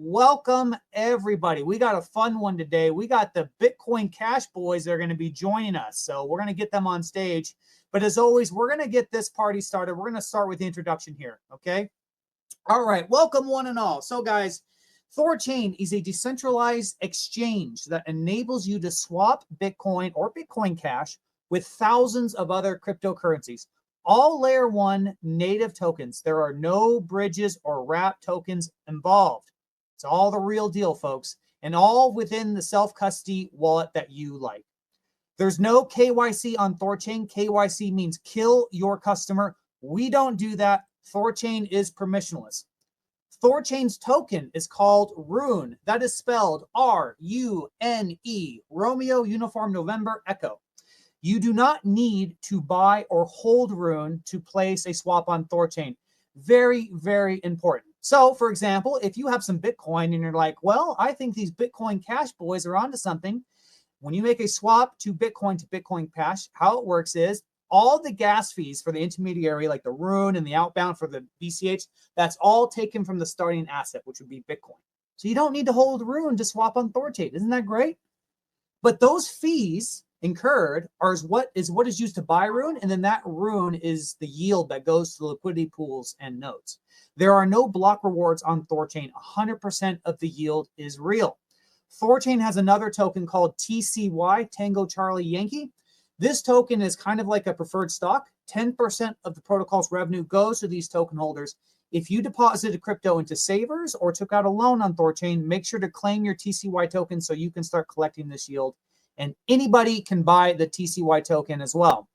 Welcome, everybody. We got a fun one today. We got the Bitcoin Cash boys that are going to be joining us. So we're going to get them on stage. But as always, we're going to get this party started. We're going to start with the introduction here, okay? All right, welcome one and all. So guys, THORChain is a decentralized exchange that enables you to swap Bitcoin or Bitcoin Cash with thousands of other cryptocurrencies. All layer 1 native tokens. There are no bridges or wrap tokens involved. It's all the real deal, folks, and all within the self-custody wallet that you like. There's no KYC on THORChain. KYC means kill your customer. We don't do that. THORChain is permissionless. THORChain's token is called RUNE. That is spelled R-U-N-E, Romeo Uniform November Echo. You do not need to buy or hold RUNE to place a swap on THORChain. Very, very important. So, for example, if you have some Bitcoin and you're like, well, I think these Bitcoin Cash boys are onto something. When you make a swap to Bitcoin Cash, how it works is all the gas fees for the intermediary, like the RUNE and the outbound for the BCH, that's all taken from the starting asset, which would be Bitcoin. So you don't need to hold RUNE to swap on THORChain. Isn't that great? But those fees incurred are what is used to buy RUNE, and then that RUNE is the yield that goes to the liquidity pools and nodes. There are no block rewards on THORChain. 100% of the yield is real. THORChain has another token called TCY, Tango Charlie Yankee. This token is kind of like a preferred stock. 10% of the protocol's revenue goes to these token holders. If you deposited crypto into savers or took out a loan on THORChain, make sure to claim your TCY token so you can start collecting this yield. And anybody can buy the TCY token as well.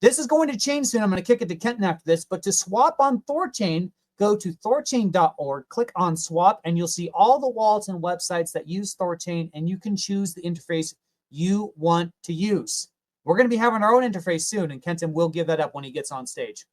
This is going to change soon. I'm going to kick it to Kenton after this. But to swap on THORChain, go to thorchain.org, click on swap, and you'll see all the wallets and websites that use THORChain, and you can choose the interface you want to use. We're going to be having our own interface soon, and Kenton will give that up when he gets on stage.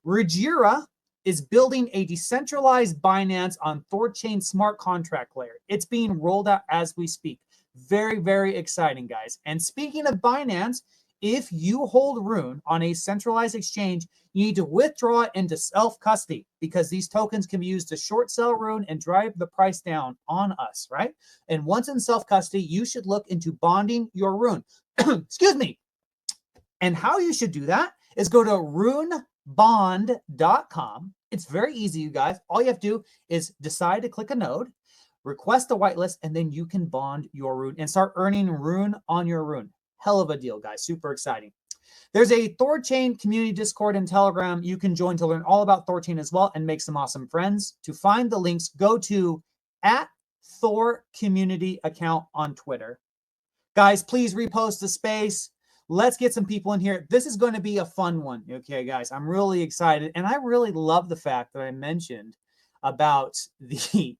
Rajira is building a decentralized Binance on THORChain smart contract layer. It's being rolled out as we speak. Very, very exciting, guys. And speaking of Binance, if you hold RUNE on a centralized exchange, you need to withdraw it into self-custody because these tokens can be used to short sell RUNE and drive the price down on us, right? And once in self-custody, you should look into bonding your RUNE. Excuse me. And how you should do that is go to runebond.com. It's very easy, you guys. All you have to do is decide to click a node, request a whitelist, and then you can bond your RUNE and start earning RUNE on your RUNE. Hell of a deal, guys. Super exciting. There's a THORChain community Discord and Telegram you can join to learn all about THORChain as well and make some awesome friends. To find the links, go to @THORCommunity account on Twitter. Guys, please repost the space. Let's get some people in here. This is going to be a fun one. Okay, guys, I'm really excited. And I really love the fact that I mentioned about the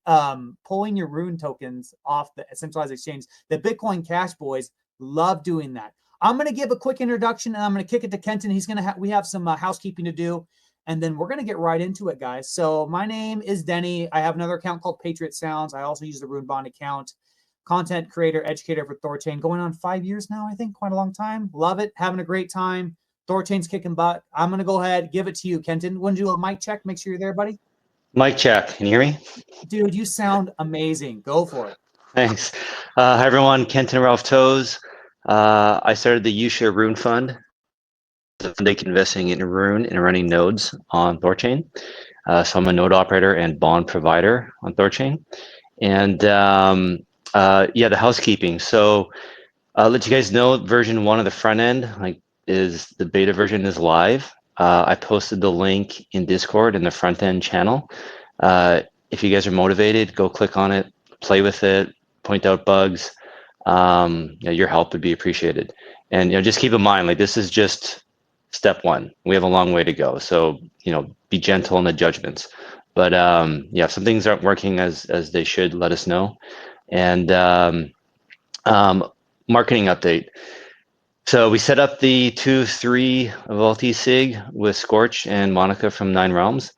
pulling your RUNE tokens off the centralized exchange. The Bitcoin Cash boys love doing that. I'm going to give a quick introduction, and I'm going to kick it to Kenton. We have some housekeeping to do, and then we're going to get right into it, guys. So my name is Denny. I have another account called Patriot Sounds. I also use the RUNE Bond account. Content creator, educator for THORChain. Going on 5 years now, I think. Quite a long time. Love it. Having a great time. THORChain's kicking butt. I'm going to go ahead, give it to you, Kenton. Want to do a mic check? Make sure you're there, buddy. Mic check. Can you hear me? Dude, you sound amazing. Go for it. Thanks. Hi, everyone. Kenton Ralph Toes. I started the U-Share RUNE Fund. The fund investing in RUNE and running nodes on THORChain. So I'm a node operator and bond provider on THORChain. And yeah, the housekeeping. So I'll let you guys know version 1 of the front end, the beta version is live. I posted the link in Discord in the front end channel. If you guys are motivated, go click on it, play with it, point out bugs. Your help would be appreciated. And just keep in mind, this is just step 1. We have a long way to go. So be gentle in the judgments. But yeah, if some things aren't working as they should, let us know. And marketing update. So we set up the 2-3 multi-sig with Scorch and Monica from 9 Realms,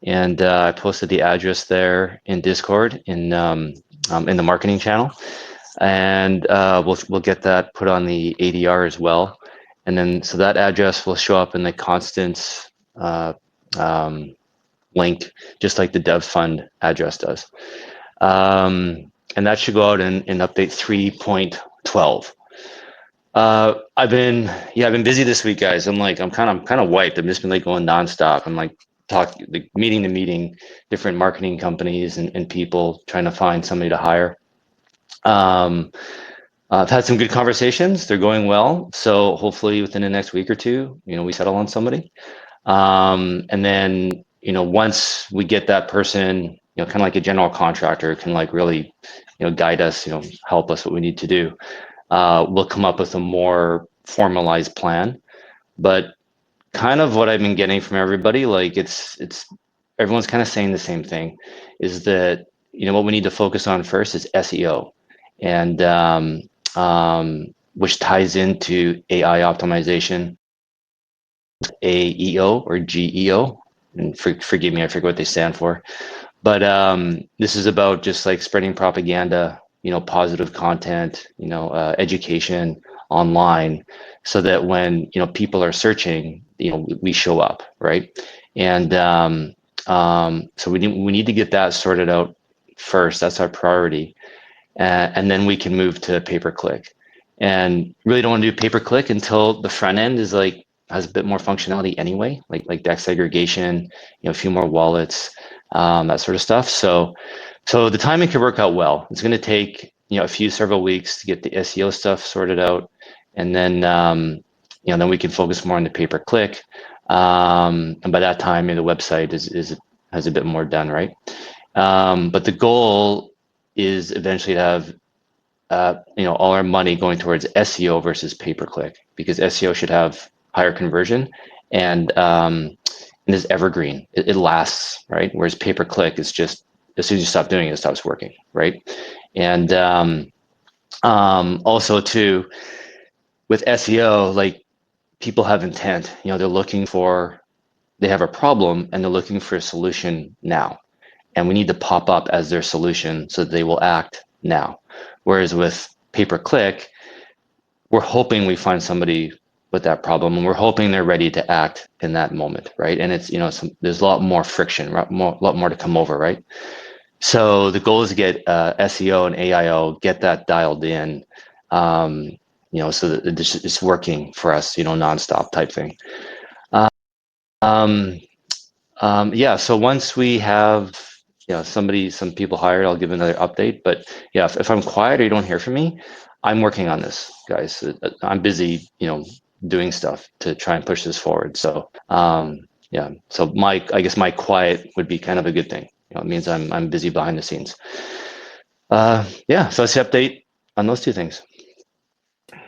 and I posted the address there in Discord in the marketing channel, and we'll get that put on the ADR as well, and then so that address will show up in the Constance link, just like the Dev Fund address does. And that should go out in update 3.12. I've been busy this week, guys. I'm kind of wiped. I've just been like going nonstop. I'm like meeting to meeting, different marketing companies and people trying to find somebody to hire. I've had some good conversations. They're going well. So hopefully within the next week or two, we settle on somebody. And then, once we get that person, kind of like a general contractor can like really, guide us, help us what we need to do. We'll come up with a more formalized plan. But kind of what I've been getting from everybody, like it's everyone's kind of saying the same thing, is that what we need to focus on first is SEO, and which ties into AI optimization, AEO or GEO, and forgive me, I forget what they stand for. But this is about just like spreading propaganda, positive content, education online, so that when people are searching, we show up, right? And so we need to get that sorted out first. That's our priority, and then we can move to pay per click. And really don't want to do pay per click until the front end is like has a bit more functionality anyway, like deck segregation, a few more wallets, that sort of stuff. So the timing could work out well. It's going to take several weeks to get the SEO stuff sorted out, and then then we can focus more on the pay per click. And by that time, the website has a bit more done, right? But the goal is eventually to have all our money going towards SEO versus pay per click, because SEO should have higher conversion and is evergreen. It lasts, right? Whereas pay per click is just as soon as you stop doing it, it stops working, right? And also too, with SEO, like people have intent. They have a problem and they're looking for a solution now, and we need to pop up as their solution so that they will act now. Whereas with pay per click, we're hoping we find somebody with that problem, and we're hoping they're ready to act in that moment, right? And it's there's a lot more friction, a lot more to come over, right? So the goal is to get SEO and AIO, get that dialed in, so that it's working for us, nonstop type thing. Yeah. So once we have some people hired, I'll give another update. But yeah, if I'm quiet or you don't hear from me, I'm working on this, guys. I'm busy, doing stuff to try and push this forward. So yeah. So I guess my quiet would be kind of a good thing. It means I'm busy behind the scenes. Yeah. So that's the update on those two things.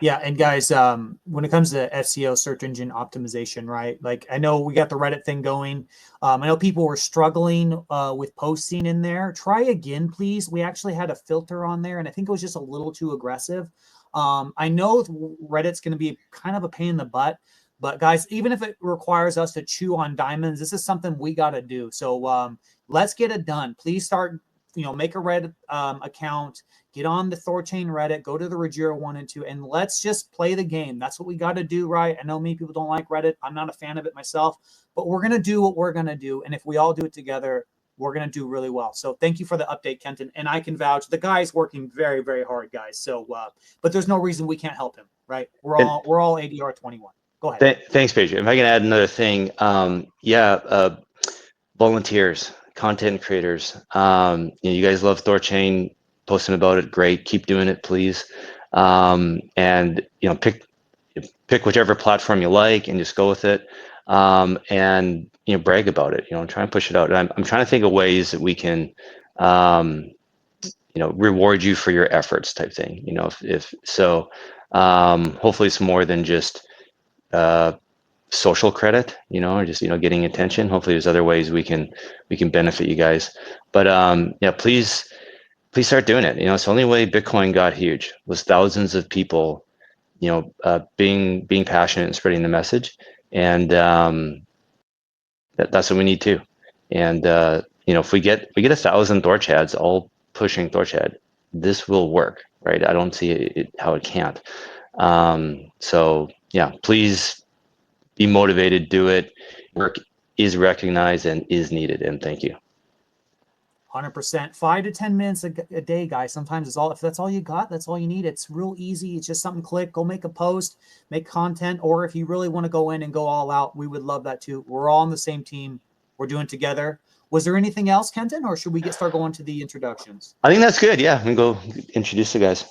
Yeah, and guys, when it comes to SEO, search engine optimization, right? Like I know we got the Reddit thing going. I know people were struggling with posting in there. Try again, please. We actually had a filter on there, and I think it was just a little too aggressive. I know Reddit's going to be kind of a pain in the butt, but guys, even if it requires us to chew on diamonds, this is something we got to do. So let's get it done. Please start, make a Reddit account. Get on the THORChain Reddit, go to the Ruggiero 1 and 2, and let's just play the game. That's what we got to do, right? I know many people don't like Reddit. I'm not a fan of it myself, but we're going to do what we're going to do. And if we all do it together, we're going to do really well. So thank you for the update, Kenton. And I can vouch the guy's working very, very hard, guys. So, but there's no reason we can't help him, right? We're all ADR 21. Go ahead. Thanks, Paige. If I can add another thing, volunteers, content creators. You guys love THORChain, posting about it. Great, keep doing it, please. And pick whichever platform you like and just go with it. And brag about it. Try and push it out. And I'm trying to think of ways that we can reward you for your efforts, type thing. If so, hopefully it's more than just social credit, or just getting attention. Hopefully there's other ways we can benefit you guys. But yeah, please start doing it. It's the only way Bitcoin got huge was thousands of people being passionate and spreading the message. And that's what we need too. And if we get 1,000 THORChads all pushing THORChad, this will work, right? I don't see how it can't. So yeah, please be motivated, do it. Work is recognized and is needed, and thank you. 100%. 5 to 10 minutes a day, guys. Sometimes it's all, if that's all you got, that's all you need. It's real easy. It's just something click, go make a post, make content. Or if you really want to go in and go all out, we would love that too. We're all on the same team. We're doing it together. Was there anything else, Kenton, or should we start going to the introductions? I think that's good. Yeah, we can go introduce the guys.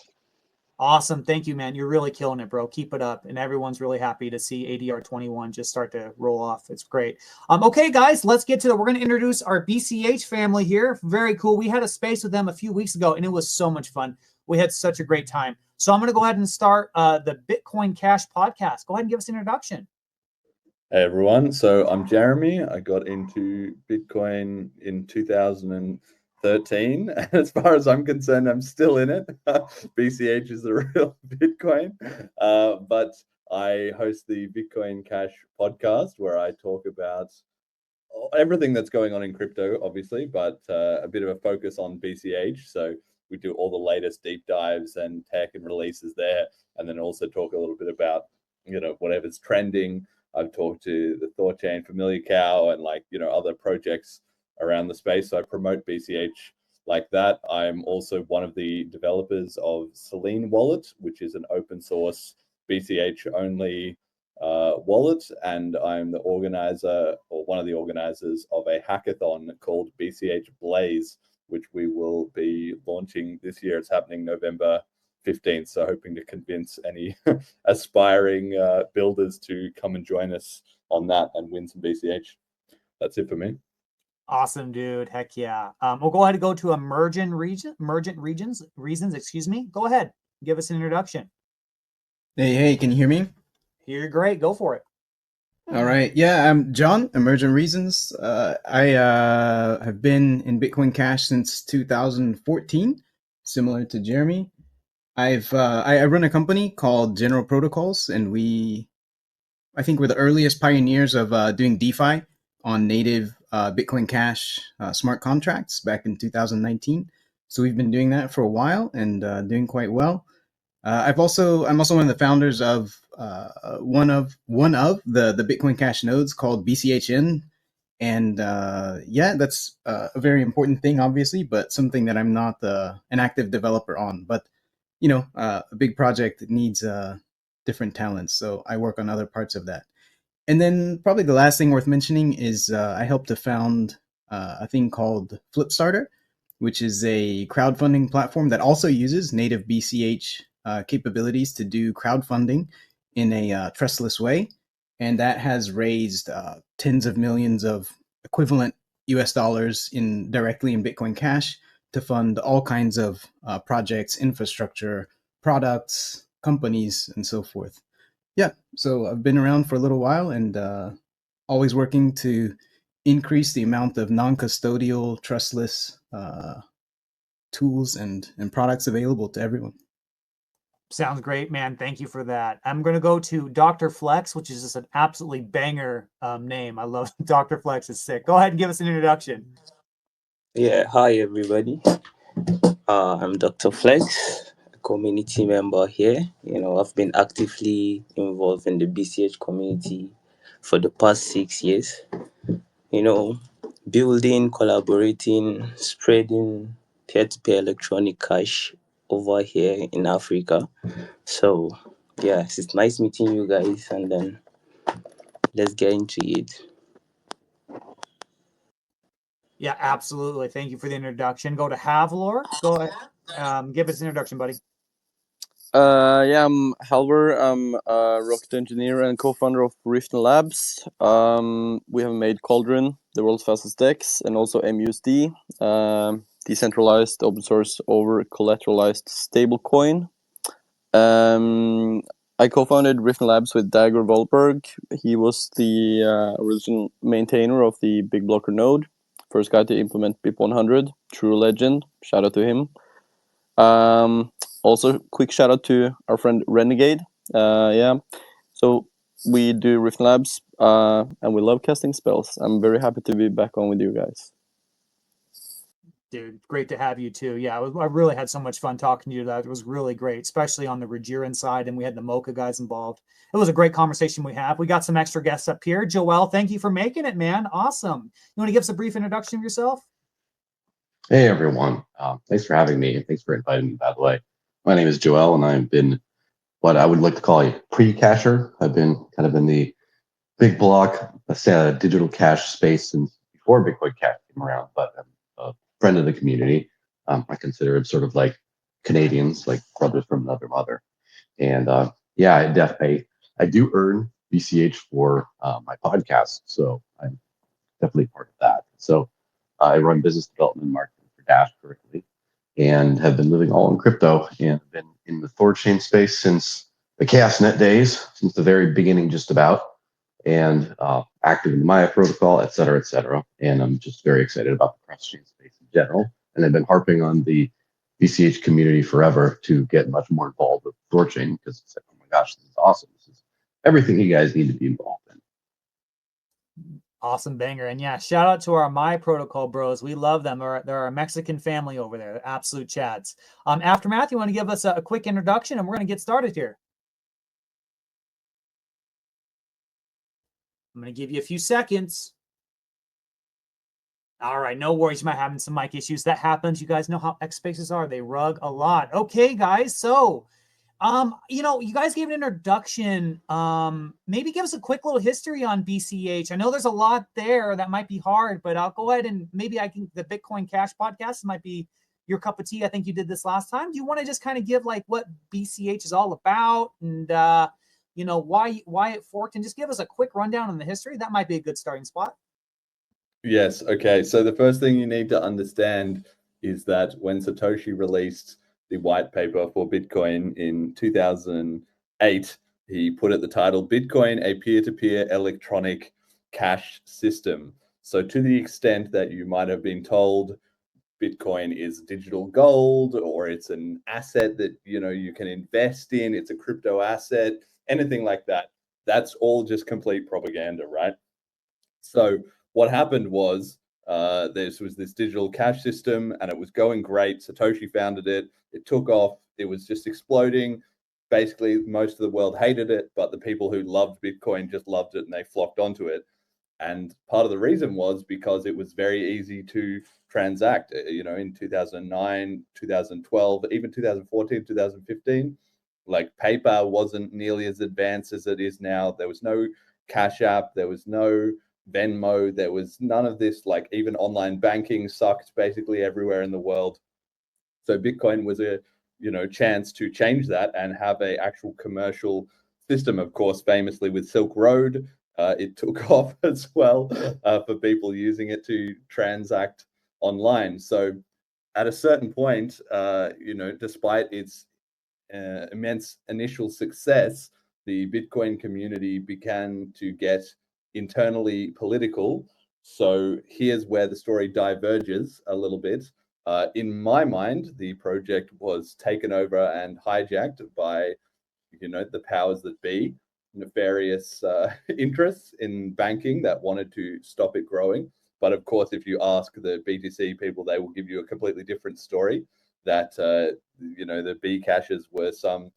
Awesome. Thank you, man. You're really killing it, bro. Keep it up. And everyone's really happy to see ADR 21 just start to roll off. It's great. Okay, guys, let's get to it. We're going to introduce our BCH family here. Very cool. We had a space with them a few weeks ago, and it was so much fun. We had such a great time. So I'm going to go ahead and start the Bitcoin Cash podcast. Go ahead and give us an introduction. Hey, everyone. So I'm Jeremy. I got into Bitcoin in 2013. And as far as I'm concerned, I'm still in it. BCH is the real Bitcoin. But I host the Bitcoin Cash podcast where I talk about everything that's going on in crypto, obviously, but a bit of a focus on BCH. So we do all the latest deep dives and tech and releases there. And then also talk a little bit about, whatever's trending. I've talked to the THORChain Familiar Cow and other projects around the space. So I promote BCH like that. I'm also one of the developers of Selene Wallet, which is an open source BCH only wallet. And I'm the organizer or one of the organizers of a hackathon called BCH Blaze, which we will be launching this year. It's happening November 15th. So hoping to convince any aspiring builders to come and join us on that and win some BCH. That's it for me. Awesome, dude. Heck yeah. We'll go ahead and go to Emergent Reasons. Go ahead. Give us an introduction. Hey, can you hear me? You're great. Go for it. All right. Yeah, I'm John, Emergent Reasons. I have been in Bitcoin Cash since 2014, similar to Jeremy. I run a company called General Protocols, and I think we're the earliest pioneers of doing DeFi on native Bitcoin Cash smart contracts back in 2019. So we've been doing that for a while and doing quite well. I'm also one of the founders of one of the Bitcoin Cash nodes called BCHN, and that's a very important thing, obviously, but something that I'm not an active developer on. But a big project needs different talents, so I work on other parts of that. And then probably the last thing worth mentioning is I helped to found a thing called Flipstarter, which is a crowdfunding platform that also uses native BCH capabilities to do crowdfunding in a trustless way. And that has raised tens of millions of equivalent US dollars directly in Bitcoin Cash to fund all kinds of projects, infrastructure, products, companies, and so forth. Yeah, so I've been around for a little while and always working to increase the amount of non-custodial, trustless tools and products available to everyone. Sounds great, man. Thank you for that. I'm going to go to Dr. Flex, which is just an absolutely banger name. I love Dr. Flex. Is sick. Go ahead and give us an introduction. Yeah, hi everybody. I'm Dr. Flex, a community member here. I've been actively involved in the BCH community for the past 6 years. Building, collaborating, spreading peer-to-peer electronic cash over here in Africa. So, yeah, it's nice meeting you guys, and then let's get into it. Yeah, absolutely. Thank you for the introduction. Go to Havlor. Go ahead. Give us an introduction, buddy. I'm Halvor. I'm a rocket engineer and co-founder of Rift Labs. We have made Cauldron, the world's fastest DEX, and also MUSD, decentralized open source over collateralized stablecoin. I co-founded Rift Labs with Dagger Volberg. He was the original maintainer of the Big Blocker node, first guy to implement BIP 100, true legend. Shout out to him. Also, quick shout out to our friend Renegade. So we do Rift Labs, and we love casting spells. I'm very happy to be back on with you guys. Dude, great to have you too. Yeah, I really had so much fun talking to you. That it was really great, especially on the Regiran side, and we had the Moca guys involved. It was a great conversation we have. We got some extra guests up here. Joel, thank you for making it, man. Awesome. You want to give us a brief introduction of yourself? Hey everyone, thanks for having me and thanks for inviting me, by the way. My name is Joel and I've been what I would like to call a pre-casher. I've been kind of in the big block digital cash space since before Bitcoin Cash came around, but I'm a friend of the community. I consider it sort of like Canadians, like brothers from another mother. And yeah, I do earn BCH for my podcast, so I'm definitely part of that. So I run business development and marketing for Dash currently and have been living all in crypto and been in the THORChain space since the ChaosNet days, since the very beginning, just about, and active in the Maya protocol, et cetera, et cetera. And I'm just very excited about the cross-chain space in general. And I've been harping on the BCH community forever to get much more involved with THORChain because it's like, oh my gosh, this is awesome. This is everything you guys need to be involved in. Awesome banger. And yeah, shout out to our My Protocol bros. We love them. They're a Mexican family over there. They're absolute chads. Aftermath, you want to give us a quick introduction and we're going to get started here. I'm going to give you a few seconds. All right, no worries. You might having some mic issues. That happens. You guys know how X spaces are. They rug a lot. Okay, guys. So you know, you guys gave an introduction. Maybe give us a quick little history on BCH. I know there's a lot there that might be hard, but I'll go ahead and maybe the Bitcoin Cash podcast might be your cup of tea. I think you did this last time. Do you want to just kind of give like what BCH is all about and you know, why it forked, and just give us a quick rundown on the history? That might be a good starting spot. Yes. Okay. So the first thing you need to understand is that when Satoshi released the white paper for Bitcoin in 2008, he put it the title Bitcoin, a peer-to-peer electronic cash system. So to the extent that you might have been told Bitcoin is digital gold or it's an asset that you can invest in, it's a crypto asset, anything like that, that's all just complete propaganda, right? So what happened was there was this digital cash system and it was going great. Satoshi founded it. It took off. It was just exploding. Basically, most of the world hated it, but the people who loved Bitcoin just loved it and they flocked onto it. And part of the reason was because it was very easy to transact. In 2009, 2012, even 2014, 2015, like PayPal wasn't nearly as advanced as it is now. There was no Cash App. There was no Venmo. There was none of this. Like even online banking sucked basically everywhere in the world. So Bitcoin was a chance to change that and have a actual commercial system. Of course, famously with Silk Road, it took off as well for people using it to transact online. So at a certain point, despite its immense initial success, the Bitcoin community began to get internally political. So here's where the story diverges a little bit. In my mind, the project was taken over and hijacked by, the powers that be, nefarious interests in banking that wanted to stop it growing. But of course, if you ask the BTC people, they will give you a completely different story. That the B caches were some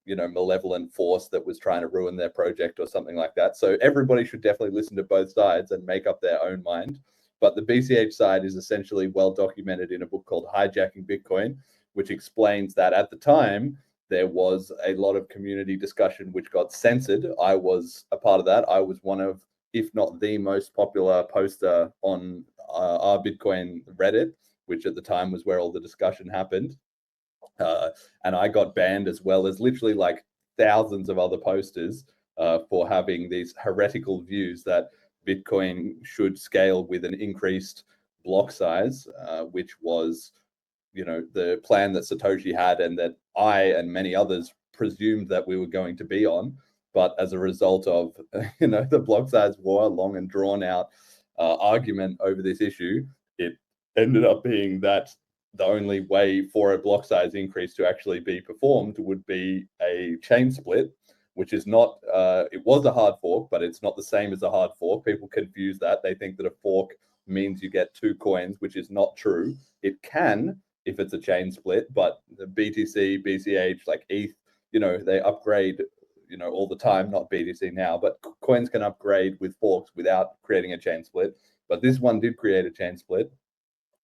malevolent force that was trying to ruin their project or something like that. So everybody should definitely listen to both sides and make up their own mind. But the BCH side is essentially well documented in a book called Hijacking Bitcoin, which explains that at the time there was a lot of community discussion which got censored. I was a part of that. I was one of, if not the most popular poster on our Bitcoin Reddit, which at the time was where all the discussion happened. And I got banned as well as literally like thousands of other posters for having these heretical views that Bitcoin should scale with an increased block size, which was, the plan that Satoshi had and that I and many others presumed that we were going to be on. But as a result of, the block size war, long and drawn out argument over this issue, it ended up being that the only way for a block size increase to actually be performed would be a chain split, which is not, it was a hard fork, but it's not the same as a hard fork. People confuse that. They think that a fork means you get two coins, which is not true. It can if it's a chain split, but the BTC, BCH, like ETH, they upgrade, all the time, not BTC now, but coins can upgrade with forks without creating a chain split. But this one did create a chain split.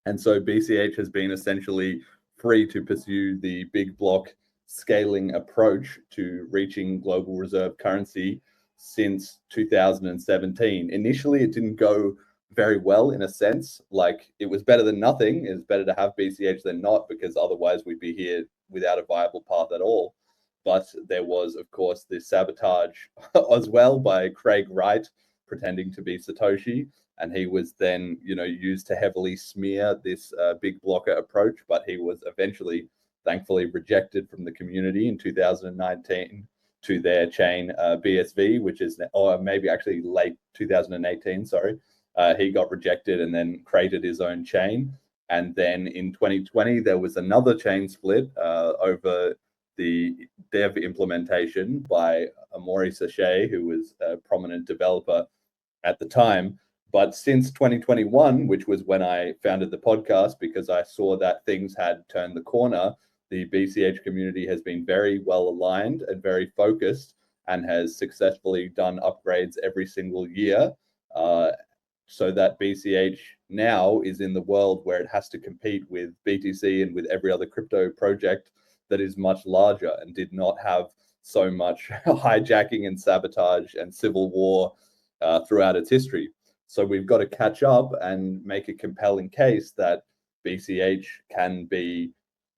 And so BCH has been essentially free to pursue the big block scaling approach to reaching global reserve currency since 2017. Initially, it didn't go very well in a sense. Like, it was better than nothing. It's better to have BCH than not, because otherwise we'd be here without a viable path at all. But there was, of course, this sabotage as well by Craig Wright pretending to be Satoshi. And he was then, used to heavily smear this big blocker approach. But he was eventually, thankfully, rejected from the community in 2019 to their chain BSV, which is, or maybe actually late 2018, sorry. He got rejected and then created his own chain. And then in 2020, there was another chain split over the dev implementation by Amaury Sachet, who was a prominent developer at the time. But since 2021, which was when I founded the podcast, because I saw that things had turned the corner, the BCH community has been very well aligned and very focused, and has successfully done upgrades every single year, so that BCH now is in the world where it has to compete with BTC and with every other crypto project that is much larger and did not have so much hijacking and sabotage and civil war throughout its history. So we've got to catch up and make a compelling case that BCH can be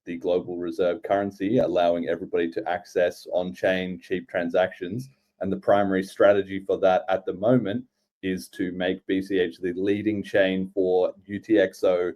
the global reserve currency, allowing everybody to access on-chain cheap transactions. And the primary strategy for that at the moment is to make BCH the leading chain for UTXO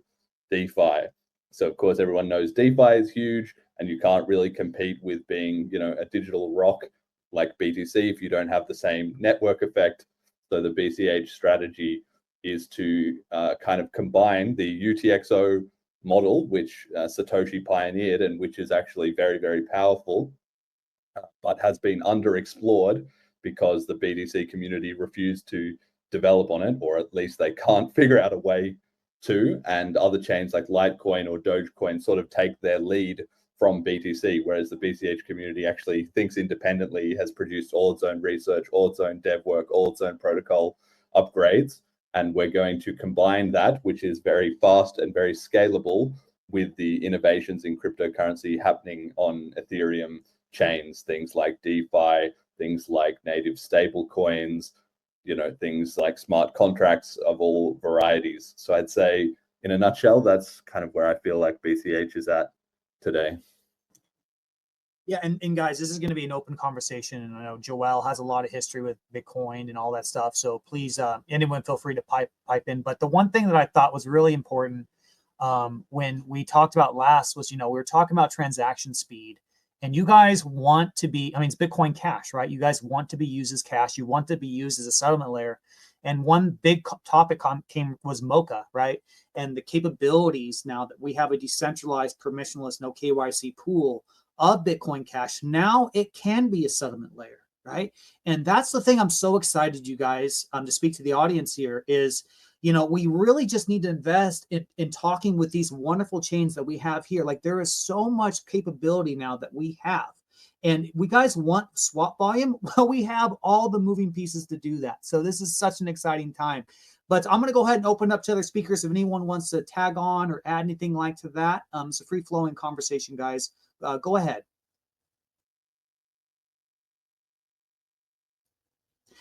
DeFi. So of course, everyone knows DeFi is huge, and you can't really compete with being, a digital rock like BTC if you don't have the same network effect. So the BCH strategy is to kind of combine the UTXO model, which Satoshi pioneered and which is actually very, very powerful, but has been underexplored because the BTC community refused to develop on it, or at least they can't figure out a way to. And other chains like Litecoin or Dogecoin sort of take their lead from BTC, whereas the BCH community actually thinks independently, has produced all its own research, all its own dev work, all its own protocol upgrades. And we're going to combine that, which is very fast and very scalable, with the innovations in cryptocurrency happening on Ethereum chains, things like DeFi, things like native stable coins, things like smart contracts of all varieties. So I'd say, in a nutshell, that's kind of where I feel like BCH is at today. Yeah, and guys, this is going to be an open conversation, and I know Joel has a lot of history with Bitcoin and all that stuff. So please, anyone, feel free to pipe in. But the one thing that I thought was really important when we talked about last was, we were talking about transaction speed, and you guys want to be, it's Bitcoin Cash, right? You guys want to be used as cash. You want to be used as a settlement layer. And one big topic was Moca, right? And the capabilities now that we have a decentralized, permissionless, no KYC pool of Bitcoin Cash, now it can be a settlement layer, right? And that's the thing I'm so excited, you guys, to speak to the audience here is, we really just need to invest in talking with these wonderful chains that we have here. Like, there is so much capability now that we have. And we guys want swap volume? Well, we have all the moving pieces to do that. So this is such an exciting time. But I'm going to go ahead and open up to other speakers if anyone wants to tag on or add anything like to that. It's a free-flowing conversation, guys. Go ahead.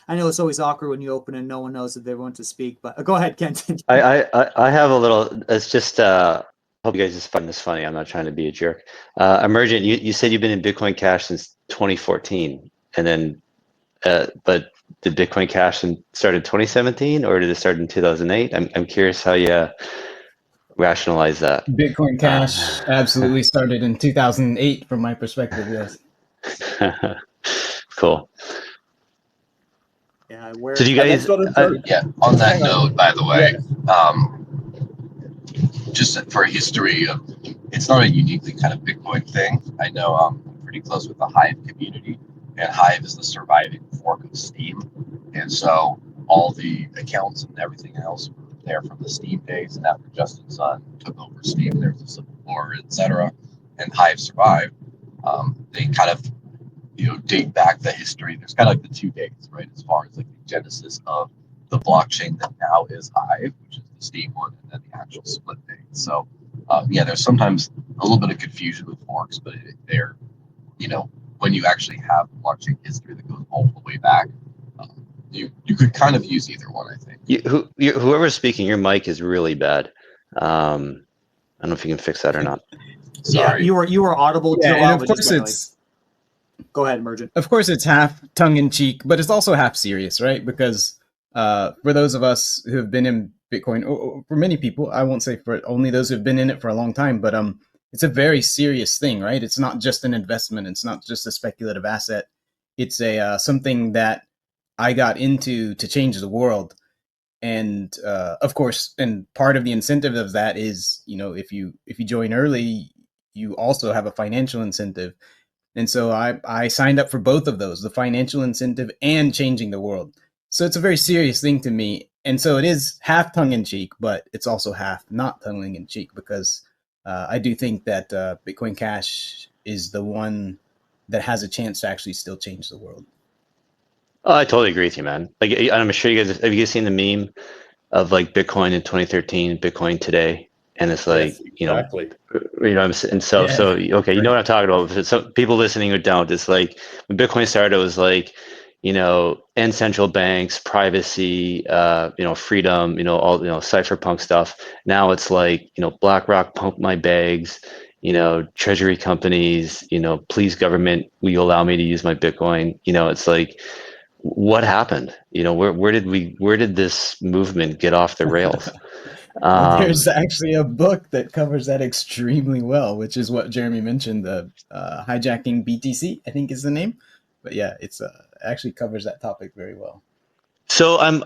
I know it's always awkward when you open and no one knows that they want to speak, but go ahead, Kenton. I have a little. It's just. I hope you guys just find this funny. I'm not trying to be a jerk. Emergent, you said you've been in Bitcoin Cash since 2014, and then, but did Bitcoin Cash start in 2017, or did it start in 2008? I'm curious how you rationalize that. Bitcoin Cash absolutely started in 2008 from my perspective, yes. Cool. Yeah, did you guys? Yeah. On that note, by the way, just for history, it's not a uniquely kind of Bitcoin thing. I know I'm pretty close with the Hive community, and Hive is the surviving fork of Steam, and so all the accounts and everything else were there from the Steam days. And after Justin Sun took over Steam, there was a civil war, etc., and Hive survived. They kind of date back the history. There's kind of like the 2 days, right? As far as like the genesis of the blockchain that now is Hive, which is the state one, and then the actual split date. So yeah, there's sometimes a little bit of confusion with forks, but they're, when you actually have blockchain history that goes all the way back, you could kind of use either one, I think. Whoever's speaking, your mic is really bad. I don't know if you can fix that or not. Sorry. Yeah, you were audible. Yeah, Joel, and of but just course barely. it's Go ahead, Emergent. Of course, it's half tongue in cheek, but it's also half serious, right? Because for those of us who have been in Bitcoin, or for many people, I won't say for only those who've been in it for a long time, but it's a very serious thing, right? It's not just an investment. It's not just a speculative asset. It's a something that I got into to change the world. And of course, and part of the incentive of that is, if you join early, you also have a financial incentive. And so I signed up for both of those, the financial incentive and changing the world. So it's a very serious thing to me. And so it is half tongue in cheek, but it's also half not tongue in cheek, because I do think that Bitcoin Cash is the one that has a chance to actually still change the world. Oh, I totally agree with you, man. Like, I'm sure you guys have you guys seen the meme of like Bitcoin in 2013, Bitcoin today, and it's like, Yes, exactly. and so Yeah. okay, you know what I'm talking about. For some people listening who don't, it's like when Bitcoin started, it was like, end central banks, privacy, freedom, all cypherpunk stuff. Now it's like, BlackRock, pump my bags, treasury companies, please government, will you allow me to use my Bitcoin? It's like, what happened? Where did this movement get off the rails? Well, there's actually a book that covers that extremely well, which is what Jeremy mentioned, the hijacking BTC, I think is the name. But yeah, it's actually covers that topic very well. So I'm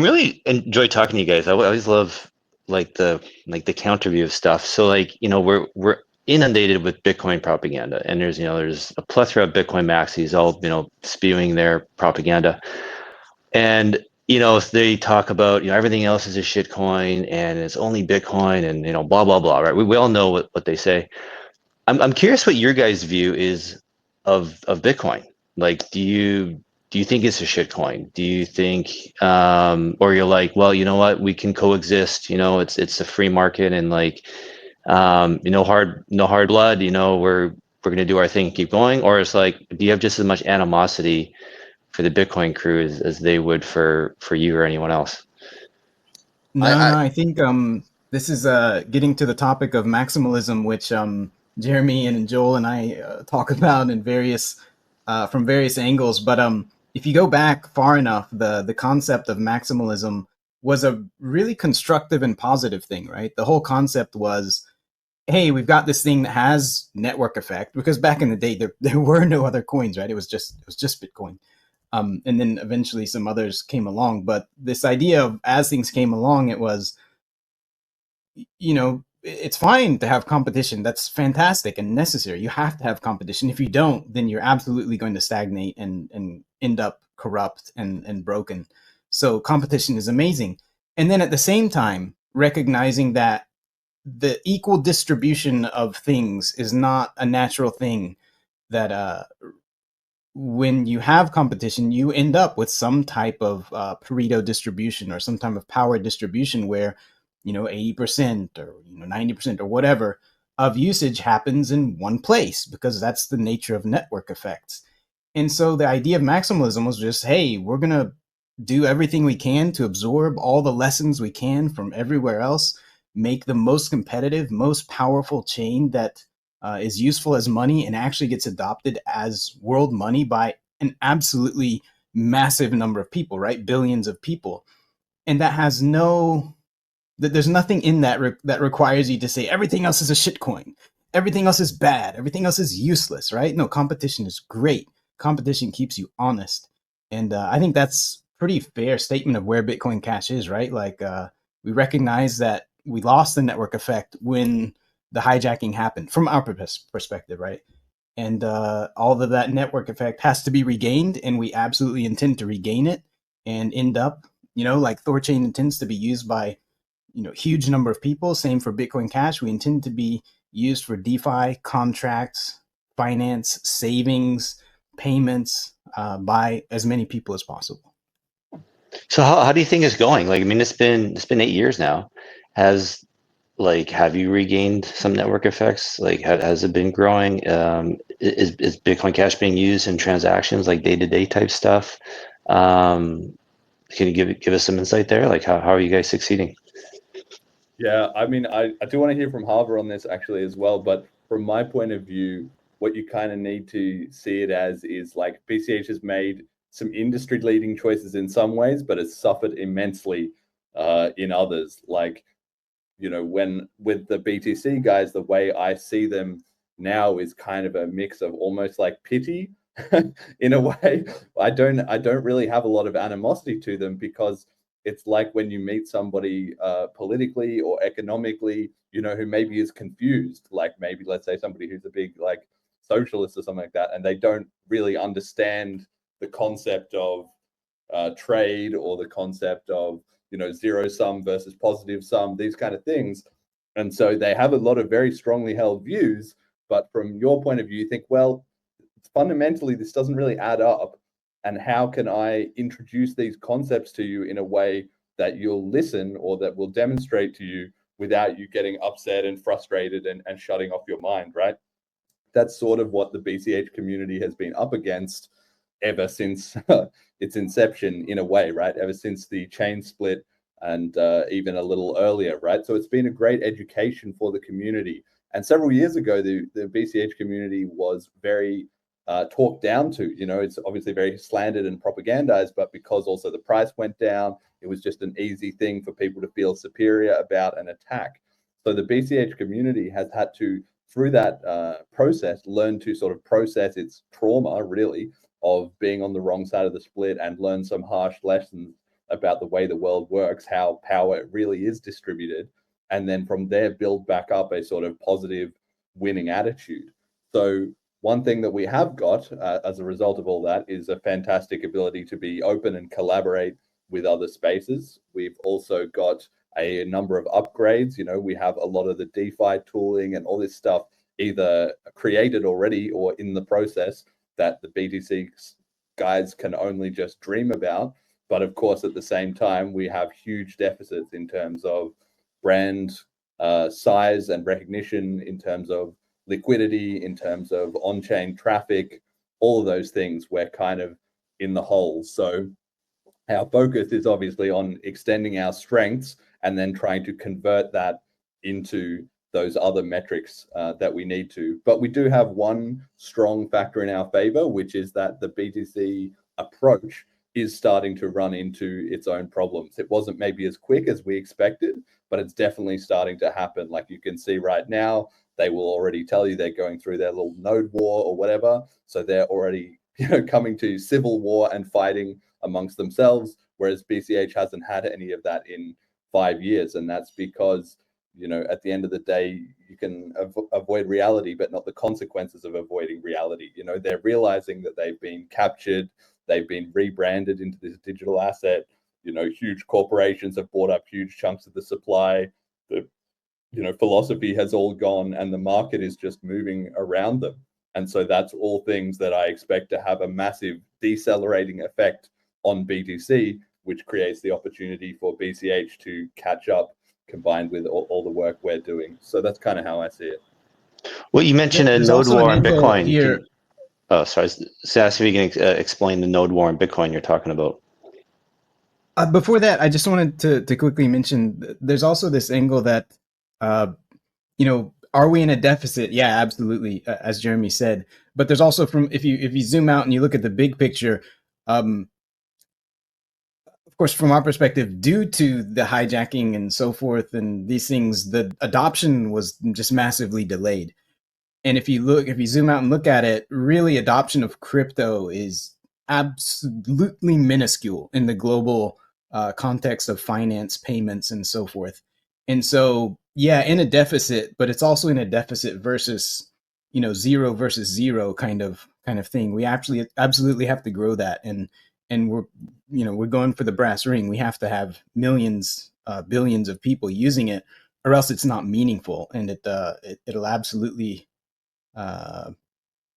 really enjoy talking to you guys. I always love like the counter view of stuff. So we're inundated with Bitcoin propaganda, and there's a plethora of Bitcoin maxis all spewing their propaganda. And if they talk about everything else is a shit coin and it's only Bitcoin and blah blah blah, right? We all know what they say. I'm curious what your guys' view is of Bitcoin. Like, do you think it's a shit coin? Do you think or you're like, well, you know what, we can coexist, it's a free market, and like no hard blood, we're gonna do our thing, keep going? Or it's like, do you have just as much animosity for the Bitcoin crew as they would for you or anyone else? No, I think this is getting to the topic of maximalism, which Jeremy and Joel and I talk about in various from various angles. But if you go back far enough, the concept of maximalism was a really constructive and positive thing, right? The whole concept was, hey, we've got this thing that has network effect, because back in the day there were no other coins, right? It was just Bitcoin. And then eventually some others came along. But this idea of, as things came along, it was, it's fine to have competition. That's fantastic and necessary. You have to have competition. If you don't, then you're absolutely going to stagnate and end up corrupt and broken. So competition is amazing. And then at the same time, recognizing that the equal distribution of things is not a natural thing, that when you have competition, you end up with some type of Pareto distribution or some type of power distribution where, 80% or 90% or whatever of usage happens in one place, because that's the nature of network effects. And so the idea of maximalism was just, hey, we're going to do everything we can to absorb all the lessons we can from everywhere else, make the most competitive, most powerful chain that is useful as money and actually gets adopted as world money by an absolutely massive number of people, right? Billions of people. And that has there's nothing in that that requires you to say everything else is a shitcoin, everything else is bad, everything else is useless, right? No, competition is great. Competition keeps you honest. And I think that's pretty fair statement of where Bitcoin Cash is, right? Like we recognize that we lost the network effect when the hijacking happened from our perspective, right? And all of that network effect has to be regained, and we absolutely intend to regain it and end up, like THORChain intends to be used by, huge number of people. Same for Bitcoin Cash. We intend to be used for DeFi, contracts, finance, savings, payments by as many people as possible. So how do you think it's going? Like, I mean, it's been 8 years now. Have you regained some network effects? Like, has it been growing? Is Bitcoin Cash being used in transactions, like day-to-day type stuff? Can you give us some insight there? Like, how are you guys succeeding? Yeah, I mean, I do want to hear from Harvard on this actually as well, but from my point of view, what you kind of need to see it as is like BCH has made some industry leading choices in some ways, but has suffered immensely in others. Like, you know, when with the BTC guys, the way I see them now is kind of a mix of almost like pity in a way. I don't really have a lot of animosity to them, because it's like when you meet somebody politically or economically, you know, who maybe is confused, like maybe let's say somebody who's a big like socialist or something like that, and they don't really understand the concept of trade or the concept of, you know, zero sum versus positive sum, these kind of things. And so they have a lot of very strongly held views, but from your point of view, you think, well, fundamentally, this doesn't really add up. And how can I introduce these concepts to you in a way that you'll listen or that will demonstrate to you without you getting upset and frustrated and shutting off your mind, right? That's sort of what the BCH community has been up against ever since its inception, in a way, right? Ever since the chain split, and even a little earlier, right? So it's been a great education for the community. And several years ago, the BCH community was very talked down to. You know, it's obviously very slandered and propagandized, but because also the price went down, it was just an easy thing for people to feel superior about and attack. So the BCH community has had to, through that process, learn to sort of process its trauma, really, of being on the wrong side of the split, and learn some harsh lessons about the way the world works, how power really is distributed, and then from there build back up a sort of positive winning attitude. So one thing that we have got as a result of all that is a fantastic ability to be open and collaborate with other spaces. We've also got a number of upgrades. You know, we have a lot of the DeFi tooling and all this stuff either created already or in the process that the BTC guys can only just dream about. But of course, at the same time, we have huge deficits in terms of brand size and recognition, in terms of liquidity, in terms of on-chain traffic, all of those things. We're kind of in the hole. So our focus is obviously on extending our strengths and then trying to convert that into those other metrics that we need to. But we do have one strong factor in our favor, which is that the BTC approach is starting to run into its own problems. It wasn't maybe as quick as we expected, but it's definitely starting to happen. Like you can see right now, they will already tell you they're going through their little node war or whatever. So they're already, you know, coming to civil war and fighting amongst themselves, whereas BCH hasn't had any of that in 5 years. And that's because, you know, at the end of the day, you can avoid reality, but not the consequences of avoiding reality. You know, they're realizing that they've been captured, they've been rebranded into this digital asset. You know, huge corporations have bought up huge chunks of the supply. The, you know, philosophy has all gone, and the market is just moving around them. And so that's all things that I expect to have a massive decelerating effect on BTC, which creates the opportunity for BCH to catch up, combined with all the work we're doing. So that's kind of how I see it. Well, you mentioned a There's node also war an in angle Bitcoin. here. Oh, sorry. So ask if you can explain the node war in Bitcoin you're talking about. Before that, I just wanted to quickly mention there's also this angle that, you know, are we in a deficit? Yeah, absolutely, as Jeremy said. But there's also, from if you zoom out and you look at the big picture, of course, from our perspective, due to the hijacking and so forth and these things, the adoption was just massively delayed. And if you zoom out and look at it, really adoption of crypto is absolutely minuscule in the global context of finance, payments, and so forth. And so, yeah, in a deficit, but it's also in a deficit versus, you know, zero versus zero kind of thing. We actually absolutely have to grow that, and we're going for the brass ring. We have to have millions, billions of people using it, or else it's not meaningful, and it'll absolutely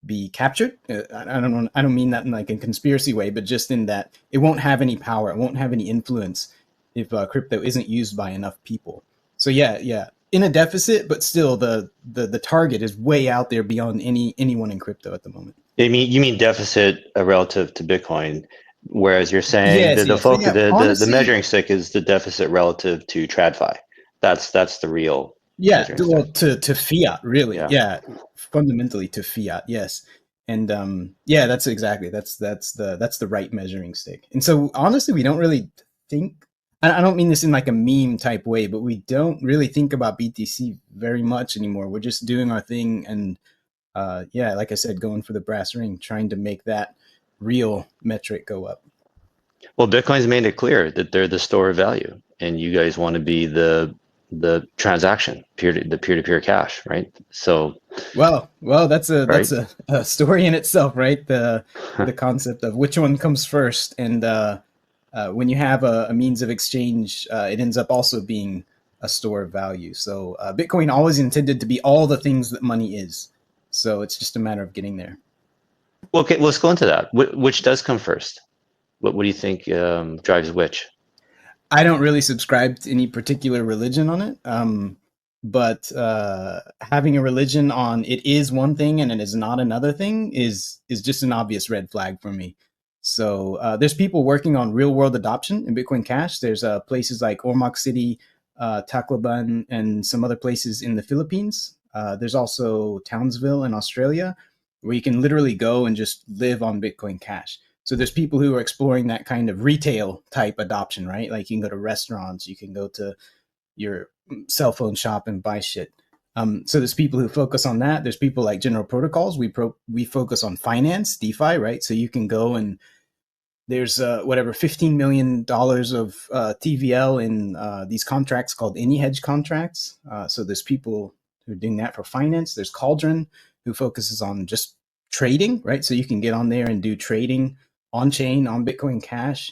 be captured. I don't mean that in like a conspiracy way, but just in that it won't have any power, it won't have any influence if crypto isn't used by enough people. So yeah, in a deficit, but still the target is way out there beyond anyone in crypto at the moment. You mean deficit relative to Bitcoin, whereas you're saying that the Yes. So focus, yeah, the honestly, measuring stick is the deficit relative to TradFi. That's the real yeah, measuring well, stick. to fiat, really. Yeah. Yeah, fundamentally to fiat, yes. And yeah, that's exactly that's the right measuring stick. And so honestly, we don't really think. I don't mean this in like a meme type way, but we don't really think about BTC very much anymore. We're just doing our thing, and yeah, like I said, going for the brass ring, trying to make that real metric go up. Well, Bitcoin's made it clear that they're the store of value, and you guys want to be the transaction, the peer-to-peer cash, right? So, Well, that's right? a story in itself, right? The concept of which one comes first, and when you have a means of exchange, it ends up also being a store of value. So Bitcoin always intended to be all the things that money is. So it's just a matter of getting there. Well, okay, let's go into that. Which does come first? What do you think drives which? I don't really subscribe to any particular religion on it. But having a religion on it is one thing and it is not another thing is just an obvious red flag for me. So there's people working on real world adoption in Bitcoin Cash. There's places like Ormoc City, Tacloban, and some other places in the Philippines. There's also Townsville in Australia, where you can literally go and just live on Bitcoin Cash. So there's people who are exploring that kind of retail type adoption, right? Like you can go to restaurants, you can go to your cell phone shop and buy shit. So there's people who focus on that. There's people like General Protocols. We focus on finance, DeFi, right? So you can go and there's whatever $15 million of TVL in these contracts called any hedge contracts. So there's people who are doing that for finance. There's Cauldron, who focuses on just trading, right? So you can get on there and do trading on chain on Bitcoin Cash.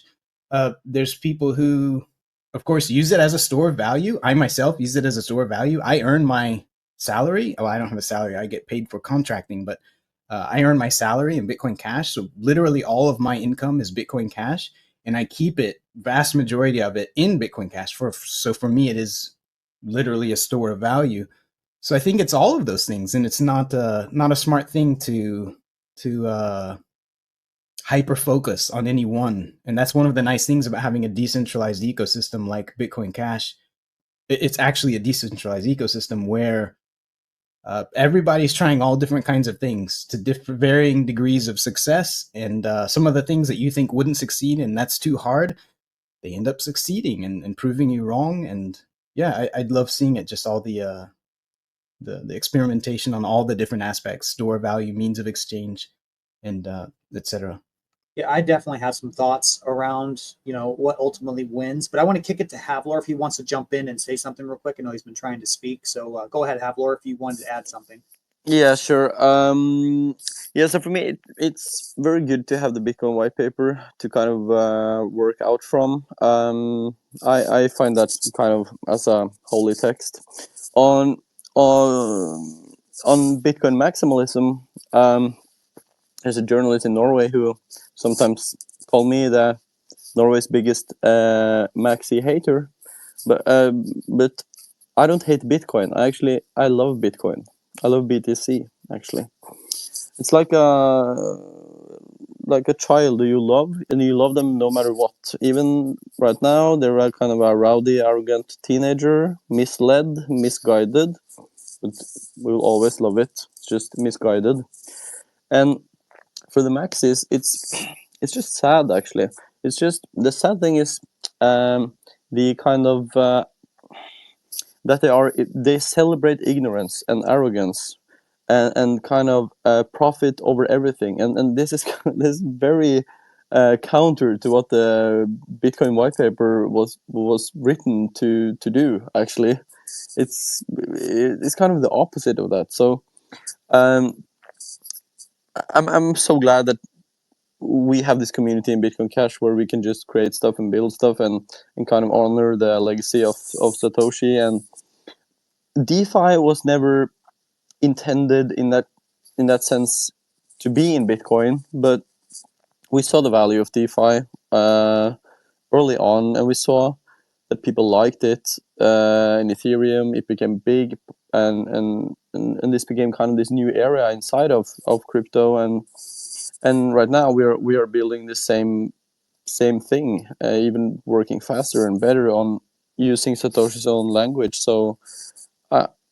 There's people who, of course, use it as a store of value. I myself use it as a store of value. I earn my salary. Oh, I don't have a salary. I get paid for contracting, but I earn my salary in Bitcoin Cash. So literally all of my income is Bitcoin Cash, and I keep it, vast majority of it, in Bitcoin Cash. So for me, it is literally a store of value. So I think it's all of those things, and it's not a smart thing to hyper focus on any one. And that's one of the nice things about having a decentralized ecosystem like Bitcoin Cash. It's actually a decentralized ecosystem where everybody's trying all different kinds of things to varying degrees of success. And some of the things that you think wouldn't succeed and that's too hard, they end up succeeding and proving you wrong. And yeah, I'd love seeing it, just all the experimentation on all the different aspects, store value, means of exchange, and etc. Yeah, I definitely have some thoughts around, what ultimately wins, but I want to kick it to Havlor if he wants to jump in and say something real quick. I know he's been trying to speak, so go ahead, Havlor, if you wanted to add something. Yeah, sure. Yeah, so for me, it's very good to have the Bitcoin white paper to kind of work out from. I find that kind of as a holy text. On Bitcoin maximalism, there's a journalist in Norway who sometimes call me the Norway's biggest maxi hater, but I don't hate Bitcoin. I love Bitcoin. I love BTC. Actually, it's like a child you love, and you love them no matter what. Even right now, they're a kind of a rowdy, arrogant teenager, misled, misguided, but we'll always love it. It's just misguided. And for the maxis, it's just sad. Actually, it's just the sad thing is the kind of that they celebrate ignorance and arrogance and kind of profit over everything, and this is this is very counter to what the Bitcoin white paper was written to do. Actually, it's kind of the opposite of that. So I'm so glad that we have this community in Bitcoin Cash where we can just create stuff and build stuff and kind of honor the legacy of Satoshi. And DeFi was never intended in that sense to be in Bitcoin, but we saw the value of DeFi early on, and we saw that people liked it in Ethereum. It became big, and this became kind of this new area inside of crypto, and right now we are building the same thing, even working faster and better on using Satoshi's own language. So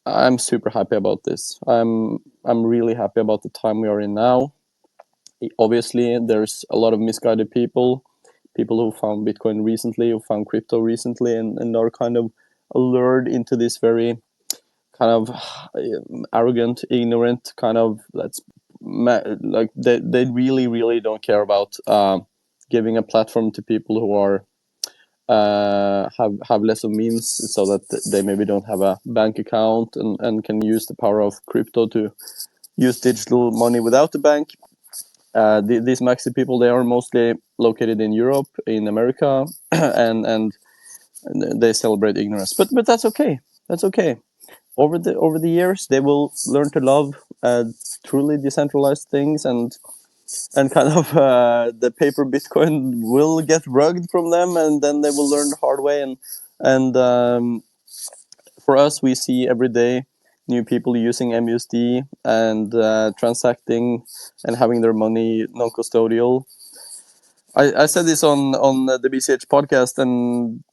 I'm super happy about this. I'm really happy about the time we are in now. Obviously, there's a lot of misguided people who found Bitcoin recently, who found crypto recently, and are kind of lured into this very kind of arrogant, ignorant kind of like they really don't care about giving a platform to people who are have less of means, so that they maybe don't have a bank account and can use the power of crypto to use digital money without the bank. These maxi people, they are mostly located in Europe, in America, and they celebrate ignorance. But that's okay. That's okay. Over the years, they will learn to love truly decentralized things, and kind of the paper Bitcoin will get rugged from them, and then they will learn the hard way. And for us, we see every day new people using MUSD and transacting and having their money non-custodial. I said this on the BCH podcast, and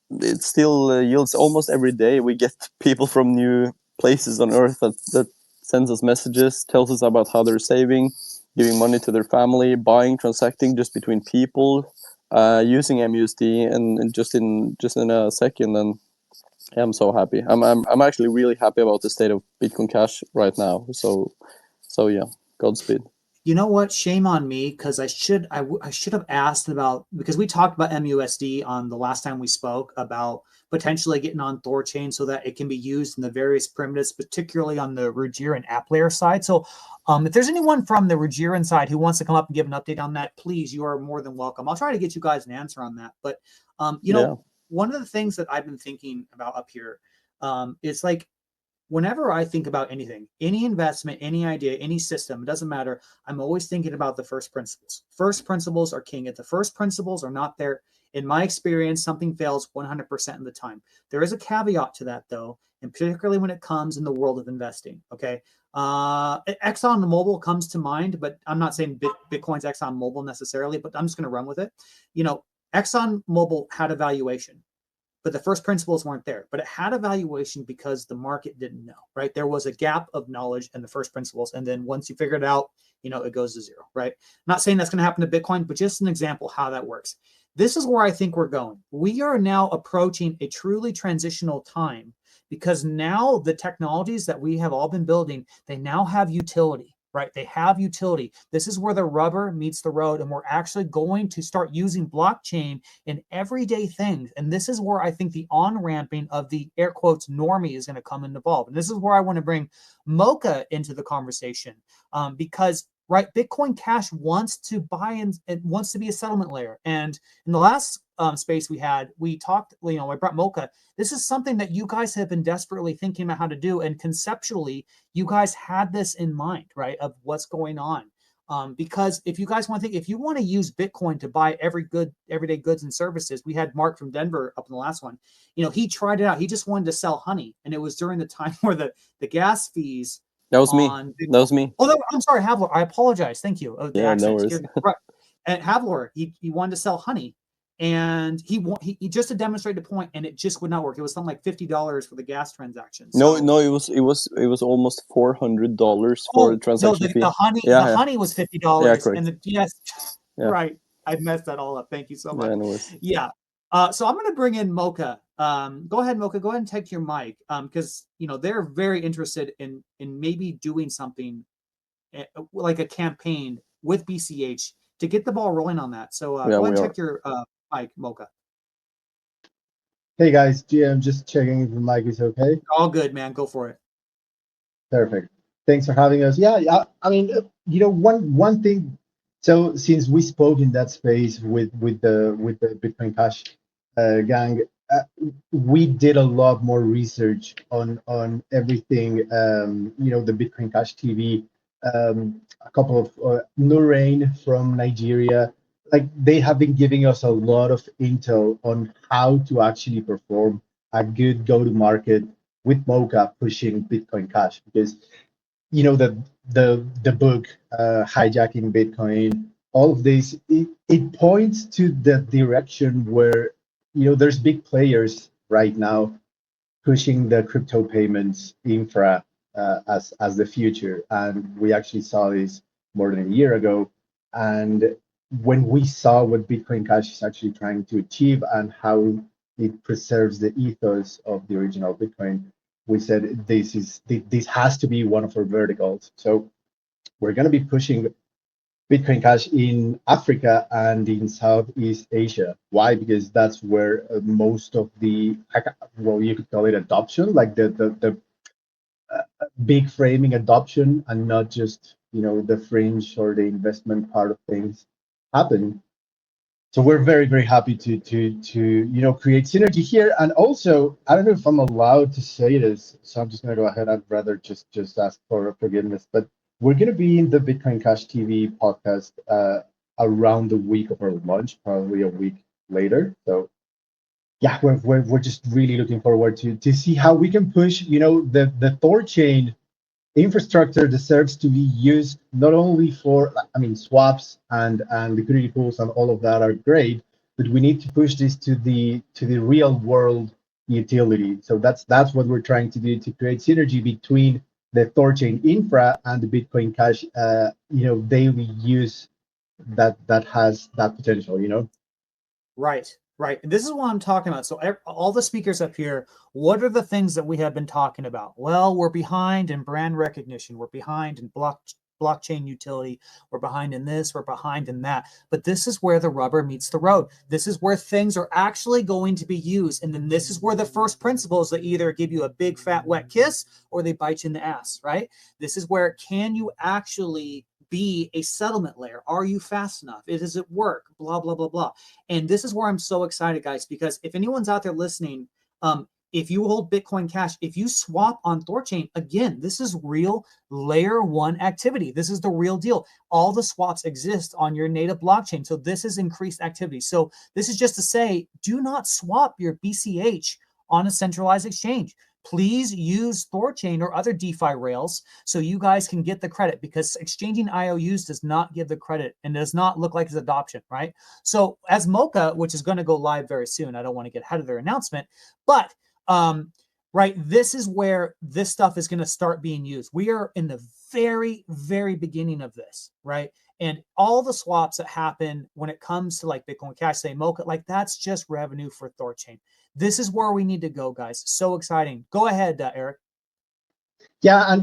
it still yields almost every day. We get people from new places on Earth that sends us messages, tells us about how they're saving, giving money to their family, buying, transacting just between people, using MUSD, and just in a second. And I'm so happy. I'm actually really happy about the state of Bitcoin Cash right now. So yeah, Godspeed. You know what? Shame on me, because I should have asked about, because we talked about MUSD on the last time we spoke about potentially getting on THORChain so that it can be used in the various primitives, particularly on the Rugiran app layer side. So if there's anyone from the Rugiran side who wants to come up and give an update on that, please, you are more than welcome. I'll try to get you guys an answer on that. But you know, one of the things that I've been thinking about up here is like, whenever I think about anything, any investment, any idea, any system, it doesn't matter. I'm always thinking about the first principles. First principles are king. If the first principles are not there, in my experience, something fails 100% of the time. There is a caveat to that, though, and particularly when it comes in the world of investing. Okay. ExxonMobil comes to mind, but I'm not saying Bitcoin's ExxonMobil necessarily, but I'm just going to run with it. You know, ExxonMobil had a valuation, but the first principles weren't there. But it had a valuation because the market didn't know, right? There was a gap of knowledge in the first principles. And then once you figure it out, you know, it goes to zero, right? I'm not saying that's going to happen to Bitcoin, but just an example how that works. This is where I think we're going. We are now approaching a truly transitional time, because now the technologies that we have all been building, they now have utility. Right? They have utility. This is where the rubber meets the road, and we're actually going to start using blockchain in everyday things. And this is where I think the on-ramping of the air quotes normie is going to come and evolve. And this is where I want to bring Moca into the conversation, because right, Bitcoin Cash wants to buy and it wants to be a settlement layer. And in the last space we talked, you know, I brought Moca. This is something that you guys have been desperately thinking about how to do. And conceptually, you guys had this in mind, right, of what's going on. Because if you guys want to think, if you want to use Bitcoin to buy everyday goods and services, we had Mark from Denver up in the last one. You know, he tried it out. He just wanted to sell honey. And it was during the time where the gas fees. That was me. That was me. Oh, no, I'm sorry, Havlor. I apologize. Thank you. Yeah, no worries. Right. And Havlor, he wanted to sell honey, and he just to demonstrate the point, and it just would not work. It was something like $50 for the gas transaction. So, no, it was almost $400 for the transaction fee. The honey was $50, yeah, correct. and the gas. Yeah. Right. I messed that all up. Thank you so much. Yeah, no worries. Yeah. So I'm going to bring in Moca. Go ahead, Moca. Go ahead and take your mic, because you know they're very interested in maybe doing something like a campaign with BCH to get the ball rolling on that. So go ahead and check your mic, Moca. Hey guys, I'm just checking if the mic is okay. All good, man. Go for it. Perfect. Thanks for having us. Yeah. I mean, you know, one thing. So since we spoke in that space with the Bitcoin Cash gang, we did a lot more research on everything. You know, the Bitcoin Cash TV a couple of Nurain from Nigeria. Like they have been giving us a lot of intel on how to actually perform a good go-to-market with Moca pushing Bitcoin Cash, because you know the book hijacking Bitcoin, all of this, it points to the direction where there's big players right now pushing the crypto payments infra as the future, and we actually saw this more than a year ago. And when we saw what Bitcoin Cash is actually trying to achieve and how it preserves the ethos of the original Bitcoin, we said this has to be one of our verticals. So we're going to be pushing Bitcoin Cash in Africa and in Southeast Asia. Why? Because that's where most of the, well, you could call it adoption, like the big framing adoption, and not just the fringe or the investment part of things happen. So we're very, very happy to create synergy here. And also, I don't know if I'm allowed to say this, so I'm just going to go ahead. I'd rather just ask for forgiveness, but we're going to be in the Bitcoin Cash TV podcast around the week of our launch, probably a week later. So yeah, we're just really looking forward to see how we can push the THORChain infrastructure deserves to be used not only for, swaps and liquidity pools and all of that are great, but we need to push this to the real world utility. So that's what we're trying to do, to create synergy between the THORChain infra and the Bitcoin Cash daily use that has that potential. Right. Right. And this is what I'm talking about. So all the speakers up here, what are the things that we have been talking about? Well, we're behind in brand recognition. We're behind in blockchain utility. We're behind in this. We're behind in that. But this is where the rubber meets the road. This is where things are actually going to be used. And then this is where the first principles that either give you a big fat wet kiss or they bite you in the ass, right? This is where, can you actually be a settlement layer? Are you fast enough? Does it work? Blah, blah, blah, blah. And this is where I'm so excited, guys, because if anyone's out there listening, if you hold Bitcoin Cash, if you swap on THORChain, again, this is real layer one activity. This is the real deal. All the swaps exist on your native blockchain. So this is increased activity. So this is just to say, do not swap your BCH on a centralized exchange. Please use THORChain or other DeFi rails so you guys can get the credit, because exchanging IOUs does not give the credit and does not look like it's adoption, right? So as Moca, which is going to go live very soon, I don't want to get ahead of their announcement, but right, this is where this stuff is going to start being used. We are in the very, very beginning of this, right? And all the swaps that happen when it comes to like Bitcoin Cash, say Moca, like that's just revenue for THORChain. This is where we need to go, guys. So exciting. Go ahead, Eric. Yeah, and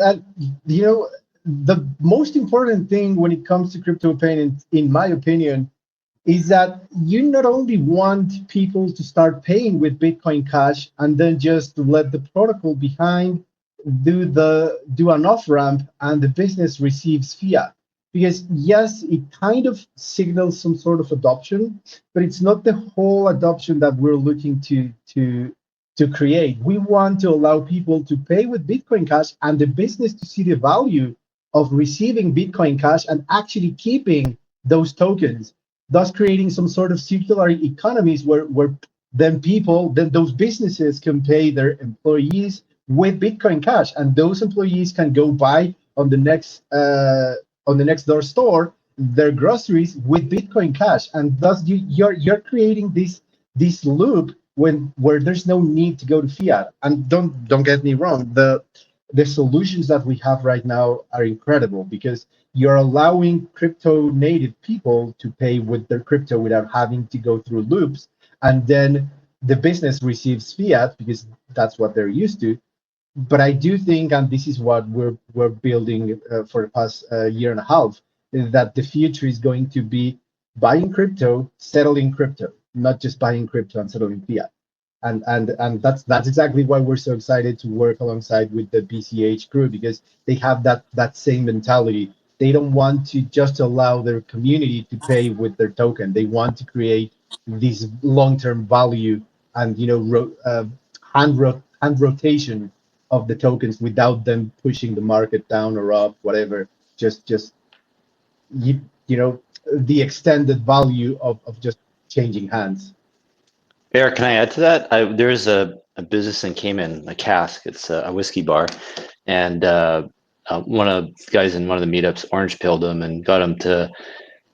the most important thing when it comes to crypto payment, in my opinion, is that you not only want people to start paying with Bitcoin Cash and then just let the protocol behind do an off ramp and the business receives fiat. Because yes, it kind of signals some sort of adoption, but it's not the whole adoption that we're looking to create. We want to allow people to pay with Bitcoin Cash and the business to see the value of receiving Bitcoin Cash and actually keeping those tokens, thus creating some sort of circular economies where then those businesses can pay their employees with Bitcoin Cash, and those employees can go buy on the next door store their groceries with Bitcoin Cash, and thus you're creating this loop where there's no need to go to fiat. And don't get me wrong, the solutions that we have right now are incredible, because you're allowing crypto native people to pay with their crypto without having to go through loops, and then the business receives fiat because that's what they're used to. But I do think, and this is what we're building for the past year and a half, is that the future is going to be buying crypto, settling crypto, not just buying crypto and settling fiat. And that's exactly why we're so excited to work alongside with the BCH crew, because they have that same mentality. They don't want to just allow their community to pay with their token. They want to create this long-term value and hand rotation of the tokens without them pushing the market down or up, whatever, just you know, the extended value of just changing hands. Eric, can I add to that? There's a business in Cayman, a cask. It's a whiskey bar, and one of the guys in one of the meetups orange pilled him and got him to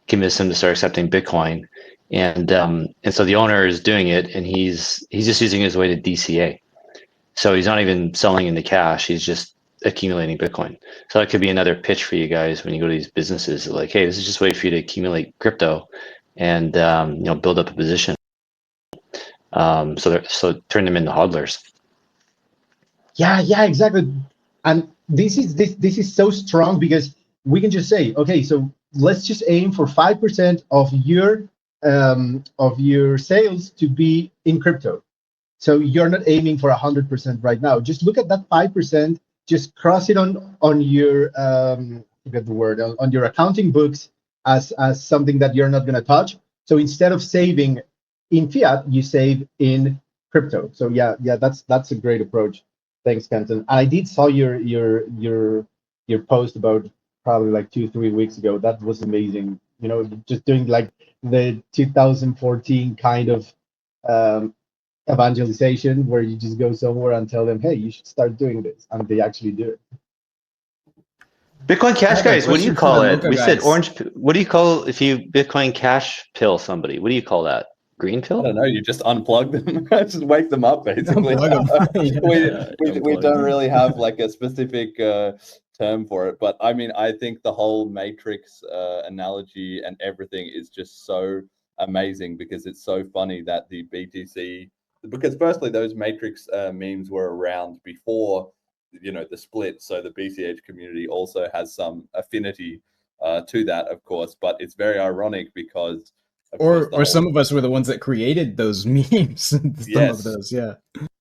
convince him to start accepting Bitcoin. And so the owner is doing it, and he's just using his way to DCA. So he's not even selling into cash. He's just accumulating Bitcoin. So that could be another pitch for you guys when you go to these businesses. Like, hey, this is just a way for you to accumulate crypto and you know, build up a position. So turn them into hodlers. Yeah, exactly. And this is so strong because we can just say, okay, so let's just aim for 5% of your sales to be in crypto. So you're not aiming for 100% right now. Just look at that 5%. Just cross it on your forget the word, on your accounting books as something that you're not going to touch. So instead of saving in fiat, you save in crypto. So yeah, that's a great approach. Thanks, Kenton. I did saw your post about probably like 2-3 weeks ago. That was amazing. You know, just doing like the 2014 kind of evangelization where you just go somewhere and tell them, hey, you should start doing this, and they actually do it. Bitcoin Cash guys, what do you call it? We said guys. orange. What do you call if you Bitcoin Cash pill somebody? What do you call that? Green pill? I don't know. You just unplug them, just wake them up, basically. We don't really have like a specific term for it, but I mean, I think the whole matrix analogy and everything is just so amazing because it's so funny that the BTC, because firstly, those matrix memes were around before, you know, the split. So the BCH community also has some affinity to that, of course, but it's very ironic because or some of us were the ones that created those memes. Some Yes. of those, yeah.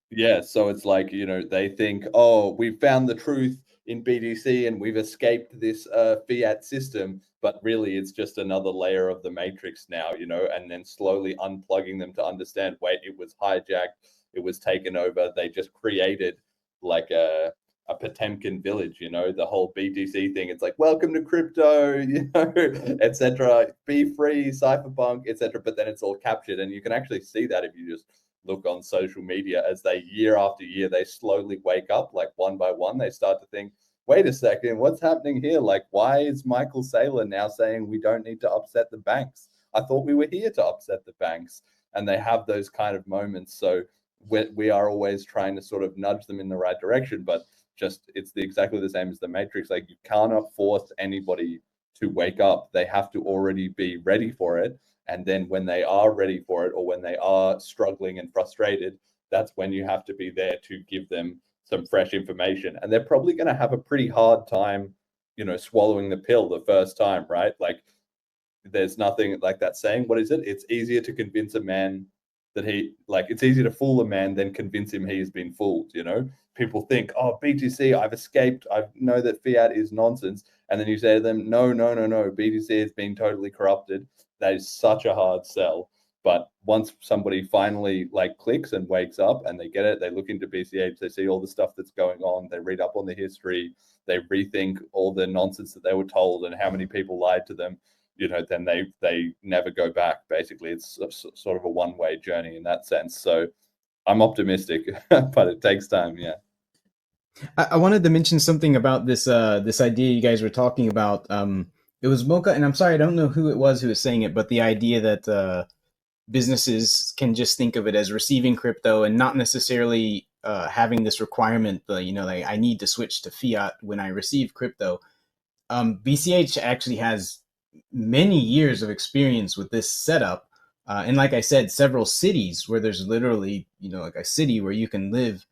Yeah, so it's like, you know, they think, oh, we've found the truth in BTC and we've escaped this fiat system, but really it's just another layer of the matrix now, you know, and then slowly unplugging them to understand, wait, it was hijacked, it was taken over, they just created like a Potemkin village, you know, the whole BTC thing. It's like, welcome to crypto, you know, etc. Be free, cypherpunk, etc. But then it's all captured, and you can actually see that if you just look on social media as they year after year they slowly wake up, like one by one. They start to think, wait a second, what's happening here? Like, why is Michael Saylor now saying we don't need to upset the banks? I thought we were here to upset the banks. And they have those kind of moments. So we are always trying to sort of nudge them in the right direction, but just it's exactly the same as the matrix. Like, you cannot force anybody to wake up. They have to already be ready for it. And then when they are ready for it, or when they are struggling and frustrated, that's when you have to be there to give them some fresh information. And they're probably going to have a pretty hard time, you know, swallowing the pill the first time, right? Like, there's nothing like that saying, what is it? It's easier to convince a man that it's easier to fool a man than convince him he has been fooled, you know? People think, oh, BTC, I've escaped. I know that fiat is nonsense. And then you say to them, no, BTC has been totally corrupted. That is such a hard sell. But once somebody finally like clicks and wakes up and they get it, they look into BCH, they see all the stuff that's going on, they read up on the history, they rethink all the nonsense that they were told and how many people lied to them, you know, then they never go back. Basically, it's sort of a one-way journey in that sense. So I'm optimistic, but it takes time. Yeah. I wanted to mention something about this this idea you guys were talking about. It was Moca, and I'm sorry, I don't know who it was who was saying it, but the idea that businesses can just think of it as receiving crypto and not necessarily having this requirement, you know, like I need to switch to fiat when I receive crypto. BCH actually has many years of experience with this setup. And like I said, several cities where there's literally, you know, like a city where you can live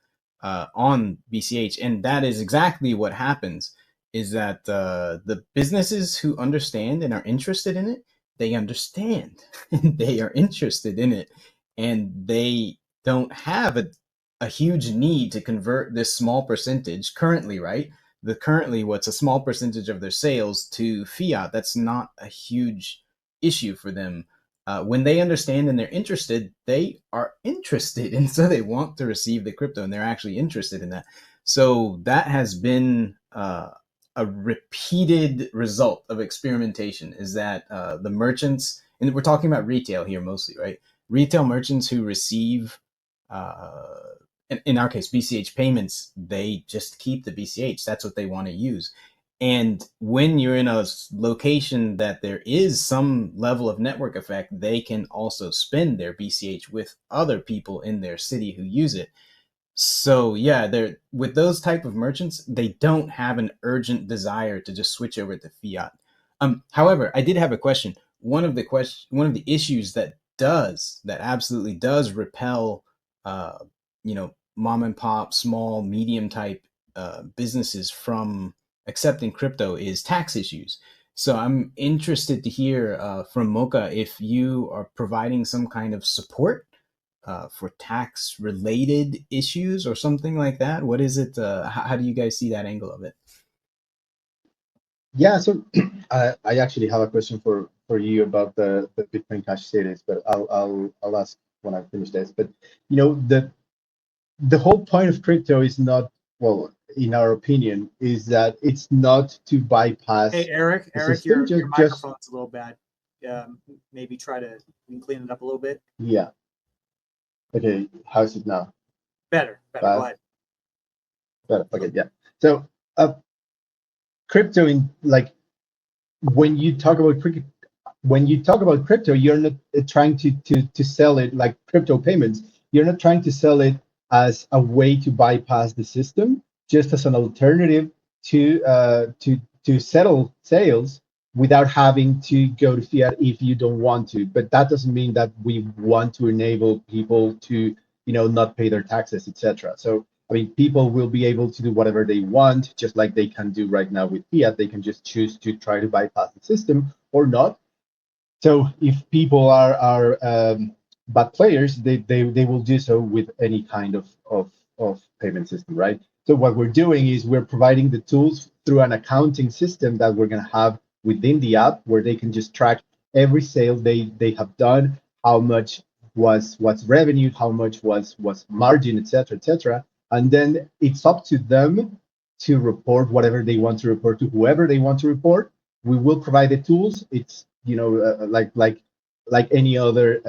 on BCH. And that is exactly what happens, is that the businesses who understand and are interested in it, they understand and they are interested in it. And they don't have a huge need to convert this small percentage currently, right? Currently what's a small percentage of their sales to fiat. That's not a huge issue for them. When they understand and they're interested, they are interested. And so they want to receive the crypto and they're actually interested in that. So that has been a repeated result of experimentation is that the merchants, and we're talking about retail here mostly, right? Retail merchants who receive, in our case, BCH payments, they just keep the BCH. That's what they want to use. And when you're in a location that there is some level of network effect, they can also spend their BCH with other people in their city who use it. So yeah, they're with those type of merchants, they don't have an urgent desire to just switch over to fiat. However, I did have a question. One of the issues that absolutely does repel, mom and pop, small, medium type businesses from accepting crypto is tax issues. So I'm interested to hear from Moca if you are providing some kind of support for tax related issues or something like that. What is it? How do you guys see that angle of it? Yeah, so I actually have a question for you about the Bitcoin Cash series, but I'll ask when I finish this. But the whole point of crypto is not, well, in our opinion, is that it's not to bypass. Hey, Eric, system, your microphone's a little bad. Maybe try to clean it up a little bit. Yeah. Okay, how's it now? Better. Go ahead. Better. Okay, yeah. So, crypto, in like when you talk about crypto, you're not trying to sell it like crypto payments. You're not trying to sell it as a way to bypass the system, just as an alternative to settle sales without having to go to fiat if you don't want to. But that doesn't mean that we want to enable people to, not pay their taxes, etc. So, I mean, people will be able to do whatever they want, just like they can do right now with fiat. They can just choose to try to bypass the system or not. So if people are bad players, they will do so with any kind of payment system, right? So what we're doing is we're providing the tools through an accounting system that we're going to have within the app, where they can just track every sale they have done, how much was revenue, how much was margin, etc. And then it's up to them to report whatever they want to report to whoever they want to report. We will provide the tools. It's like any other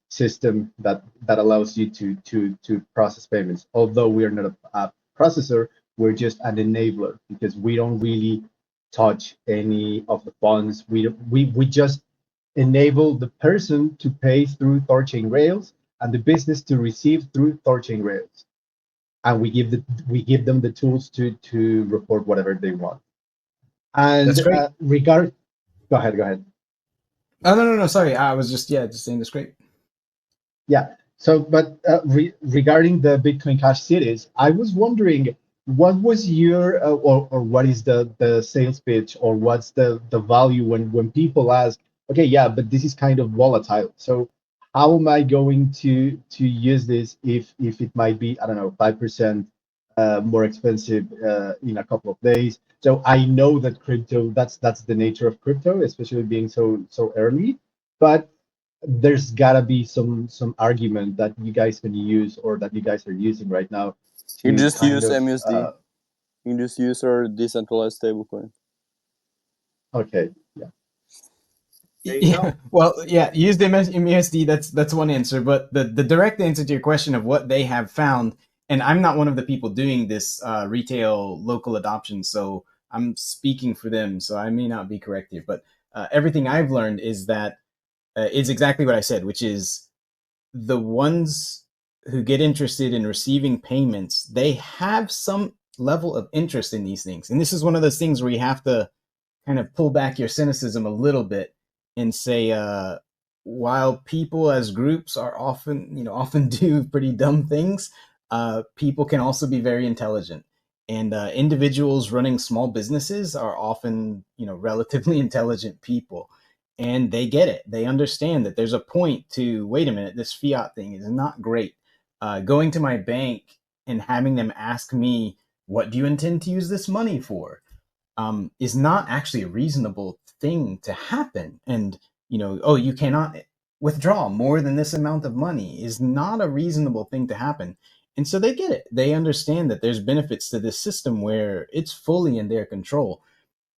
system that allows you to process payments. Although we are not a processor, we're just an enabler, because we don't really touch any of the funds. We just enable the person to pay through THORChain rails and the business to receive through THORChain rails, and we give them the tools to report whatever they want. And That's great. Go ahead. Oh, no. Sorry. I was just saying that's great. Yeah. So, but regarding the Bitcoin Cash series, I was wondering, what was your or what is the sales pitch, or what's the value when people ask, okay, yeah, but this is kind of volatile. So how am I going to use this if it might be, I don't know, 5% more expensive in a couple of days? So I know that crypto, that's the nature of crypto, especially being so early. But there's gotta be some argument that you guys can use, or that you guys are using right now. You just use MUSD. You just use our decentralized stablecoin. Okay. Yeah. Yeah. Well, yeah, use the MUSD. That's one answer. But the direct answer to your question of what they have found, and I'm not one of the people doing this retail local adoption, so I'm speaking for them, so I may not be correct here. But everything I've learned is that it's exactly what I said, which is the ones who get interested in receiving payments, they have some level of interest in these things. And this is one of those things where you have to kind of pull back your cynicism a little bit and say, while people as groups are often do pretty dumb things, people can also be very intelligent. And individuals running small businesses are often, relatively intelligent people. And they get it. They understand that there's a point to, wait a minute, this fiat thing is not great. Going to my bank and having them ask me, what do you intend to use this money for? Is not actually a reasonable thing to happen. And, you cannot withdraw more than this amount of money is not a reasonable thing to happen. And so they get it. They understand that there's benefits to this system where it's fully in their control.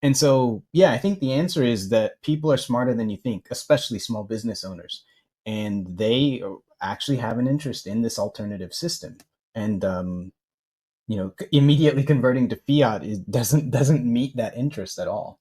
And so, yeah, I think the answer is that people are smarter than you think, especially small business owners. And they actually have an interest in this alternative system. And, immediately converting to fiat doesn't meet that interest at all.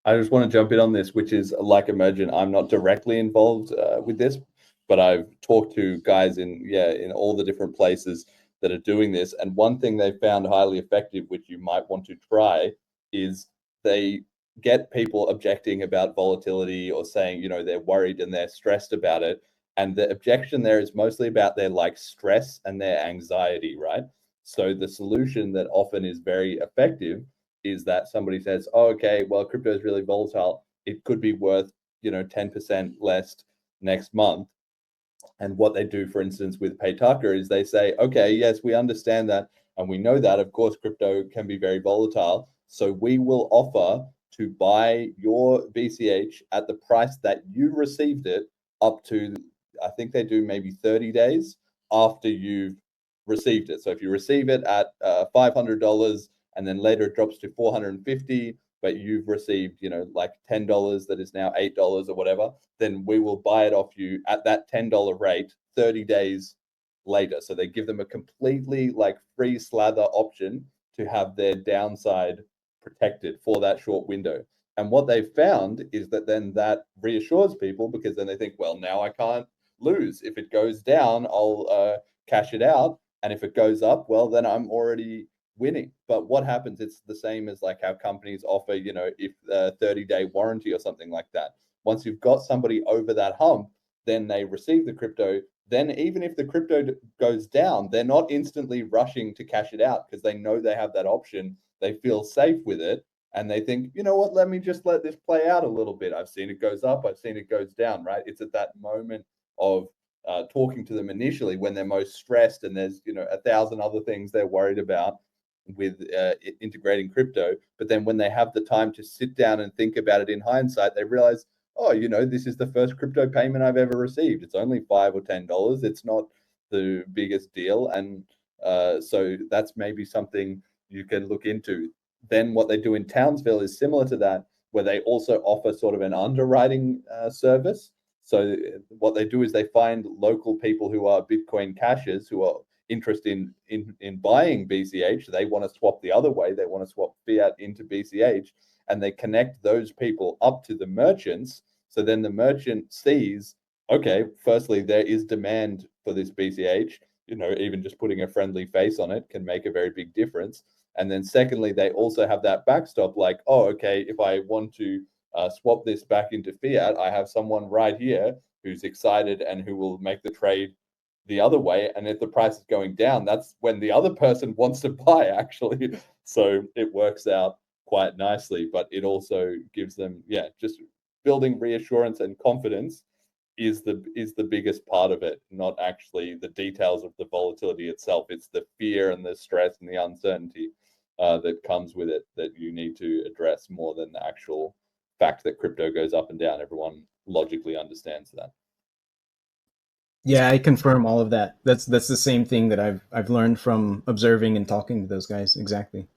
I just want to jump in on this, which is like Emergent. I'm not directly involved with this, but I've talked to guys in all the different places that are doing this. And one thing they found highly effective, which you might want to try, is they get people objecting about volatility or saying, they're worried and they're stressed about it. And the objection there is mostly about their stress and their anxiety, right? So the solution that often is very effective is that somebody says, oh, okay, well, crypto is really volatile. It could be worth, 10% less next month. And what they do, for instance, with Paytaka is they say, okay, yes, we understand that. And we know that, of course, crypto can be very volatile. So we will offer to buy your BCH at the price that you received it up to, I think they do maybe 30 days after you've received it. So if you receive it at $500 and then later it drops to $450, but you've received, like $10 that is now $8 or whatever, then we will buy it off you at that $10 rate 30 days later. So they give them a completely free slather option to have their downside protected for that short window. And what they've found is that then that reassures people, because then they think, well, now I can't lose. If it goes down, I'll cash it out. And if it goes up, well, then I'm already winning. But what happens, it's the same as how companies offer, if a 30-day warranty or something like that. Once you've got somebody over that hump, then they receive the crypto. Then even if the crypto goes down, they're not instantly rushing to cash it out because they know they have that option. They feel safe with it. And they think, you know what, let me just let this play out a little bit. I've seen it goes up. I've seen it goes down, right? It's at that moment of talking to them initially when they're most stressed and there's, 1,000 other things they're worried about with integrating crypto. But then when they have the time to sit down and think about it in hindsight, they realize, oh, this is the first crypto payment I've ever received. It's only $5 or $10. It's not the biggest deal. And so that's maybe something you can look into. Then what they do in Townsville is similar to that, where they also offer sort of an underwriting service. So what they do is they find local people who are Bitcoin cashers who are interested in buying BCH. They want to swap the other way. They want to swap fiat into BCH, and they connect those people up to the merchants. So then the merchant sees, okay, firstly, there is demand for this BCH. Even just putting a friendly face on it can make a very big difference. And then secondly, they also have that backstop, oh, okay, if I want to swap this back into fiat, I have someone right here who's excited and who will make the trade the other way. And if the price is going down, that's when the other person wants to buy, actually. So it works out quite nicely, but it also gives them, just building reassurance and confidence is the biggest part of it, not actually the details of the volatility itself. It's the fear and the stress and the uncertainty that comes with it that you need to address more than the actual fact that crypto goes up and down. Everyone logically understands that. Yeah, I confirm all of that. That's the same thing that I've learned from observing and talking to those guys. Exactly.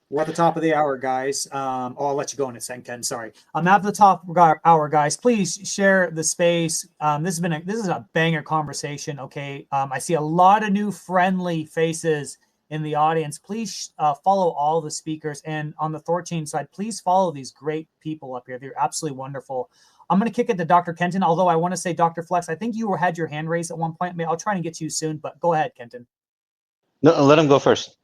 We're at the top of the hour, guys. I'll let you go in a second, Ken. Sorry. I'm at the top of our hour, guys. Please share the space. This is a banger conversation. Okay. I see a lot of new friendly faces in the audience. Please follow all the speakers, and on the THORChain side, please follow these great people up here. They're absolutely wonderful. I'm going to kick it to Dr. Kenton, although I want to say, Dr. Flex, I think you had your hand raised at one point. I'll try and get to you soon, but go ahead, Kenton. No, let him go first.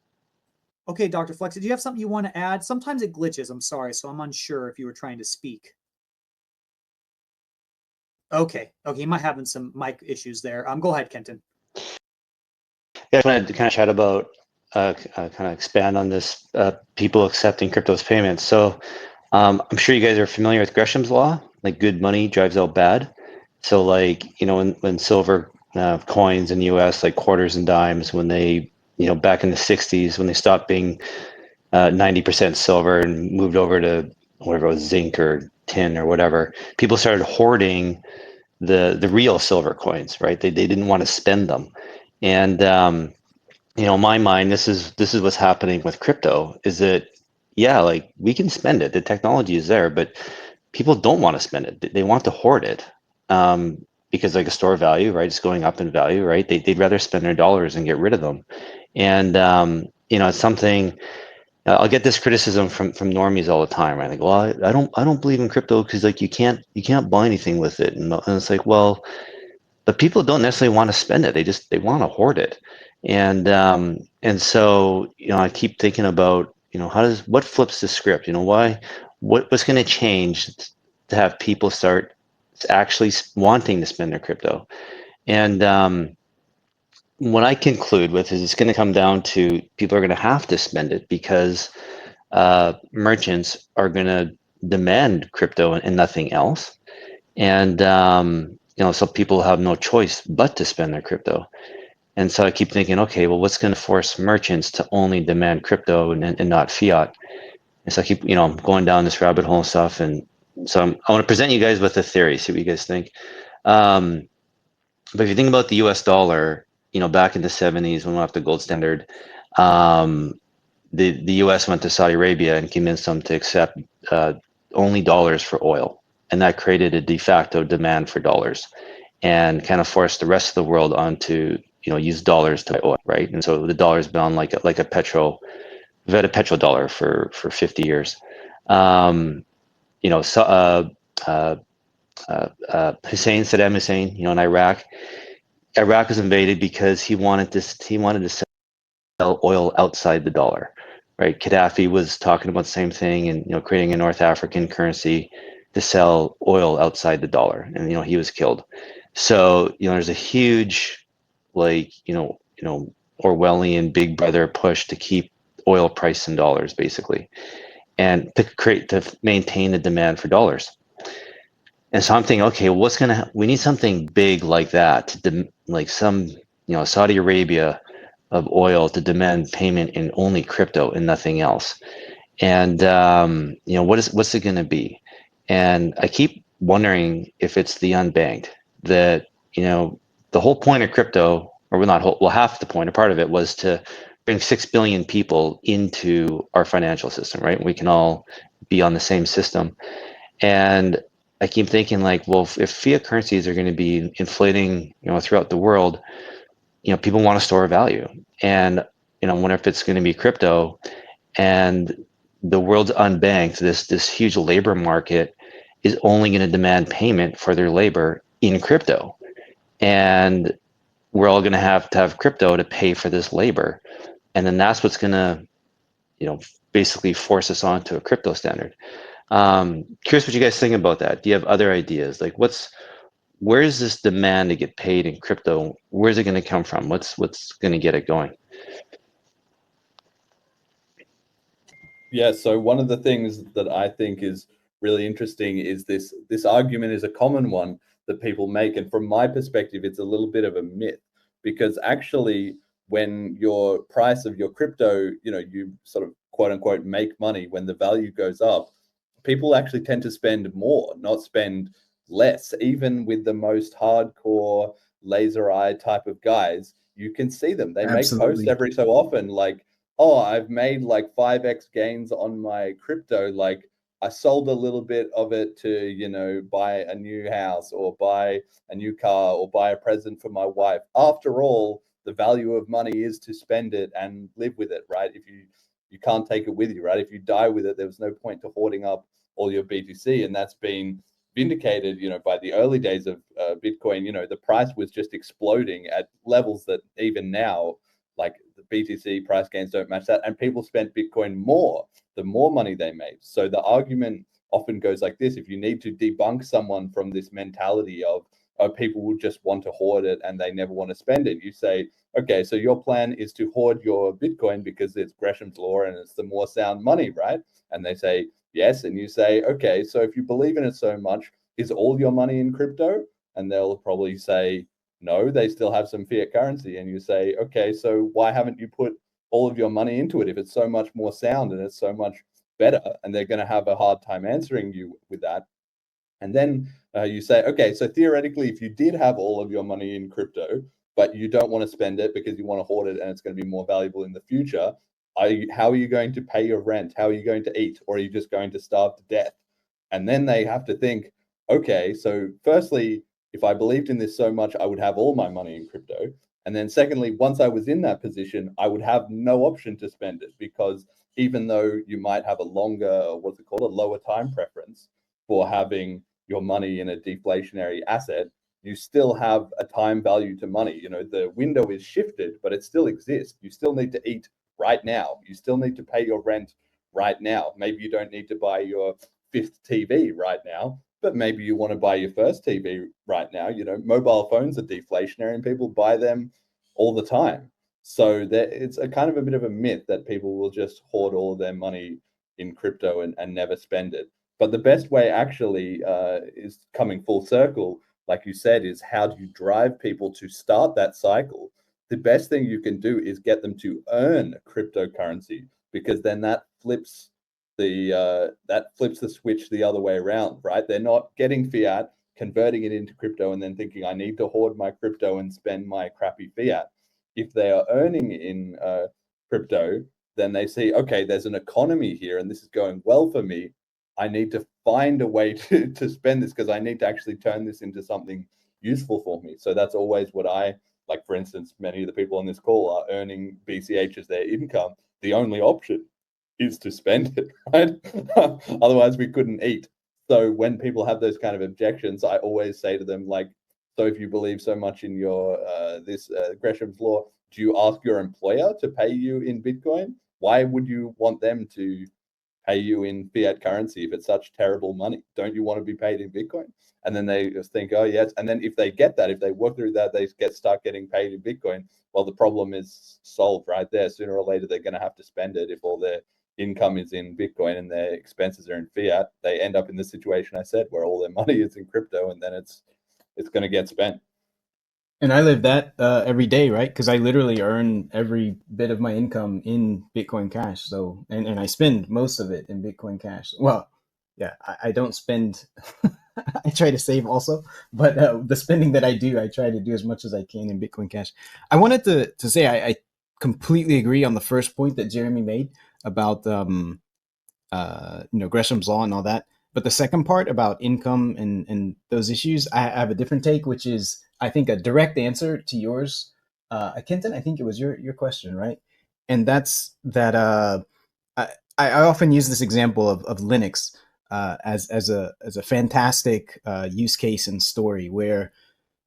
Okay, Dr. Flex, did you have something you want to add? Sometimes it glitches. I'm sorry, so I'm unsure if you were trying to speak. Okay, you might have some mic issues there. Go ahead, Kenton. Yeah, I wanted to kind of chat about, kind of expand on this, people accepting crypto as payments. So I'm sure you guys are familiar with Gresham's law, good money drives out bad. So when silver coins in the US, quarters and dimes, when they, back in the 60s, when they stopped being 90% silver and moved over to whatever it was, zinc or tin or whatever, people started hoarding the real silver coins, right? They didn't want to spend them. And you know, in my mind, this is what's happening with crypto, is that, yeah, like we can spend it, the technology is there, but people don't want to spend it. They want to hoard it, because like a store of value, right? It's going up in value, right? They'd rather spend their dollars and get rid of them. And you know, it's something. I'll get this criticism from normies all the time. Right? Like, well, I don't believe in crypto because like you can't buy anything with it, and it's like, well, but people don't necessarily want to spend it. They want to hoard it, and so you know, I keep thinking about, you know, what flips the script? You know, what's going to change to have people start actually wanting to spend their crypto? And what I conclude with is it's going to come down to people are going to have to spend it because merchants are going to demand crypto and nothing else. And you know, so people have no choice but to spend their crypto. And so I keep thinking, okay, well, what's going to force merchants to only demand crypto and not fiat? And so I keep, you know, going down this rabbit hole and stuff. And so I want to present you guys with a theory, see what you guys think. But if you think about the US dollar, you know, back in the 70s when we went off the gold standard, the US went to Saudi Arabia and convinced them to accept only dollars for oil. And that created a de facto demand for dollars and kind of forced the rest of the world onto, you know, use dollars to buy oil, right? And so the dollar's been on like a petrol, we've had a petrodollar for 50 years. You know, so, Saddam Hussein, you know, in Iraq was invaded because he wanted to sell oil outside the dollar, right? Gaddafi was talking about the same thing and, you know, creating a North African currency to sell oil outside the dollar, and you know, he was killed. So you know, there's a huge, like, you know, Orwellian Big Brother push to keep oil price in dollars, basically, and to maintain the demand for dollars. And so I'm thinking, okay, well, we need something big like that, like some, you know, Saudi Arabia of oil to demand payment in only crypto and nothing else. And you know, what's it going to be? And I keep wondering if it's the unbanked. That, you know, the whole point of crypto, or well, half the point, a part of it was to bring 6 billion people into our financial system, right? We can all be on the same system. And I keep thinking, like, well, if fiat currencies are going to be inflating, you know, throughout the world, you know, people want to store value, and you know, I wonder if it's going to be crypto, and the world's unbanked. This huge labor market is only going to demand payment for their labor in crypto, and we're all going to have crypto to pay for this labor, and then that's what's going to, you know, basically force us onto a crypto standard. Curious what you guys think about that. Do you have other ideas? Like, where is this demand to get paid in crypto? Where's it going to come from? What's going to get it going? Yeah, so one of the things that I think is really interesting is this argument is a common one that people make, and from my perspective, it's a little bit of a myth, because actually, when your price of your crypto, you know, you sort of quote unquote make money when the value goes up, people actually tend to spend more, not spend less. Even with the most hardcore laser eye type of guys, you can see them. They make posts every so often like, oh, I've made like 5x gains on my crypto. Like, I sold a little bit of it to, you know, buy a new house or buy a new car or buy a present for my wife. After all, the value of money is to spend it and live with it, right? If you can't take it with you, right? If you die with it, there was no point to hoarding up all your BTC, and that's been vindicated, you know, by the early days of Bitcoin. You know, the price was just exploding at levels that even now, like, the BTC price gains don't match that, and people spent Bitcoin more the more money they made. So the argument often goes like this: if you need to debunk someone from this mentality of people will just want to hoard it and they never want to spend it, you say, okay, so your plan is to hoard your Bitcoin because it's Gresham's law and it's the more sound money, right? And they say yes, and you say, okay, so if you believe in it so much, is all your money in crypto? And they'll probably say no, they still have some fiat currency. And you say, okay, so why haven't you put all of your money into it if it's so much more sound and it's so much better? And they're going to have a hard time answering you with that. And then you say, okay, so theoretically, if you did have all of your money in crypto, but you don't want to spend it because you want to hoard it and it's going to be more valuable in the future, how are you going to pay your rent? How are you going to eat? Or are you just going to starve to death? And then they have to think, okay, so firstly, if I believed in this so much, I would have all my money in crypto. And then secondly, once I was in that position, I would have no option to spend it, because even though you might have a longer, what's it called, a lower time preference for having your money in a deflationary asset, you still have a time value to money. You know, the window is shifted, but it still exists. You still need to eat right now. You still need to pay your rent right now. Maybe you don't need to buy your fifth TV right now, but maybe you want to buy your first TV right now. You know, mobile phones are deflationary and people buy them all the time. So it's a kind of a bit of a myth that people will just hoard all of their money in crypto and never spend it. But the best way actually is coming full circle, like you said, is how do you drive people to start that cycle? The best thing you can do is get them to earn cryptocurrency, because then that flips the switch the other way around, right? They're not getting fiat, converting it into crypto, and then thinking, I need to hoard my crypto and spend my crappy fiat. If they are earning in crypto, then they see, okay, there's an economy here and this is going well for me. I need to find a way to spend this, because I need to actually turn this into something useful for me. So that's always what I like. For instance, many of the people on this call are earning BCH as their income. The only option is to spend it, right? Otherwise we couldn't eat. So when people have those kind of objections, I always say to them, like, so if you believe so much in your Gresham's law, do you ask your employer to pay you in Bitcoin? Why would you want them to pay you in fiat currency if it's such terrible money? Don't you want to be paid in Bitcoin? And then they just think, oh yes. And then if they get that, if they work through that, they start getting paid in Bitcoin. Well, the problem is solved right there. Sooner or later, they're going to have to spend it. If all their income is in Bitcoin and their expenses are in fiat, they end up in the situation I said, where all their money is in crypto, and then it's going to get spent. And I live that every day, right? Because I literally earn every bit of my income in Bitcoin Cash. So, and I spend most of it in Bitcoin Cash. Well, yeah, I don't spend. I try to save also, but the spending that I do, I try to do as much as I can in Bitcoin Cash. I wanted to say I completely agree on the first point that Jeremy made about Gresham's law and all that. But the second part about income and those issues, I have a different take, which is, I think, a direct answer to yours, Kenton. I think it was your question, right? And that's that. I often use this example of Linux as a fantastic use case and story, where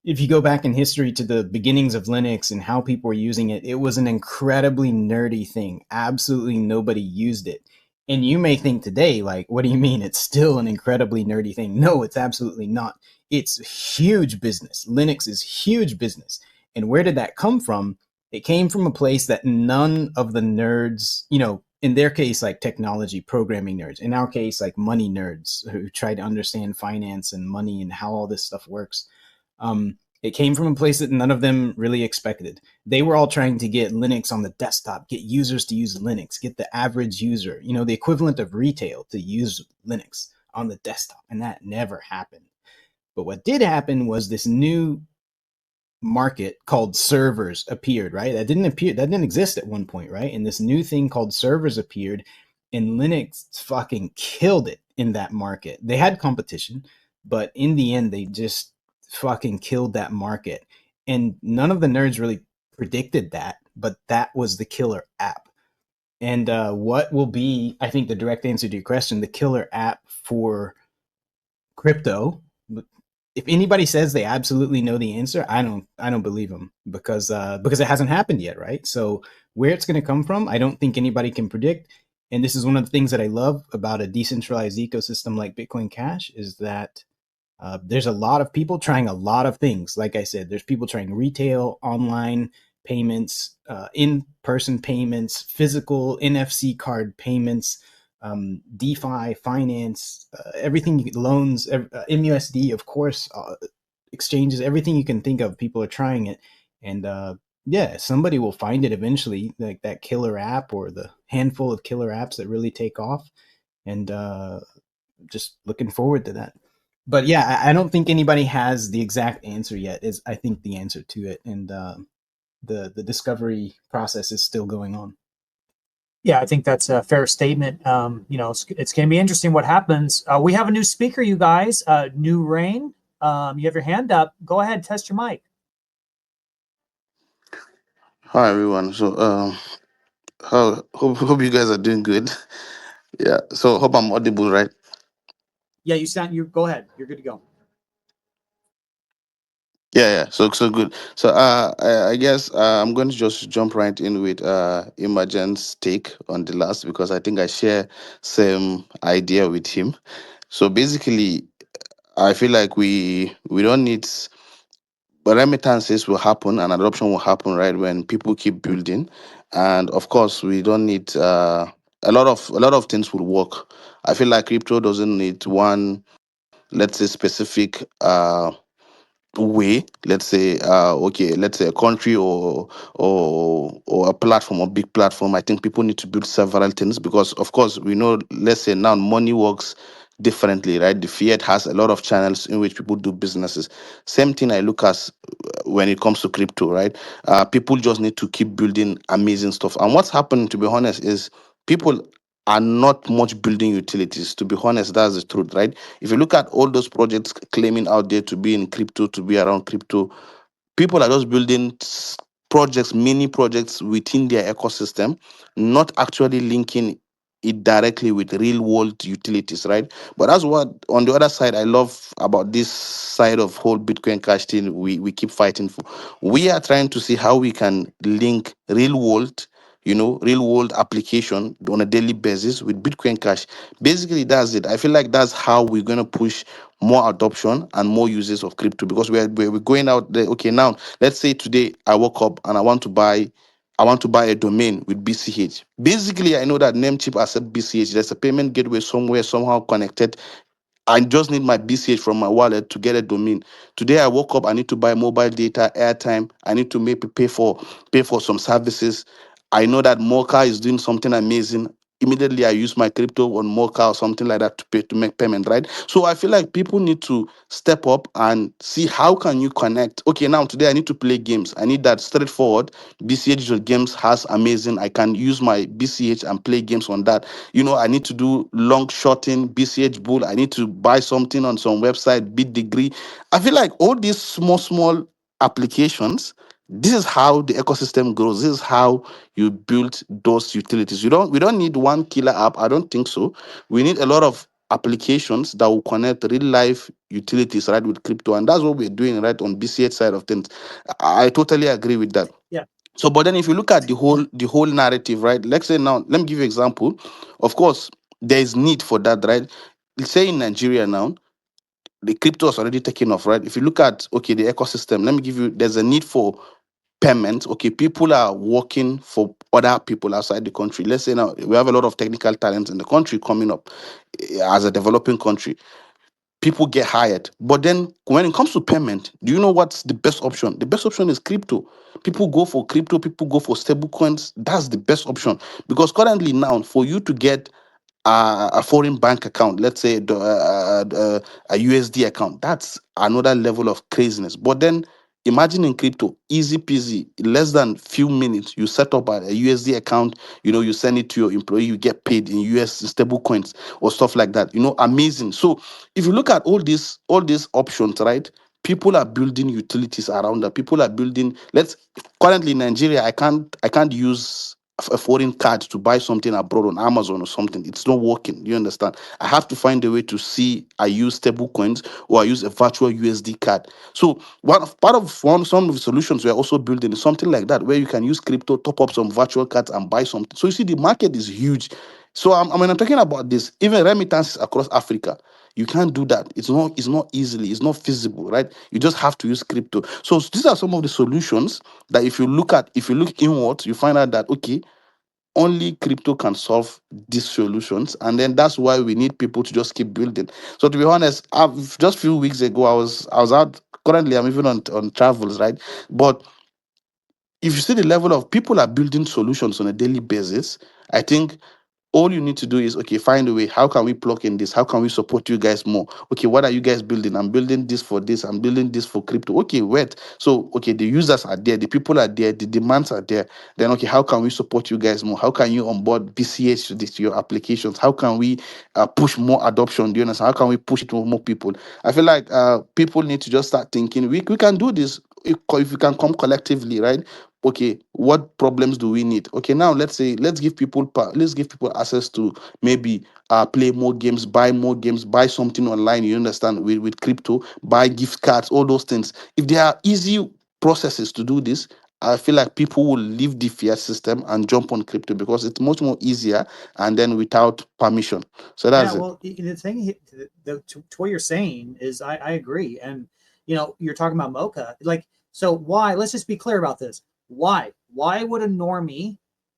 if you go back in history to the beginnings of Linux and how people were using it, it was an incredibly nerdy thing. Absolutely nobody used it. And you may think today, like, what do you mean? It's still an incredibly nerdy thing. No, it's absolutely not. It's huge business. Linux is huge business. And where did that come from? It came from a place that none of the nerds, in their case, like technology, programming nerds, in our case, like money nerds who try to understand finance and money and how all this stuff works. It came from a place that none of them really expected. They were all trying to get Linux on the desktop, get users to use Linux, get the average user, the equivalent of retail, to use Linux on the desktop. And that never happened. But what did happen was this new market called servers appeared, right? That didn't exist at one point, right? And this new thing called servers appeared, and Linux fucking killed it in that market. They had competition, but in the end, they just fucking killed that market. And none of the nerds really predicted that, but that was the killer app. And what will be, I think, the direct answer to your question, the killer app for crypto? If anybody says they absolutely know the answer, I don't believe them, because it hasn't happened yet, right? So where it's going to come from, I don't think anybody can predict. And this is one of the things that I love about a decentralized ecosystem like Bitcoin Cash, is that there's a lot of people trying a lot of things. Like I said, there's people trying retail, online payments, in-person payments, physical NFC card payments, DeFi, finance, everything, loans, MUSD, of course, exchanges, everything you can think of. People are trying it. And somebody will find it eventually, like that killer app or the handful of killer apps that really take off. And just looking forward to that. But yeah, I don't think anybody has the exact answer yet. Is I think the answer to it, and the discovery process is still going on. Yeah, I think that's a fair statement. You know, it's going to be interesting what happens. We have a new speaker, you guys. New Rain. You have your hand up. Go ahead, test your mic. Hi everyone. So hope you guys are doing good. Yeah. So hope I'm audible, right? Yeah, you sound. You go ahead. You're good to go. Yeah. So good. So I guess I'm going to just jump right in with Imogen's take on the last, because I think I share same idea with him. So basically, I feel like we don't need, but remittances will happen and adoption will happen, right, when people keep building. And of course we don't need a lot of things will work. I feel like crypto doesn't need one, let's say, specific way. Let's say okay, let's say a country or a platform, or big platform. I think people need to build several things, because of course we know, let's say now money works differently, right? The fiat has a lot of channels in which people do businesses. Same thing I look at when it comes to crypto, right? People just need to keep building amazing stuff. And what's happening, to be honest, is people are not much building utilities. To be honest, that's the truth, right? If you look at all those projects claiming out there to be in crypto, to be around crypto, people are just building projects, mini projects within their ecosystem, not actually linking it directly with real world utilities, right? But that's what, on the other side, I love about this side of whole Bitcoin Cash thing we keep fighting for. We are trying to see how we can link real world, real world application on a daily basis with Bitcoin Cash. Basically, that's it. I feel like that's how we're going to push more adoption and more uses of crypto, because we're going out there. Okay, now let's say today I woke up and I want to buy a domain with BCH. Basically, I know that Namecheap accepts BCH. There's a payment gateway somewhere, somehow connected. I just need my BCH from my wallet to get a domain. Today I woke up, I need to buy mobile data, airtime. I need to maybe pay for some services. I know that Moca is doing something amazing. Immediately I use my crypto on Moca or something like that to make payment, right? So I feel like people need to step up and see how can you connect. Okay, now today I need to play games. I need that straightforward. BCH Digital Games has amazing. I can use my BCH and play games on that. I need to do long shorting, BCH Bull. I need to buy something on some website, Bit Degree. I feel like all these small applications, this is how the ecosystem grows. This is how you build those utilities. We don't need one killer app. I don't think so. We need a lot of applications that will connect real life utilities, right, with crypto. And that's what we're doing, right, on BCH side of things. I totally agree with that. Yeah. So, but then if you look at the whole narrative, right? Let's say now, let me give you an example. Of course, there is need for that, right? Let's say in Nigeria now, the crypto is already taking off, right? If you look at, okay, the ecosystem, let me give you, there's a need for payment. Okay, people are working for other people outside the country. Let's say now we have a lot of technical talent in the country coming up, as a developing country. People get hired. But then when it comes to payment, do you know what's the best option? The best option is crypto. People go for crypto, people go for stable coins. That's the best option. Because currently now, for you to get a foreign bank account, let's say a USD account, that's another level of craziness. But then imagine in crypto, easy peasy, in less than few minutes, you set up a USD account, you send it to your employee, you get paid in US stable coins or stuff like that. Amazing. So if you look at all these options, right? People are building utilities around that. People are building. Let's currently in Nigeria, I can't use a foreign card to buy something abroad on Amazon or something. It's not working. You understand? I have to find a way to see I use stable coins or I use a virtual USD card. So some of the solutions we are also building is something like that, where you can use crypto, top up some virtual cards and buy something. So you see, the market is huge. So when I'm talking about this, even remittances across Africa, you can't do that. It's not easily, it's not feasible, right? You just have to use crypto. So these are some of the solutions that if you look inward, you find out that okay, only crypto can solve these solutions. And then that's why we need people to just keep building. So to be honest, I've just few weeks ago, I was out. Currently I'm even on travels, right? But if you see the level of people are building solutions on a daily basis, I think all you need to do is, okay, find a way. How can we plug in this? How can we support you guys more? Okay, what are you guys building? I'm building this for this. I'm building this for crypto. Okay, wait. So, okay, the users are there, the people are there, the demands are there. Then, okay, how can we support you guys more? How can you onboard BCH to this, your applications? How can we push more adoption? Do you understand? How can we push it to more people? I feel like people need to just start thinking, we can do this if we can come collectively, right? Okay, what problems do we need? Okay, now let's say let's give people access to maybe play more games, buy something online, you understand, with crypto, buy gift cards, all those things. If there are easy processes to do this, I feel like people will leave the fiat system and jump on crypto because it's much more easier and then without permission. So that's Yeah, it. well, the thing, to what you're saying is, I agree, and you're talking about Mocha, like, so why? Let's just be clear about this. Why would a normie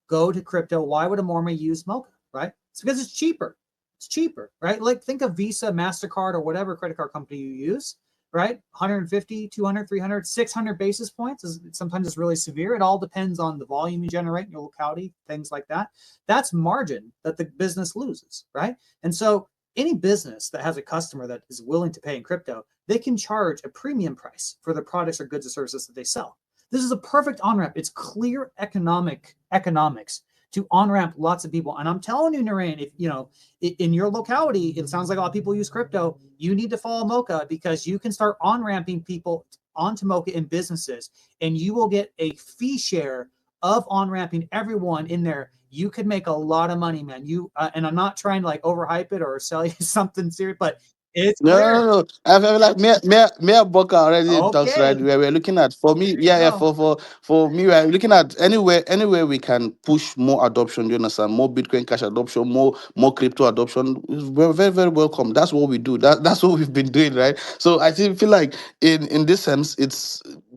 go to crypto? Why would a normie use Mocha? Right? It's because it's cheaper. It's cheaper, right? Like, think of Visa, MasterCard, or whatever credit card company you use, right? 150, 200, 300, 600 basis points is sometimes it's really severe. It all depends on the volume you generate in your locality, things like that. That's margin that the business loses, right? And so any business that has a customer that is willing to pay in crypto, they can charge a premium price for the products or goods or services that they sell. This is a perfect on-ramp. It's clear economics to on-ramp lots of people. And I'm telling you, Narain, if in your locality, it sounds like a lot of people use crypto, you need to follow Mocha because you can start on-ramping people onto Mocha in businesses, and you will get a fee share of on-ramping everyone in there. You could make a lot of money, man. And I'm not trying to like overhype it or sell you something serious, but it's No, clear. no, no. I feel like me Boca already talks, right. Okay, Where we're looking at, for me, there you yeah, go. for me, we're looking at anywhere we can push more adoption. You understand? More Bitcoin Cash adoption, more crypto adoption. We're very, very welcome. That's what we do. That's what we've been doing, right? So I feel like in this sense,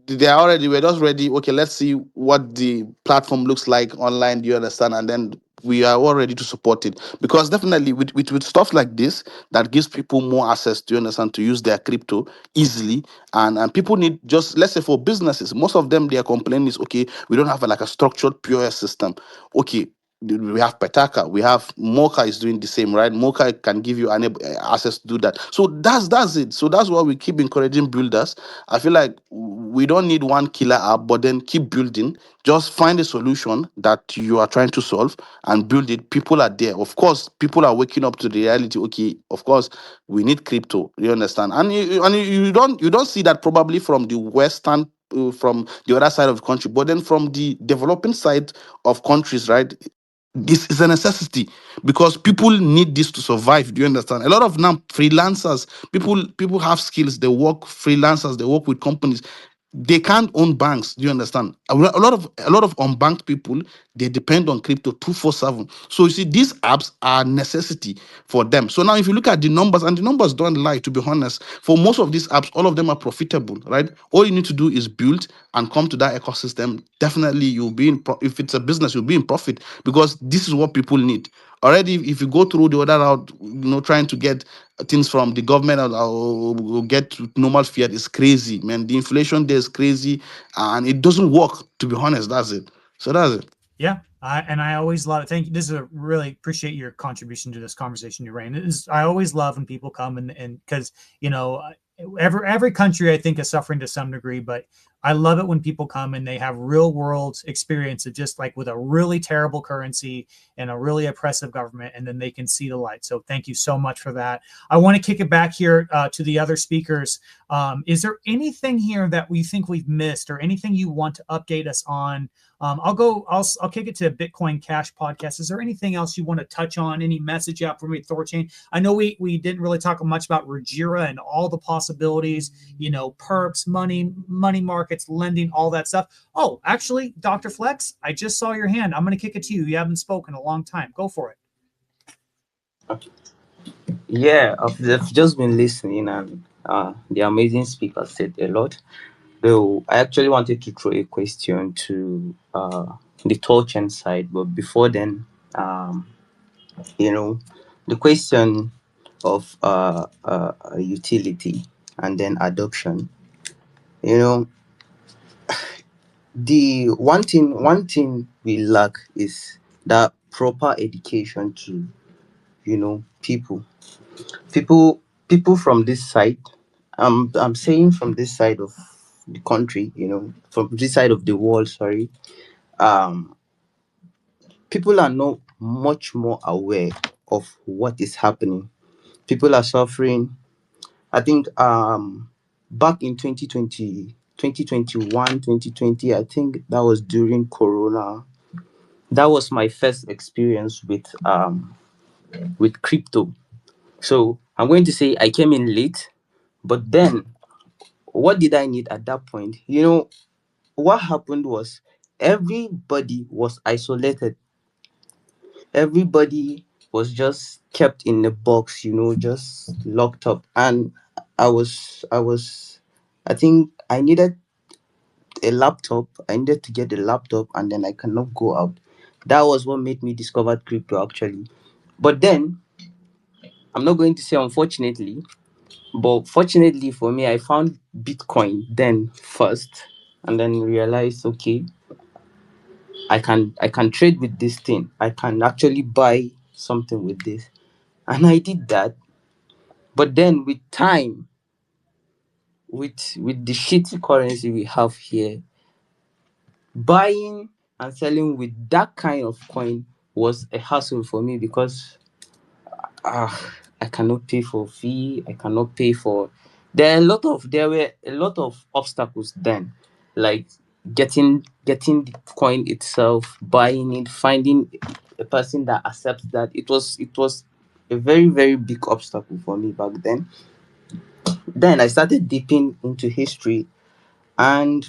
we're just ready. Okay, let's see what the platform looks like online. Do you understand? And then we are all ready to support it because definitely with stuff like this that gives people more access, to, you understand, to use their crypto easily, and people need, just let's say for businesses, most of them, their complaint is, okay, we don't have like a structured POS system. Okay, we have Petaka, we have Mocha is doing the same, right? Mocha can give you access to do that. So that's it. So that's why we keep encouraging builders. I feel like we don't need one killer app, but then keep building. Just find a solution that you are trying to solve and build it. People are there. Of course, people are waking up to the reality. Okay, of course, we need crypto. You understand? And you don't see that probably from the Western. From the other side of the country, but then from the developing side of countries, right? This is a necessity because people need this to survive. Do you understand? A lot of now freelancers, people have skills. They work freelancers. They work with companies. They can't own banks. Do you understand? A lot of unbanked people, they depend on crypto 24/7. So you see, these apps are necessity for them. So now, if you look at the numbers, and the numbers don't lie, to be honest, for most of these apps, all of them are profitable, right? All you need to do is build and come to that ecosystem. Definitely, you'll be in. If it's a business, you'll be in profit because this is what people need. Already, if you go through the other route, trying to get things from the government or get to normal fiat is crazy, man. The inflation there is crazy, and it doesn't work. To be honest, that's it. So that's it. Yeah, I always love it. Thank you. This is a really appreciate your contribution to this conversation, Narain. I always love when people come and because every country I think is suffering to some degree, but I love it when people come and they have real world experience of just like with a really terrible currency and a really oppressive government, and then they can see the light. So thank you so much for that. I want to kick it back here to the other speakers. Is there anything here that we think we've missed, or anything you want to update us on? I'll kick it to Bitcoin Cash podcast. Is there anything else you want to touch on? Any message out for me, THORChain? I know we didn't really talk much about Rajira and all the possibilities, perps, money markets, lending, all that stuff. Oh, actually, Dr. Flex, I just saw your hand. I'm going to kick it to you. You haven't spoken in a long time. Go for it. Yeah, I've just been listening, and the amazing speaker said a lot. Though I actually wanted to throw a question to the THORChain side, but before then, the question of utility and then adoption. The one thing we lack is that proper education to, people from this side. I'm saying from this side of the country, from this side of the world, sorry. Um, People are not much more aware of what is happening. People are suffering. I think back in 2020, 2021, 2020, I think that was during Corona. That was my first experience with crypto. So I'm going to say I came in late, but then what did I need at that point? What happened was everybody was isolated. Everybody was just kept in a box, just locked up. And I think I needed a laptop. I needed to get a laptop, and then I cannot go out. That was what made me discover crypto actually. But then I'm not going to say unfortunately, but fortunately for me, I found Bitcoin then first, and then realized, okay, I can trade with this thing. I can actually buy something with this. And I did that. But then with time, with the shitty currency we have here, buying and selling with that kind of coin was a hassle for me because I cannot pay for fee. I cannot pay for. There were a lot of obstacles then, like getting the coin itself, buying it, finding a person that accepts that. It was a very very big obstacle for me back then. Then I started dipping into history, and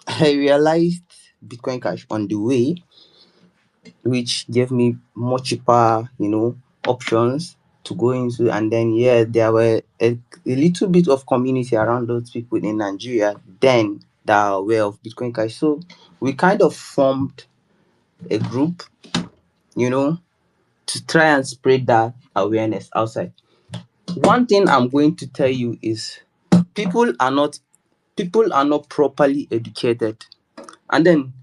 I realized Bitcoin Cash on the way, which gave me more cheaper, options to go into. And then, yeah, there were a little bit of community around those people in Nigeria then that are aware of Bitcoin Cash. So we kind of formed a group, to try and spread that awareness outside. One thing I'm going to tell you is people are not properly educated, and then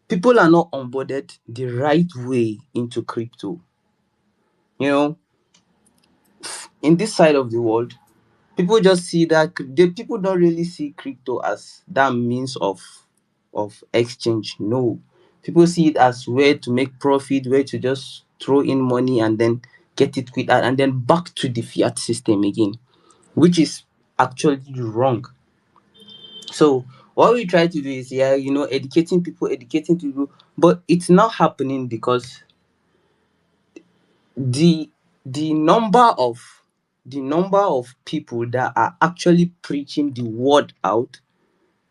people are not onboarded the right way into crypto. In this side of the world, people just see that people don't really see crypto as that means of exchange. No, people see it as way to make profit, way to just throw in money and then get it quick and then back to the fiat system again, which is actually wrong. So what we try to do is, educating people, but it's not happening because the the number of people that are actually preaching the word out.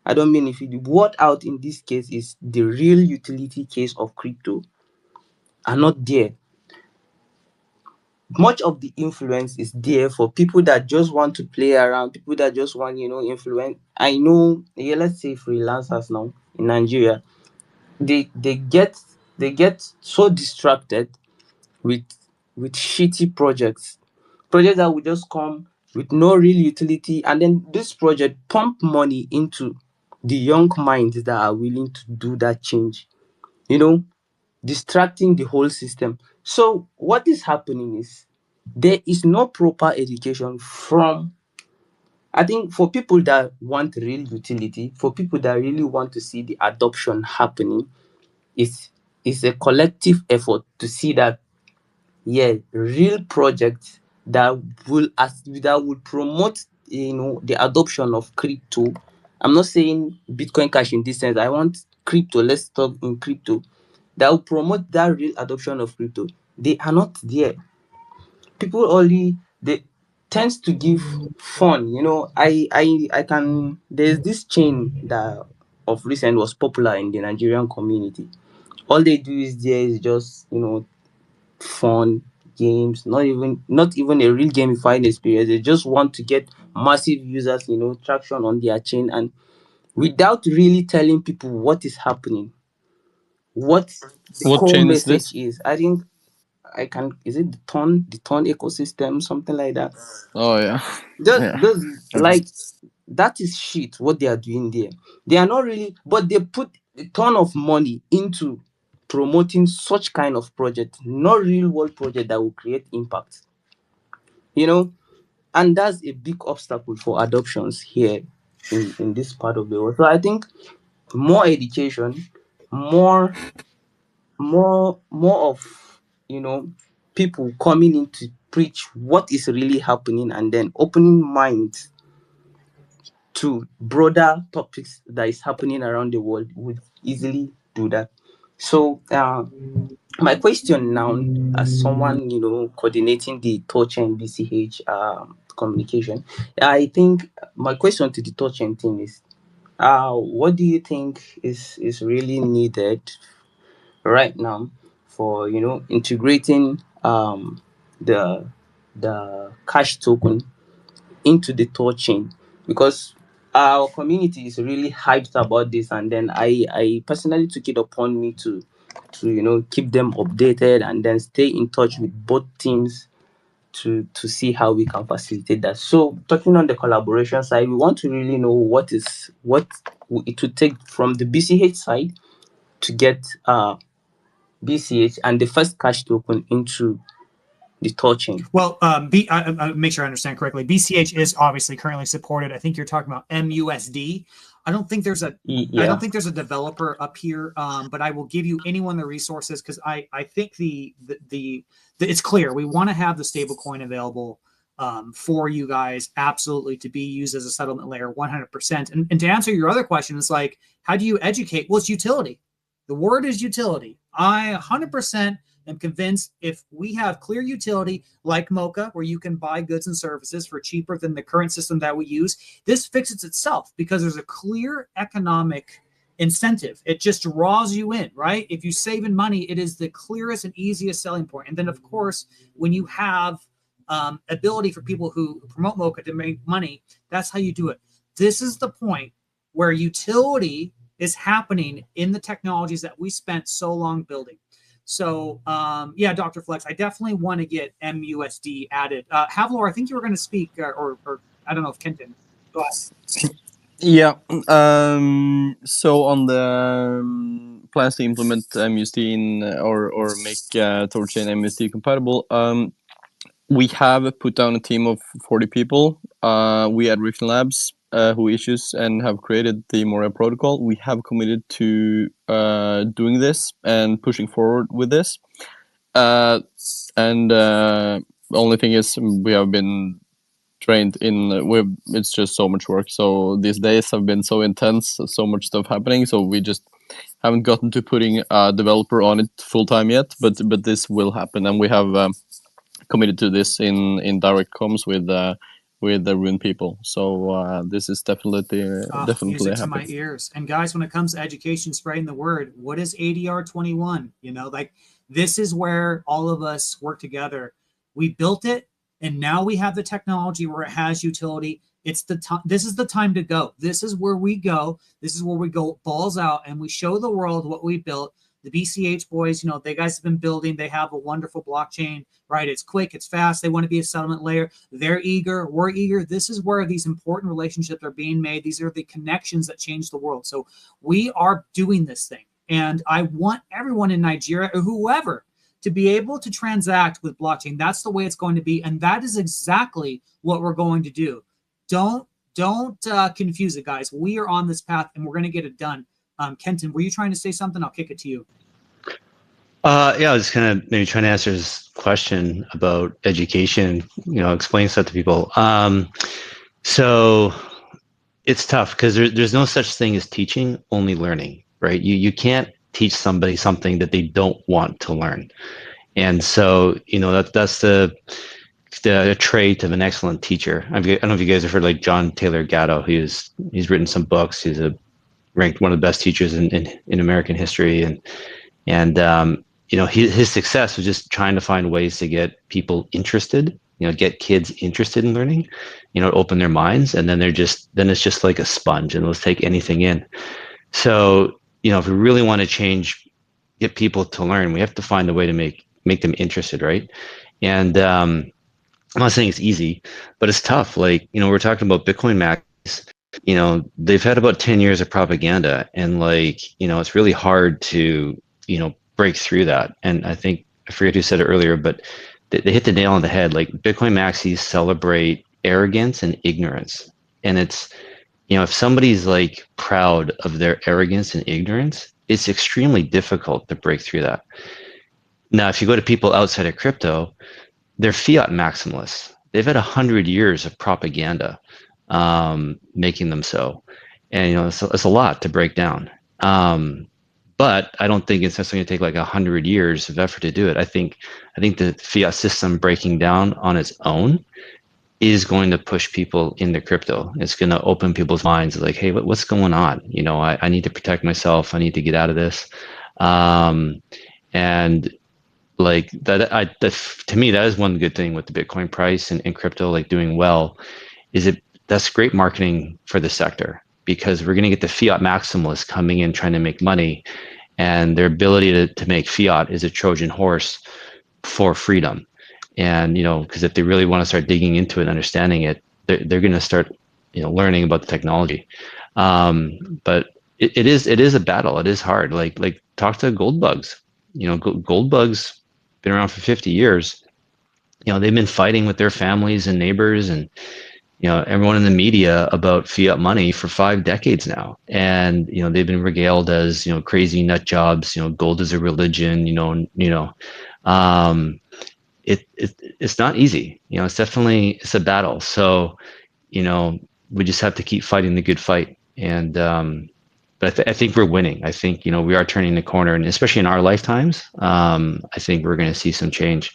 I don't mean if the word out in this case is the real utility case of crypto, are not there. Much of the influence is there for people that just want to play around, people that just want, influence. I know, yeah, let's say freelancers now in Nigeria, they get so distracted with shitty projects that will just come with no real utility, and then this project pump money into the young minds that are willing to do that change, distracting the whole system. So what is happening is there is no proper education from, I think, for people that want real utility, for people that really want to see the adoption happening. It's a collective effort to see that, yeah, real projects that will promote, the adoption of crypto. I'm not saying Bitcoin Cash in this sense. I want crypto. Let's talk in crypto. That will promote that real adoption of crypto. They are not there. People only they tends to give fun. I can. There's this chain that of recent was popular in the Nigerian community. All they do is there is just, fun games, not even a real gamifying experience. They just want to get massive users, traction on their chain, and without really telling people what is happening, what the What core chain is message this? is. I think I can, is it the ton ecosystem, something like that. Oh yeah, Just yeah. those, like, that is shit what they are doing there. They are not really, but they put a ton of money into promoting such kind of project, not real world project that will create impact. And that's a big obstacle for adoptions here in this part of the world. So I think more education, more of people coming in to preach what is really happening, and then opening minds to broader topics that is happening around the world would easily do that. So my question now, as someone coordinating the THORChain BCH communication, I think my question to the THORChain team is, what do you think is really needed right now for integrating the cash token into the THORChain? Because our community is really hyped about this, and then I personally took it upon me to keep them updated and then stay in touch with both teams to see how we can facilitate that. So talking on the collaboration side, we want to really know what it would take from the BCH side to get BCH and the first cash token into the THORChain. Well, make sure I understand correctly. BCH is obviously currently supported. I think you're talking about MUSD. I don't think there's a developer up here, but I will give you anyone the resources, because I think the it's clear we want to have the stablecoin available for you guys, absolutely, to be used as a settlement layer 100%. And to answer your other question, it's like, how do you educate? Well, it's utility. The word is utility. I 100% am convinced if we have clear utility like Moca, where you can buy goods and services for cheaper than the current system that we use, this fixes itself because there's a clear economic incentive. It just draws you in, right? If you save in money, it is the clearest and easiest selling point. And then, of course, when you have ability for people who promote Moca to make money, that's how you do it. This is the point where utility is happening in the technologies that we spent so long building. So, yeah, Dr. Flex, I definitely want to get MUSD added. Havlor, I think you were going to speak, or I don't know if Kenton. Go ahead. Yeah. So on the plans to implement MUSD in or make THORChain MUSD compatible, we have put down a team of 40 people. We at Rift Labs, who issues and have created the Moca protocol. We have committed to doing this and pushing forward with this. And the only thing is, we have been trained in it's just so much work. So these days have been so intense, so much stuff happening. So we just haven't gotten to putting a developer on it full time yet. But this will happen, and we have committed to this in direct comms with the Rune people. So this is definitely music to happening. my ears. And guys, when it comes to education, spreading the word, what is ADR 21? Like, this is where all of us work together. We built it, and now we have the technology where it has utility. It's the time. This is the time to go. This is where we go. This is where we go balls out, and we show the world what we built. The BCH boys, they guys have been building. They have a wonderful blockchain, right? It's quick, it's fast. They want to be a settlement layer. They're eager. We're eager. This is where these important relationships are being made. These are the connections that change the world. So we are doing this thing. And I want everyone in Nigeria or whoever to be able to transact with blockchain. That's the way it's going to be. And that is exactly what we're going to do. Don't confuse it, guys. We are on this path, and we're going to get it done. Kenton, were you trying to say something? I'll kick it to you. Yeah, I was kind of maybe trying to answer his question about education, explain stuff to people. So it's tough because there's no such thing as teaching, only learning, right? You can't teach somebody something that they don't want to learn. And so, that's the trait of an excellent teacher. I don't know if you guys have heard like John Taylor Gatto. He's written some books. He's ranked one of the best teachers in American history, and his success was just trying to find ways to get people interested, get kids interested in learning, open their minds, and then it's just like a sponge, and they'll take anything in. So if we really want to get people to learn, we have to find a way to make them interested, right? And I'm not saying it's easy, but it's tough. Like we're talking about Bitcoin Max. They've had about 10 years of propaganda, and it's really hard to break through that. And I think, I forget who said it earlier, but they hit the nail on the head. Like Bitcoin maxis celebrate arrogance and ignorance. And it's, you know, if somebody's like proud of their arrogance and ignorance, it's extremely difficult to break through that. Now, if you go to people outside of crypto, they're fiat maximalists. They've had 100 years of propaganda making them so. And, you know, it's a lot to break down. But I don't think it's necessarily going to take like 100 years of effort to do it. I think the fiat system breaking down on its own is going to push people into crypto. It's going to open people's minds like, hey, what's going on? You know, I need to protect myself. I need to get out of this. And like that, to me, that is one good thing with the Bitcoin price and crypto, like doing well, is that's great marketing for the sector, because we're going to get the fiat maximalists coming in trying to make money, and their ability to make fiat is a Trojan horse for freedom. And, you know, because if they really want to start digging into it and understanding it, they're going to start, you know, learning about the technology. But it is a battle. It is hard. Like talk to gold bugs. You know, gold bugs been around for 50 years. You know, they've been fighting with their families and neighbors and, you know, everyone in the media about fiat money for 5 decades now. And, you know, they've been regaled as, you know, crazy nut jobs, you know, gold is a religion, it's not easy. You know, it's a battle. So, you know, we just have to keep fighting the good fight. And, but I think we're winning. I think, you know, we are turning the corner, and especially in our lifetimes, I think we're going to see some change.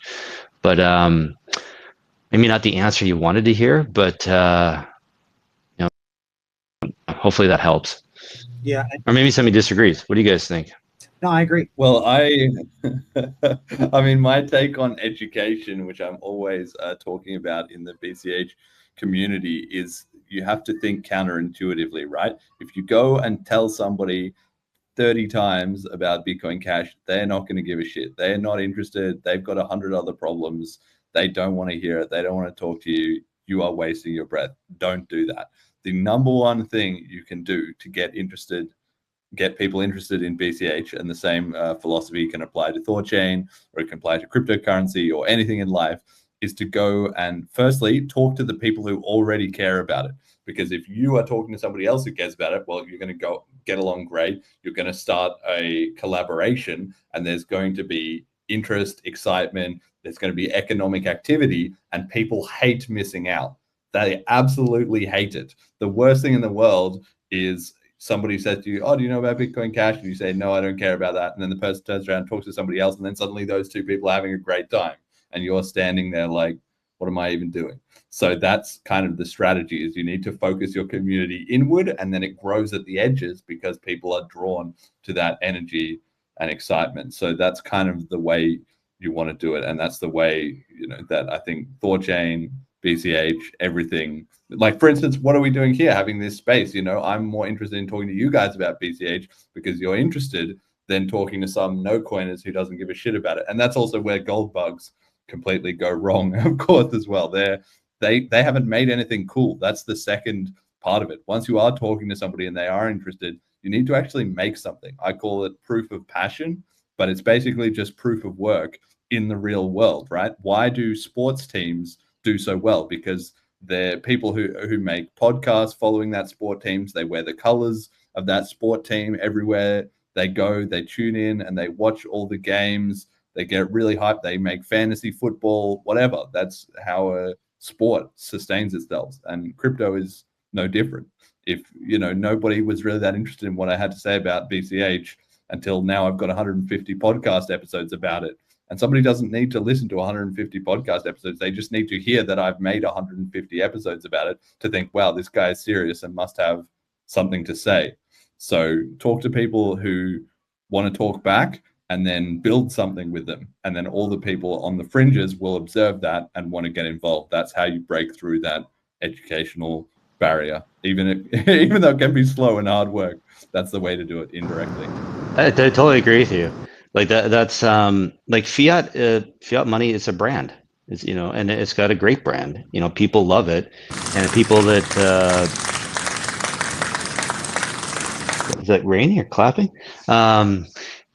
But maybe not the answer you wanted to hear, but you know, hopefully that helps. Yeah. Or maybe somebody disagrees. What do you guys think? No, I agree. Well, I mean, my take on education, which I'm always talking about in the BCH community, is you have to think counterintuitively, right? If you go and tell somebody 30 times about Bitcoin Cash, they're not going to give a shit. They're not interested. They've got 100 other problems. They don't want to hear it. They don't want to talk to you. You are wasting your breath. Don't do that. The number one thing you can do to get people interested in BCH, and the same philosophy can apply to THORChain, or it can apply to cryptocurrency or anything in life, is to go and firstly talk to the people who already care about it. Because if you are talking to somebody else who cares about it, well, you're going to go get along great. You're going to start a collaboration, and there's going to be interest, excitement. There's going to be economic activity, and people hate missing out. They absolutely hate it. The worst thing in the world is somebody says to you, oh, do you know about Bitcoin Cash? And you say, no, I don't care about that. And then the person turns around and talks to somebody else, and then suddenly those two people are having a great time. And you're standing there like, what am I even doing? So that's kind of the strategy, is you need to focus your community inward, and then it grows at the edges because people are drawn to that energy and excitement. So that's kind of the way you want to do it. And that's the way, you know, that I think THORChain, BCH, everything, like, for instance, what are we doing here having this space? You know, I'm more interested in talking to you guys about BCH because you're interested than talking to some no coiners who doesn't give a shit about it. And that's also where gold bugs completely go wrong, of course, as well. They haven't made anything cool. That's the second part of it. Once you are talking to somebody and they are interested, you need to actually make something. I call it proof of passion, but it's basically just proof of work in the real world, right? Why do sports teams do so well? Because they're people who make podcasts following that sport teams. They wear the colors of that sport team everywhere they go. They tune in and they watch all the games. They get really hyped. They make fantasy football, whatever. That's how a sport sustains itself. And crypto is no different. If, you know, nobody was really that interested in what I had to say about BCH until now, I've got 150 podcast episodes about it. And somebody doesn't need to listen to 150 podcast episodes. They just need to hear that I've made 150 episodes about it to think, wow, this guy is serious and must have something to say. So talk to people who want to talk back, and then build something with them. And then all the people on the fringes will observe that and want to get involved. That's how you break through that educational barrier. Even though it can be slow and hard work, that's the way to do it indirectly. I totally agree with you. Like that's like fiat money is a brand. It's, you know, and it's got a great brand. You know, people love it, and people that is that rain here clapping?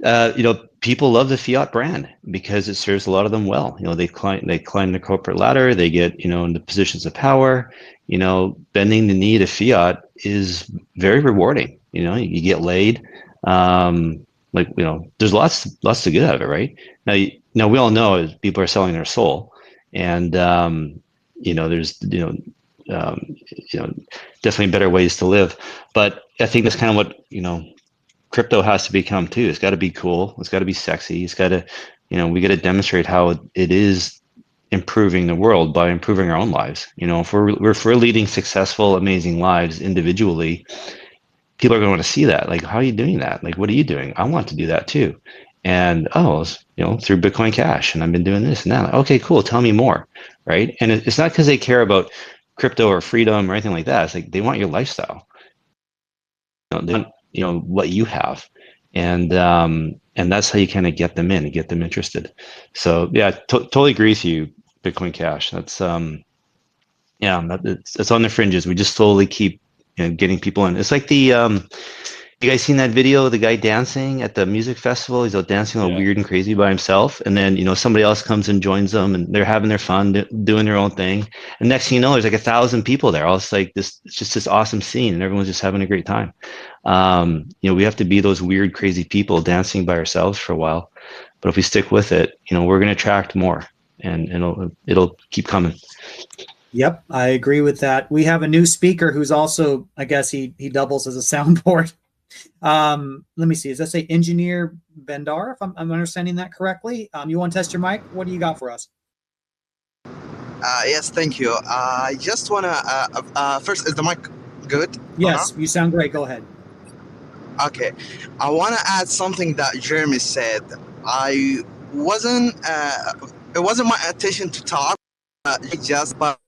You know, people love the fiat brand because it serves a lot of them well. You know, they climb the corporate ladder, they get, you know, into positions of power. You know, bending the knee to fiat is very rewarding. You know, you get laid. Like, you know, there's lots to get out of it, right? Now we all know people are selling their soul, and you know, there's definitely better ways to live. But I think that's kind of what, you know, crypto has to become too. It's got to be cool. It's got to be sexy. It's got to, you know, we got to demonstrate how it is improving the world by improving our own lives. You know, if we're leading successful, amazing lives individually, people are going to want to see that. Like, how are you doing that? Like, what are you doing? I want to do that too. And you know, through Bitcoin Cash, and I've been doing this and that. Like, okay, cool. Tell me more, right? And it's not because they care about crypto or freedom or anything like that. It's like they want your lifestyle. You know, they want, you know, what you have, and that's how you kind of get them in and get them interested. So yeah, totally agree with you, Bitcoin Cash. That's yeah, it's on the fringes. We just slowly keep, you know, getting people in. It's like the you guys seen that video of the guy dancing at the music festival? He's out dancing all weird and crazy by himself, and then, you know, somebody else comes and joins them, and they're having their fun, doing their own thing. And next thing you know, there's like 1,000 people there. All it's like this, it's just this awesome scene, and everyone's just having a great time. You know, we have to be those weird, crazy people dancing by ourselves for a while, but if we stick with it, you know, we're going to attract more, and it'll keep coming. Yep, I agree with that. We have a new speaker who's also, I guess he doubles as a soundboard. Let me see. Does that say Engineer Bendar, if I'm understanding that correctly? You want to test your mic? What do you got for us? Yes, thank you. I just want to, first, is the mic good? Yes, you sound great. Go ahead. Okay. I want to add something that Jeremy said. It wasn't my intention to talk, just but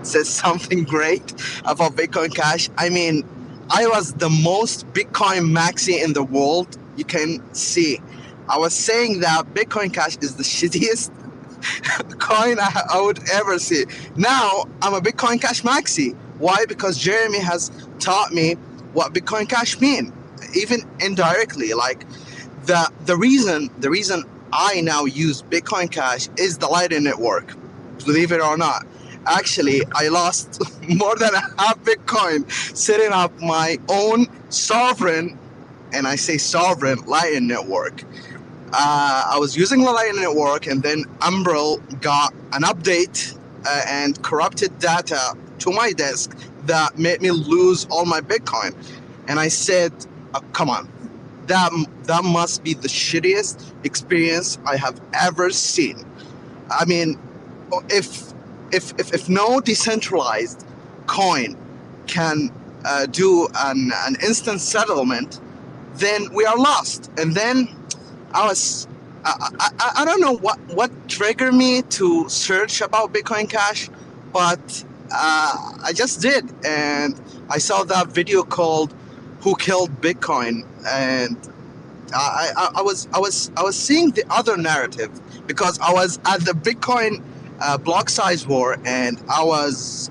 said something great about Bitcoin Cash. I mean, I was the most Bitcoin maxi in the world. You can see. I was saying that Bitcoin Cash is the shittiest coin I would ever see. Now I'm a Bitcoin Cash maxi. Why? Because Jeremy has taught me what Bitcoin Cash mean, even indirectly. Like the reason I now use Bitcoin Cash is the Lightning Network. Believe it or not. Actually, I lost more than half Bitcoin setting up my own sovereign, and I say sovereign, Lightning Network. I was using the Lightning Network, and then Umbrel got an update and corrupted data to my desk that made me lose all my Bitcoin. And I said, come on, that must be the shittiest experience I have ever seen. I mean, if no decentralized coin can do an instant settlement, then we are lost. And then I don't know what triggered me to search about Bitcoin Cash, but I just did, and I saw that video called "Who Killed Bitcoin," and I was seeing the other narrative because I was at the Bitcoin block size war, and I was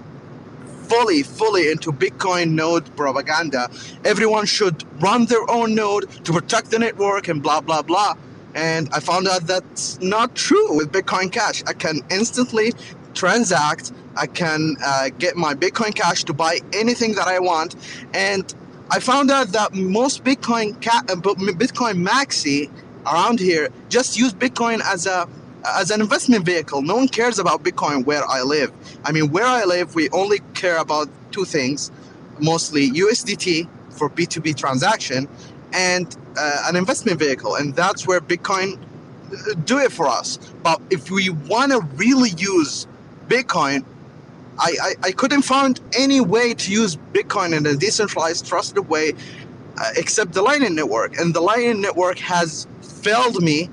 fully into Bitcoin node propaganda. Everyone should run their own node to protect the network and blah blah blah. And I found out that's not true with Bitcoin Cash. I can instantly transact. I can get my Bitcoin Cash to buy anything that I want. And I found out that most Bitcoin maxi around here just use Bitcoin as an investment vehicle. No one cares about Bitcoin where I live. I mean, where I live, we only care about two things, mostly USDT for B2B transaction and an investment vehicle. And that's where Bitcoin do it for us. But if we want to really use Bitcoin, I couldn't find any way to use Bitcoin in a decentralized, trusted way except the Lightning Network. And the Lightning Network has failed me.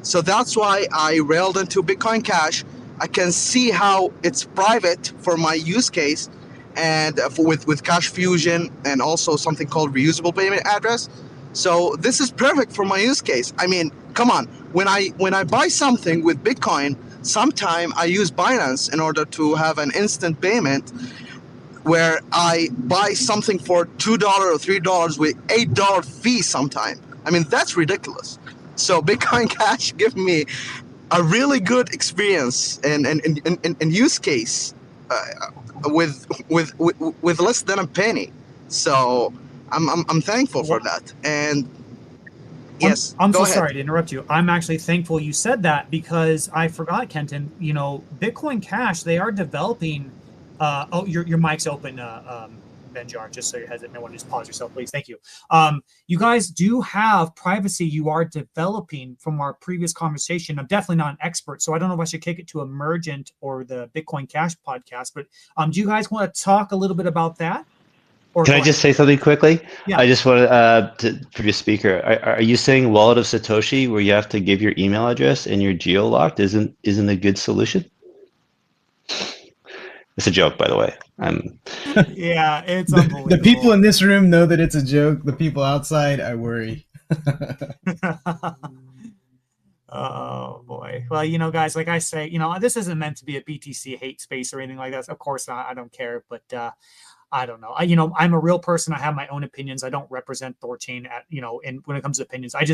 So that's why I railed into Bitcoin Cash. I can see how it's private for my use case, and with Cash Fusion and also something called reusable payment address. So this is perfect for my use case. I mean, come on. When I buy something with Bitcoin, sometime I use Binance in order to have an instant payment where I buy something for $2 or $3 with $8 fee sometime. I mean, that's ridiculous. So Bitcoin Cash give me a really good experience and use case with less than a penny. So I'm thankful for that. And yes, I'm go so ahead. sorry to interrupt you. I'm actually thankful you said that, because I forgot, Kenton. You know, Bitcoin Cash, they are developing. Oh, your mic's open, Benjar. Just so your heads up, no one just pause yourself, please. Thank you. You guys do have privacy you are developing from our previous conversation. I'm definitely not an expert, so I don't know if I should kick it to Emergent or the Bitcoin Cash podcast. But do you guys want to talk a little bit about that? Or Can I just say something quickly? Yeah. I just want to previous speaker. Are you saying Wallet of Satoshi, where you have to give your email address and you're geo-locked, isn't a good solution? It's a joke, by the way. Yeah, it's unbelievable. The people in this room know that it's a joke. The people outside, I worry. Oh boy. Well, you know, guys, like I say, you know, this isn't meant to be a BTC hate space or anything like that. Of course not. I don't care, but I don't know. You know, I'm a real person. I have my own opinions. I don't represent THORChain and when it comes to opinions, I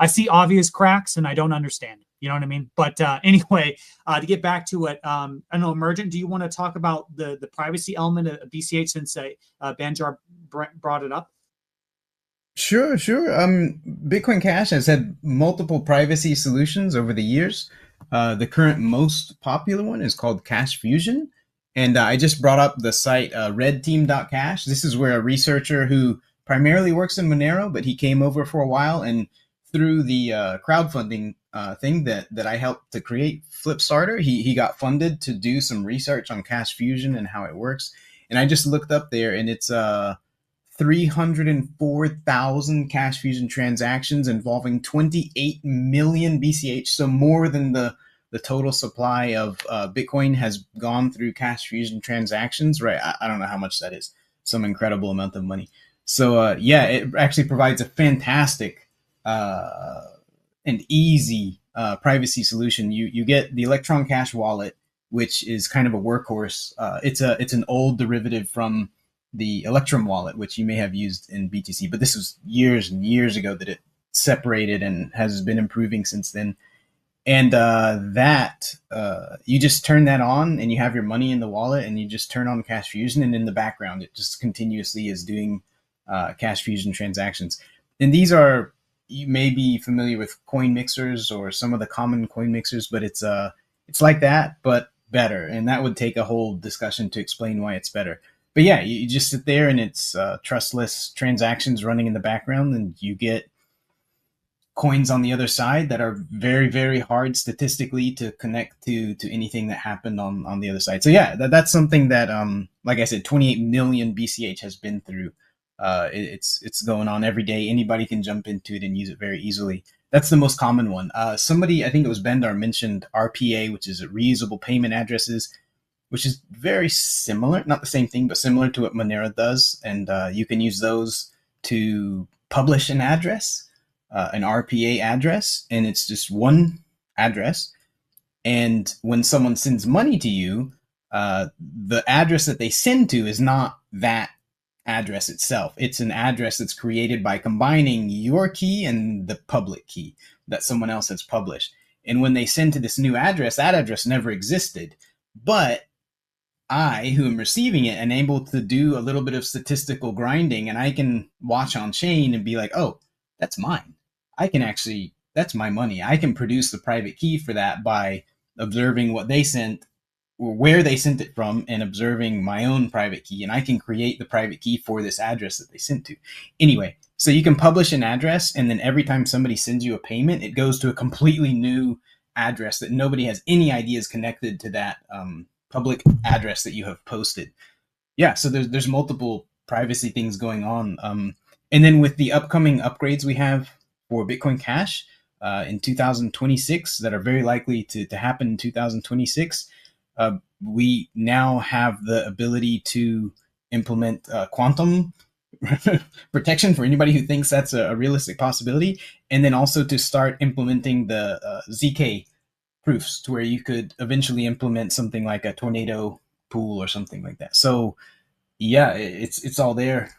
see obvious cracks and I don't understand it. You know what I mean? But anyway, to get back to it, I don't know, Emergent, do you want to talk about the privacy element of BCH since Banjar brought it up? Sure. Bitcoin Cash has had multiple privacy solutions over the years. The current most popular one is called Cash Fusion. And I just brought up the site redteam.cash. This is where a researcher who primarily works in Monero, but he came over for a while, and through the crowdfunding thing that I helped to create, Flipstarter, he got funded to do some research on Cash Fusion and how it works. And I just looked up there, and it's 304,000 Cash Fusion transactions involving 28 million BCH, so more than the total supply of Bitcoin has gone through Cash Fusion transactions, right? I don't know how much that is. Some incredible amount of money. So yeah, it actually provides a fantastic and easy privacy solution. You get the Electron Cash wallet, which is kind of a workhorse. It's an old derivative from the Electrum wallet, which you may have used in BTC, but this was years and years ago that it separated and has been improving since then. And you just turn that on and you have your money in the wallet and you just turn on Cash Fusion, and in the background it just continuously is doing Cash Fusion transactions. And these are, you may be familiar with coin mixers or some of the common coin mixers, but it's like that but better, and that would take a whole discussion to explain why it's better. But yeah, you just sit there and it's trustless transactions running in the background, and you get coins on the other side that are very, very hard statistically to connect to anything that happened on the other side. So yeah, that's something that, like I said, 28 million BCH has been through. It's going on every day. Anybody can jump into it and use it very easily. That's the most common one. Somebody, I think it was Bendar, mentioned RPA, which is reusable payment addresses, which is very similar, not the same thing, but similar to what Monero does. And you can use those to publish an address, an RPA address, and it's just one address. And when someone sends money to you, the address that they send to is not that address itself. It's an address that's created by combining your key and the public key that someone else has published. And when they send to this new address, that address never existed. But I, who am receiving it, am able to do a little bit of statistical grinding, and I can watch on chain and be like, oh, that's mine. That's my money. I can produce the private key for that by observing what they sent, or where they sent it from, and observing my own private key. And I can create the private key for this address that they sent to. Anyway, so you can publish an address, and then every time somebody sends you a payment, it goes to a completely new address that nobody has any idea is connected to that public address that you have posted. Yeah, so there's multiple privacy things going on. And then with the upcoming upgrades we have for Bitcoin Cash in 2026 that are very likely to happen in 2026, we now have the ability to implement quantum protection for anybody who thinks that's a realistic possibility, and then also to start implementing the ZK proofs to where you could eventually implement something like a tornado pool or something like that. So yeah, it's all there.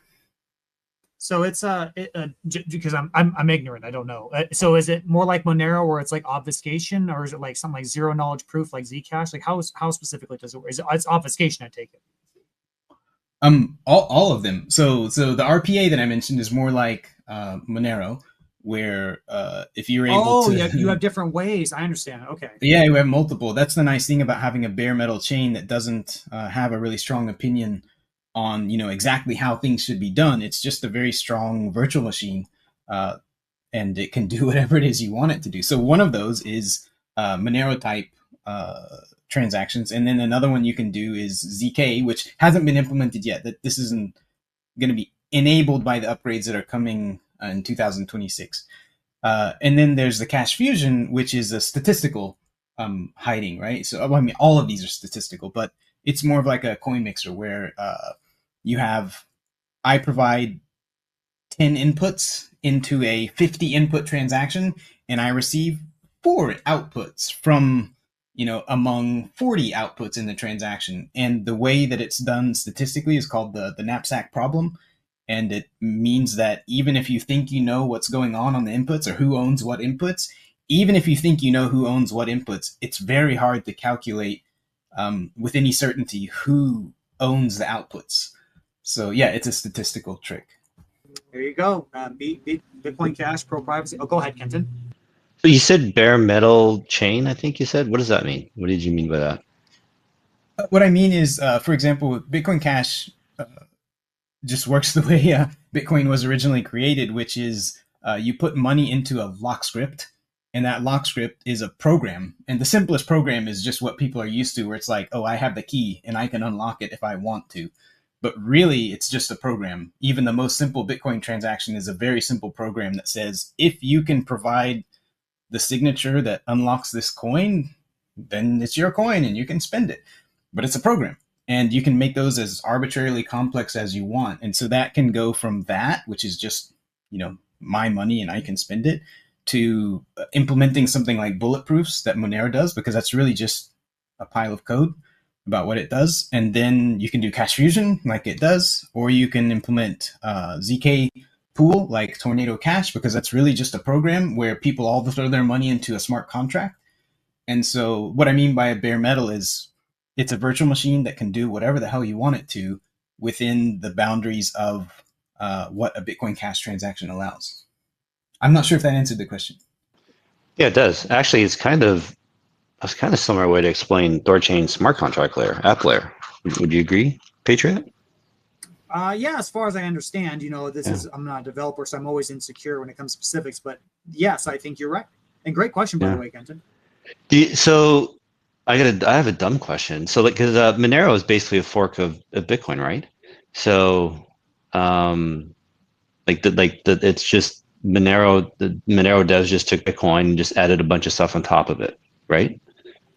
So it's because I'm ignorant, I don't know. So is it more like Monero where it's like obfuscation, or is it like something like zero knowledge proof like Zcash? Like how specifically does it work? It's obfuscation, I take it. All of them. So the RPA that I mentioned is more like Monero, where if you're able to, yeah, you have different ways. I understand. Okay. Yeah, you have multiple. That's the nice thing about having a bare metal chain that doesn't have a really strong opinion on exactly how things should be done. It's just a very strong virtual machine, and it can do whatever it is you want it to do. So one of those is Monero type transactions, and then another one you can do is ZK, which hasn't been implemented yet. That this isn't going to be enabled by the upgrades that are coming in 2026. And then there's the Cash Fusion, which is a statistical hiding, right? So I mean, all of these are statistical, but it's more of like a coin mixer where you have, I provide 10 inputs into a 50 input transaction, and I receive 4 outputs from among 40 outputs in the transaction. And the way that it's done statistically is called the knapsack problem. And it means that even if you think you know what's going on the inputs or who owns what inputs, even if you think you know who owns what inputs, it's very hard to calculate with any certainty who owns the outputs. So yeah, it's a statistical trick. There you go. Bitcoin Cash, pro privacy. Oh, go ahead, Kenton. So you said bare metal chain, I think you said. What does that mean? What did you mean by that? What I mean is, for example, Bitcoin Cash just works the way Bitcoin was originally created, which is you put money into a lock script, and that lock script is a program. And the simplest program is just what people are used to, where it's like, oh, I have the key and I can unlock it if I want to. But really, it's just a program. Even the most simple Bitcoin transaction is a very simple program that says, if you can provide the signature that unlocks this coin, then it's your coin and you can spend it. But it's a program. And you can make those as arbitrarily complex as you want. And so that can go from that, which is just, my money and I can spend it, to implementing something like bulletproofs that Monero does, because that's really just a pile of code about what it does. And then you can do Cash Fusion like it does, or you can implement ZK pool like Tornado Cash, because that's really just a program where people all throw their money into a smart contract. And so what I mean by a bare metal is it's a virtual machine that can do whatever the hell you want it to within the boundaries of what a Bitcoin Cash transaction allows. I'm not sure if that answered the question. Yeah, it does. Actually, it's kind of a similar way to explain THORChain smart contract layer, app layer. Would you agree, Patriot? Yeah, as far as I understand, I'm not a developer, so I'm always insecure when it comes to specifics. But yes, I think you're right. And great question, by the way, Kenton. So I have a dumb question. So because Monero is basically a fork of Bitcoin, right? So it's just Monero. The Monero devs just took Bitcoin and just added a bunch of stuff on top of it, right?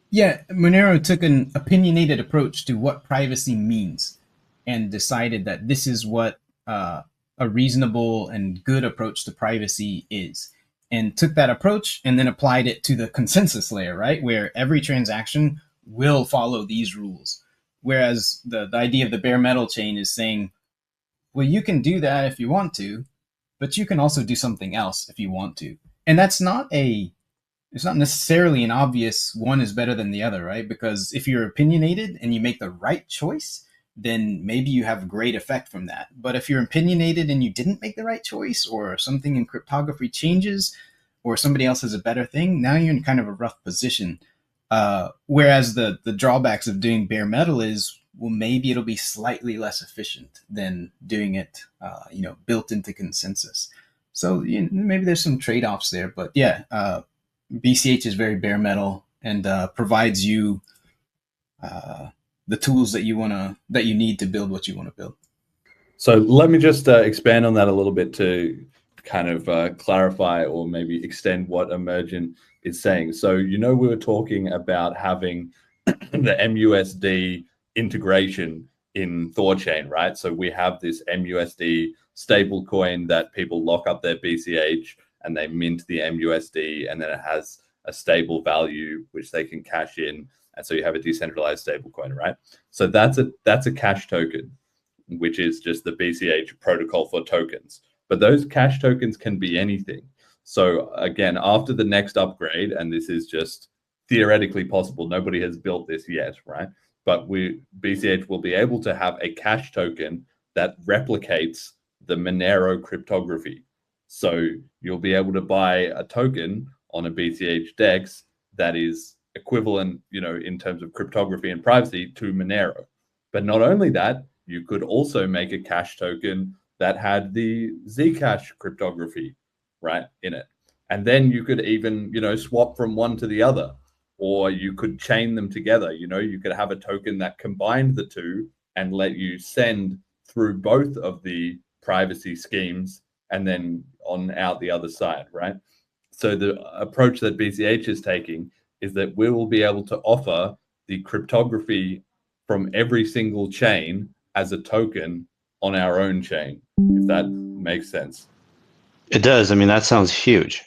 Yeah, Monero took an opinionated approach to what privacy means and decided that this is what a reasonable and good approach to privacy is, and took that approach and then applied it to the consensus layer, right? Where every transaction will follow these rules. Whereas the idea of the bare metal chain is saying, well, you can do that if you want to, but you can also do something else if you want to. And that's it's not necessarily an obvious one is better than the other, right? Because if you're opinionated and you make the right choice, then maybe you have a great effect from that. But if you're opinionated and you didn't make the right choice, or something in cryptography changes, or somebody else has a better thing, now you're in kind of a rough position. Whereas the drawbacks of doing bare metal is, well, maybe it'll be slightly less efficient than doing it, built into consensus. So maybe there's some trade-offs there, but yeah, BCH is very bare metal and provides you the tools that you need to build what you want to build. So let me just expand on that a little bit to kind of clarify or maybe extend what Emergent is saying. So, we were talking about having the MUSD integration in THORChain, right? So we have this MUSD stable coin that people lock up their BCH and they mint the MUSD, and then it has a stable value which they can cash in. And so you have a decentralized stable coin, right? So that's a cash token, which is just the BCH protocol for tokens. But those cash tokens can be anything. So again, after the next upgrade, and this is just theoretically possible, nobody has built this yet, right? But BCH will be able to have a cash token that replicates the Monero cryptography. So you'll be able to buy a token on a BCH DEX that is equivalent, in terms of cryptography and privacy to Monero. But not only that, you could also make a cash token that had the Zcash cryptography, right, in it. And then you could even, swap from one to the other, or you could chain them together. You could have a token that combined the two and let you send through both of the privacy schemes and then on out the other side, right? So the approach that BCH is taking is that we will be able to offer the cryptography from every single chain as a token on our own chain, if that makes sense. It does. I mean, that sounds huge.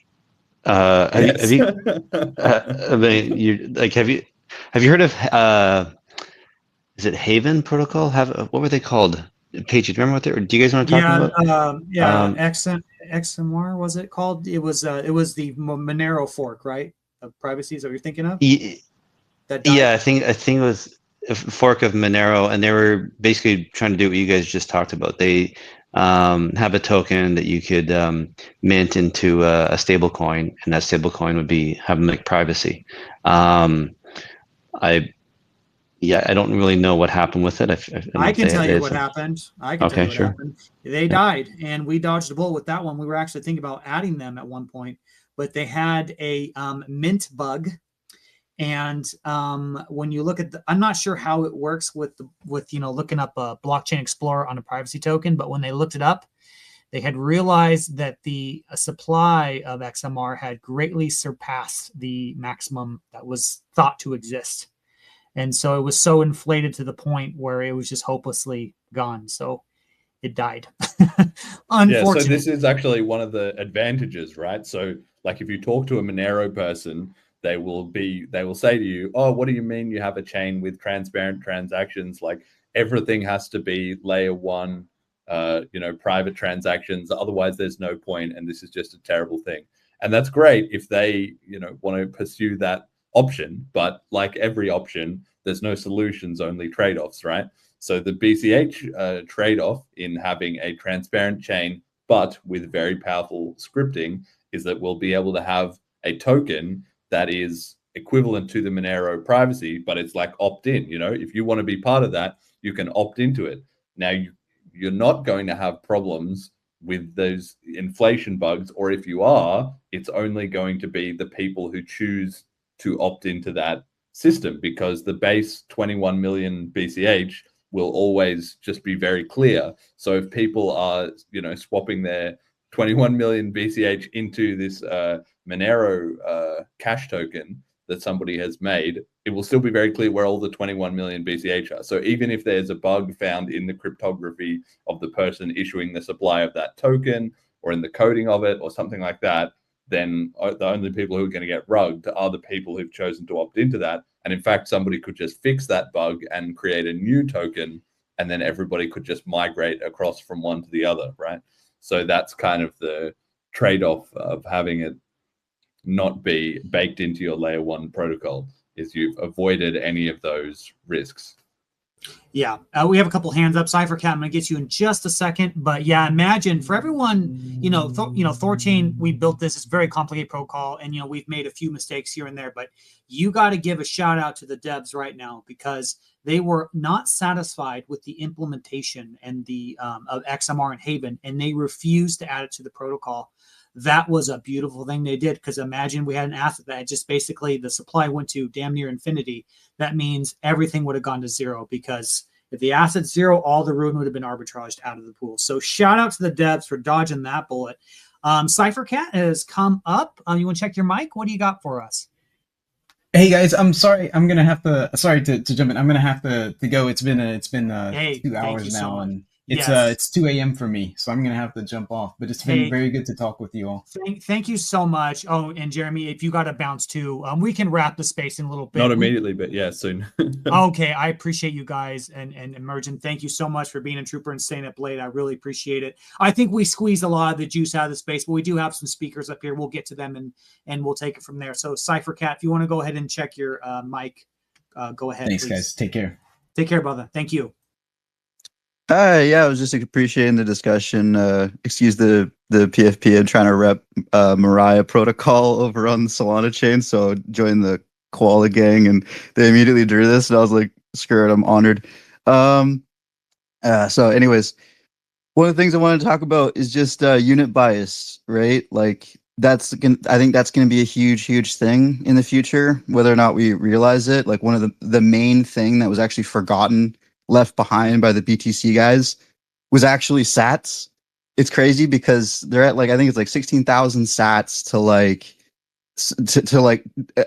Have you heard of is it Haven Protocol? What were they called? Paige, do you remember what they were? Do you guys want to talk about? XMR was it called? It was the Monero fork, right? Of privacy, is that what you're thinking of? Yeah, I think it was a fork of Monero, and they were basically trying to do what you guys just talked about. They have a token that you could mint into a stable coin, and that stable coin would have like privacy. I don't really know what happened with it. I can tell you what happened. Happened. They died, and we dodged a bullet with that one. We were actually thinking about adding them at one point, but they had a mint bug. And when you look at I'm not sure how it works with looking up a blockchain explorer on a privacy token, but when they looked it up, they had realized that the supply of XMR had greatly surpassed the maximum that was thought to exist. And so it was so inflated to the point where it was just hopelessly gone. So it died. Unfortunately. Yeah, so this is actually one of the advantages, right? So like if you talk to a Monero person, they will say to you, oh, what do you mean you have a chain with transparent transactions? Like everything has to be layer one, private transactions. Otherwise there's no point. And this is just a terrible thing. And that's great if they, want to pursue that option. But like every option, there's no solutions, only trade-offs, right? So the BCH trade-off in having a transparent chain, but with very powerful scripting, is that we'll be able to have a token that is equivalent to the Monero privacy, but it's like opt-in. If you want to be part of that, you can opt into it. Now, you're not going to have problems with those inflation bugs, or if you are, it's only going to be the people who choose to opt into that system, because the base 21 million BCH will always just be very clear. So if people are, swapping their 21 million BCH into this Monero cash token that somebody has made, it will still be very clear where all the 21 million BCH are. So even if there's a bug found in the cryptography of the person issuing the supply of that token, or in the coding of it, or something like that, then the only people who are going to get rugged are the people who've chosen to opt into that. And in fact, somebody could just fix that bug and create a new token, and then everybody could just migrate across from one to the other, right? So that's kind of the trade-off of having it not be baked into your layer one protocol, is you've avoided any of those risks. Yeah, we have a couple hands up. CypherCat, I'm going to get you in just a second. But yeah, imagine for everyone, THORChain, we built this. It's a very complicated protocol, and, we've made a few mistakes here and there. But you got to give a shout out to the devs right now, because they were not satisfied with the implementation and the of XMR and Haven, and they refused to add it to the protocol. That was a beautiful thing they did, because imagine we had an asset that just basically the supply went to damn near infinity. That means everything would have gone to zero, because if the asset's zero, all the RUNE would have been arbitraged out of the pool. So shout out to the devs for dodging that bullet. CypherCat has come up. You want to check your mic? What do you got for us? Hey guys, I'm sorry. Sorry to jump in. I'm gonna have to go. It's been 2 hours now, and Yes. It's 2 a.m. for me, so I'm gonna have to jump off. But it's been very good to talk with you all. Thank you so much. Oh, and Jeremy, if you got to bounce too, we can wrap the space in a little bit. Not immediately, but yeah, soon. Okay, I appreciate you guys and Emergent. Thank you so much for being a trooper and staying up late. I really appreciate it. I think we squeezed a lot of the juice out of the space, but we do have some speakers up here. We'll get to them and we'll take it from there. So CypherCat, if you want to go ahead and check your mic, go ahead. Thanks, please. guys. Take care. Take care, brother. Thank you. Yeah, I was just appreciating the discussion. Excuse the PFP. I'm trying to rep Mariah protocol over on the Solana chain, so joined the Koala gang, and they immediately drew this, and I was like, "Screw it, I'm honored." So, anyways, one of the things I wanted to talk about is just unit bias, right? Like I think that's gonna be a huge thing in the future, whether or not we realize it. Like one of the main thing that was actually forgotten, left behind by the BTC guys, was actually sats. It's crazy because they're at like, I think it's like 16,000 sats to like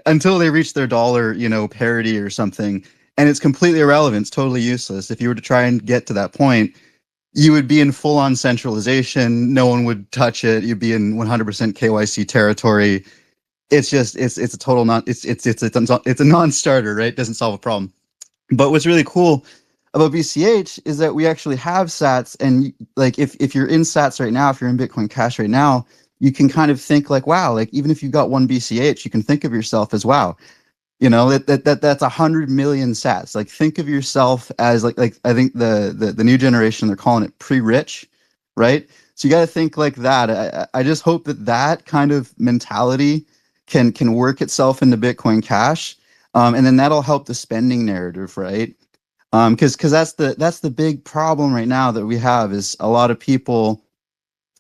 until they reach their dollar, parity or something, and it's completely irrelevant. It's totally useless. If you were to try and get to that point, you would be in full-on centralization. No one would touch it. You'd be in 100% KYC territory. It's a total it's a non-starter, right? It doesn't solve a problem. But what's really cool about BCH is that we actually have sats, and like if you're in sats right now, if you're in Bitcoin Cash right now, you can kind of think like, wow, like even if you got one BCH, you can think of yourself as, wow, that's 100 million sats. Like think of yourself as like I think the new generation, they're calling it pre-rich, right? So you got to think like that. I just hope that kind of mentality can work itself into Bitcoin Cash, and then that'll help the spending narrative, right? Because that's the big problem right now that we have, is a lot of people,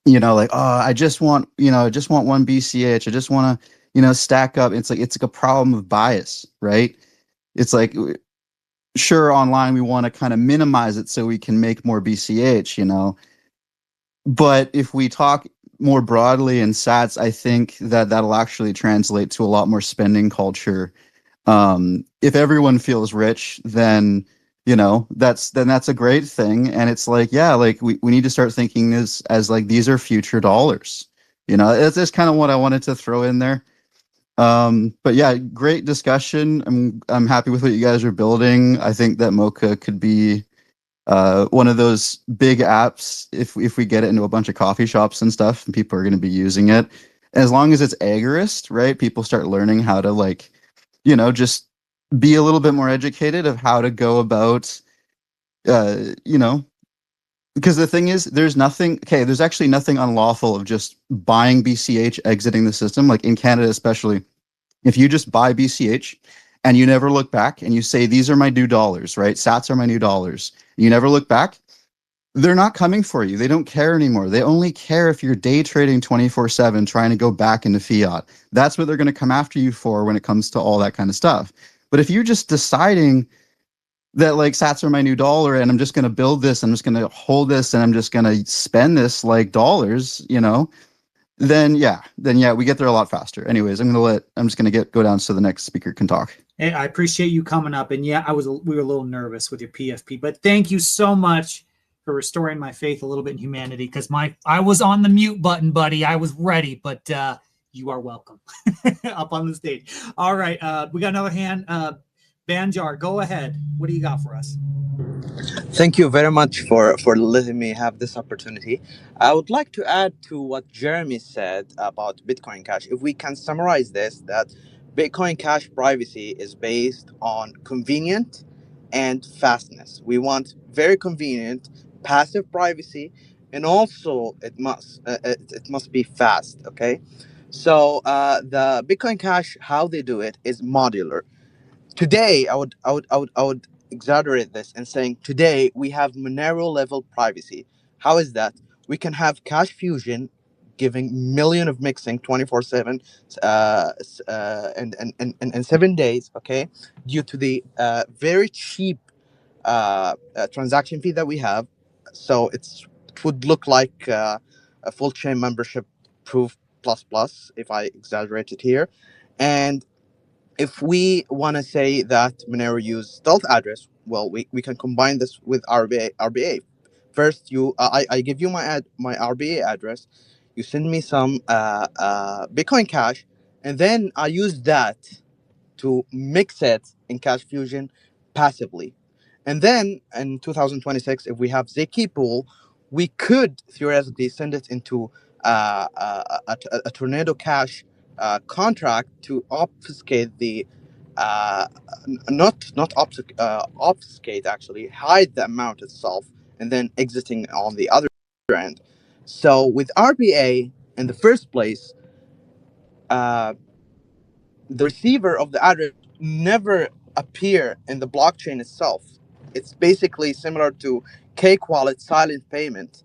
like, oh, I just want one BCH. I just want to, stack up. It's like a problem of bias, right? It's like, sure, online we want to kind of minimize it so we can make more BCH, but if we talk more broadly in sats, I think that'll actually translate to a lot more spending culture. If everyone feels rich, then that's a great thing. And it's like, yeah, like we need to start thinking this as like, these are future dollars. That's just kind of what I wanted to throw in there. But yeah, great discussion. I'm happy with what you guys are building. I think that Moca could be one of those big apps if we get it into a bunch of coffee shops and stuff, and people are going to be using it. And as long as it's agorist, right? People start learning how to like, just be a little bit more educated of how to go about, because the thing is, there's actually nothing unlawful of just buying BCH, exiting the system. Like in Canada, especially, if you just buy BCH and you never look back and you say, these are my new dollars, right? Sats are my new dollars. You never look back. They're not coming for you. They don't care anymore. They only care if you're day trading 24/7, trying to go back into fiat. That's what they're going to come after you for when it comes to all that kind of stuff. But if you're just deciding that like sats are my new dollar and I'm just going to build this, I'm just going to hold this, and I'm just going to spend this like dollars, then we get there a lot faster. Anyways, I'm just going to go down so the next speaker can talk. Hey, I appreciate you coming up, and yeah, we were a little nervous with your PFP, but thank you so much for restoring my faith a little bit in humanity, because I was on the mute button, buddy. I was ready, but you are welcome up on the stage. All right, we got another hand. Banjar, go ahead. What do you got for us? Thank you very much for letting me have this opportunity. I would like to add to what Jeremy said about Bitcoin Cash. If we can summarize this, that Bitcoin Cash privacy is based on convenient and fastness. We want very convenient, passive privacy, and also it must be fast. Okay, so the Bitcoin Cash, how they do it is modular. Today, I would exaggerate this and saying today we have Monero level privacy. How is that? We can have Cash Fusion giving million of mixing 24/7 and 7 days. Okay, due to the very cheap transaction fee that we have. So it would look like a full chain membership proof plus plus if I exaggerate it here, and if we want to say that Monero use stealth address, well, we can combine this with RBA First, I give you my RBA address. You send me some Bitcoin Cash, and then I use that to mix it in Cash Fusion passively. And then in 2026, if we have Zeki pool, we could theoretically send it into a Tornado Cash contract to obfuscate the obfuscate, actually hide the amount itself, and then exiting on the other end. So with RBA in the first place, the receiver of the address never appear in the blockchain itself. It's basically similar to Cake Wallet silent payment,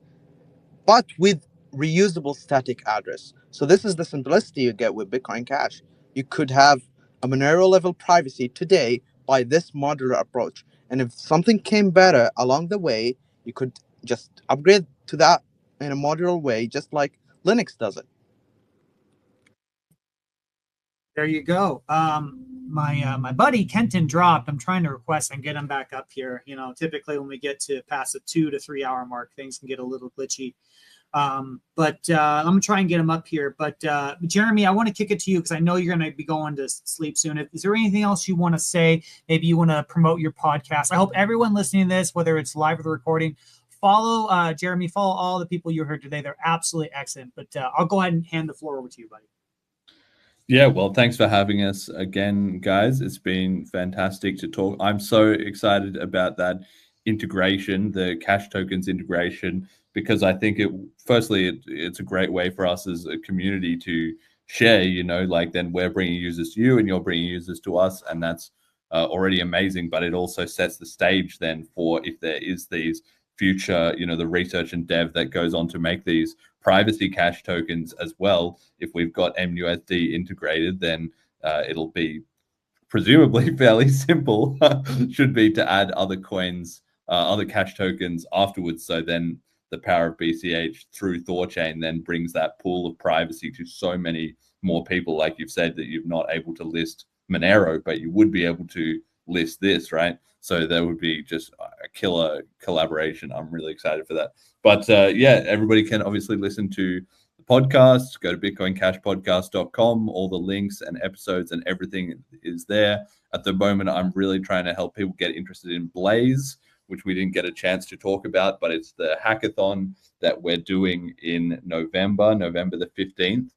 but with reusable static address. So this is the simplicity you get with Bitcoin Cash. You could have a Monero level privacy today by this modular approach. And if something came better along the way, you could just upgrade to that in a modular way, just like Linux does it. There you go. My buddy Kenton dropped. I'm trying to request and get him back up here. You know, typically when we get to past the 2 to 3 hour mark, things can get a little glitchy. But I'm gonna try and get him up here. But Jeremy, I want to kick it to you because I know you're gonna be going to sleep soon. Is there anything else you want to say? Maybe you want to promote your podcast. I hope everyone listening to this, whether it's live or the recording, follow Jeremy, follow all the people you heard today. They're absolutely excellent. But I'll go ahead and hand the floor over to you, buddy. Yeah, well, thanks for having us again, guys. It's been fantastic to talk. I'm so excited about that integration, the Cash tokens integration, because I think it's a great way for us as a community to share, you know, like then we're bringing users to you and you're bringing users to us, and that's already amazing. But it also sets the stage then for if there is these future, you know, the research and dev that goes on to make these privacy Cash tokens as well. If we've got MUSD integrated, then it'll be presumably fairly simple, should be, to add other coins, other Cash tokens afterwards. So then the power of BCH through THORChain then brings that pool of privacy to so many more people. Like you've said, that you're not able to list Monero, but you would be able to list this, right? So there would be just a killer collaboration. I'm really excited for that. But yeah, everybody can obviously listen to the podcast. Go to bitcoincashpodcast.com. All the links and episodes and everything is there. At the moment, I'm really trying to help people get interested in Blaze, which we didn't get a chance to talk about, but it's the hackathon that we're doing in November the 15th.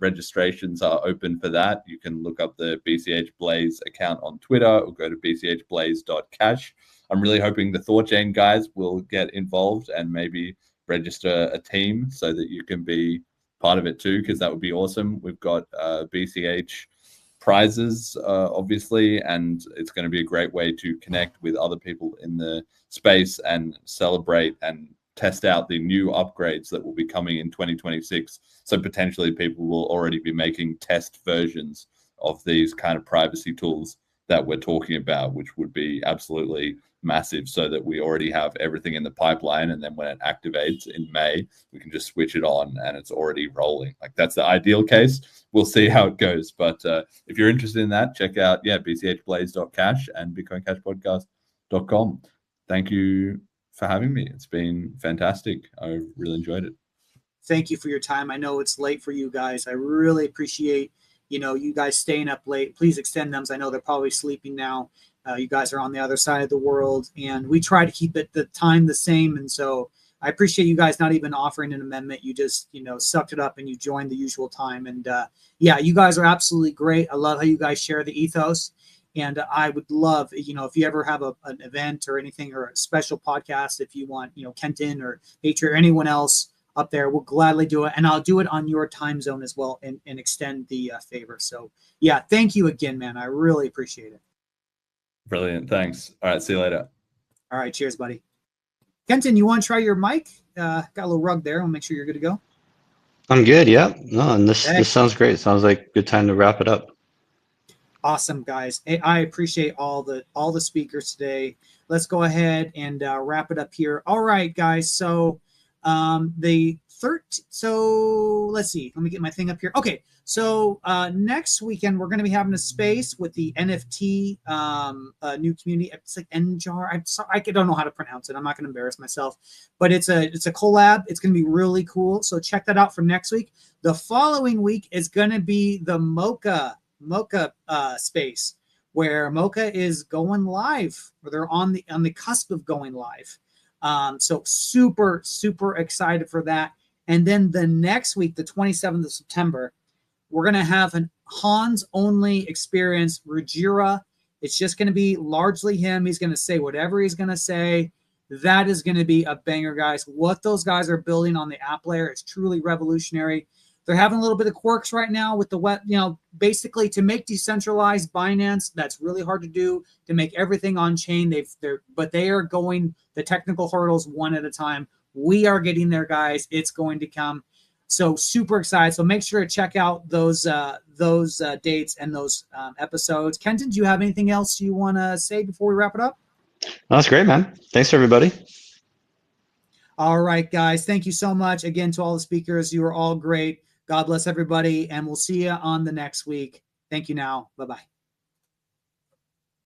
Registrations are open for that. You can look up the BCH Blaze account on Twitter or go to bchblaze.cash. I'm really hoping the THORChain guys will get involved and maybe register a team so that you can be part of it too, because that would be awesome. We've got BCH prizes, obviously, and it's going to be a great way to connect with other people in the space and celebrate and test out the new upgrades that will be coming in 2026. So potentially people will already be making test versions of these kind of privacy tools that we're talking about, which would be absolutely massive, so that we already have everything in the pipeline, and then when it activates in May, we can just switch it on and it's already rolling. Like, that's the ideal case. We'll see how it goes. But if you're interested in that, check out bchblaze.cash and bitcoincashpodcast.com. Thank you for having me. It's been fantastic. I really enjoyed it. Thank you for your time. I know it's late for you guys. I really appreciate, you know, you guys staying up late. Please extend them. I know they're probably sleeping now. You guys are on the other side of the world, and we try to keep it the time the same. And so I appreciate you guys not even offering an amendment. You just, you know, sucked it up and you joined the usual time. And yeah, you guys are absolutely great. I love how you guys share the ethos. And I would love, you know, if you ever have an event or anything, or a special podcast, if you want, you know, Kenton or Nature or anyone else up there, we'll gladly do it. And I'll do it on your time zone as well, and extend the favor. So yeah, thank you again, man. I really appreciate it. Brilliant. Thanks. All right. See you later. All right. Cheers, buddy. Kenton, you want to try your mic? Got a little rug there. I'll make sure you're good to go. I'm good. Yeah. No, and this sounds great. Sounds like a good time to wrap it up. Awesome, guys. I appreciate all the speakers today. Let's go ahead and wrap it up here. All right, guys. So the so let's see. Let me get my thing up here. Okay, so next weekend we're going to be having a space with the NFT new community. It's like NJAR. I'm sorry, I don't know how to pronounce it. I'm not going to embarrass myself, but it's a collab. It's going to be really cool. So check that out for next week. The following week is going to be the Moca space, where Moca is going live, or they're on the cusp of going live. So super excited for that. And then the next week, the 27th of September, we're going to have an Hans only experience, Ruggiera. It's just going to be largely him. He's going to say whatever he's going to say. That is going to be a banger, guys. What those guys are building on the app layer is truly revolutionary. They're having a little bit of quirks right now with the web, basically to make decentralized Binance. That's really hard to do, to make everything on chain. But they are going the technical hurdles one at a time. We are getting there, guys. It's going to come. So super excited. So make sure to check out those dates and those episodes. Kenton, do you have anything else you want to say before we wrap it up? That's great, man. Thanks, everybody. All right, guys. Thank you so much again to all the speakers. You were all great. God bless everybody, and we'll see you on the next week. Thank you now. Bye-bye.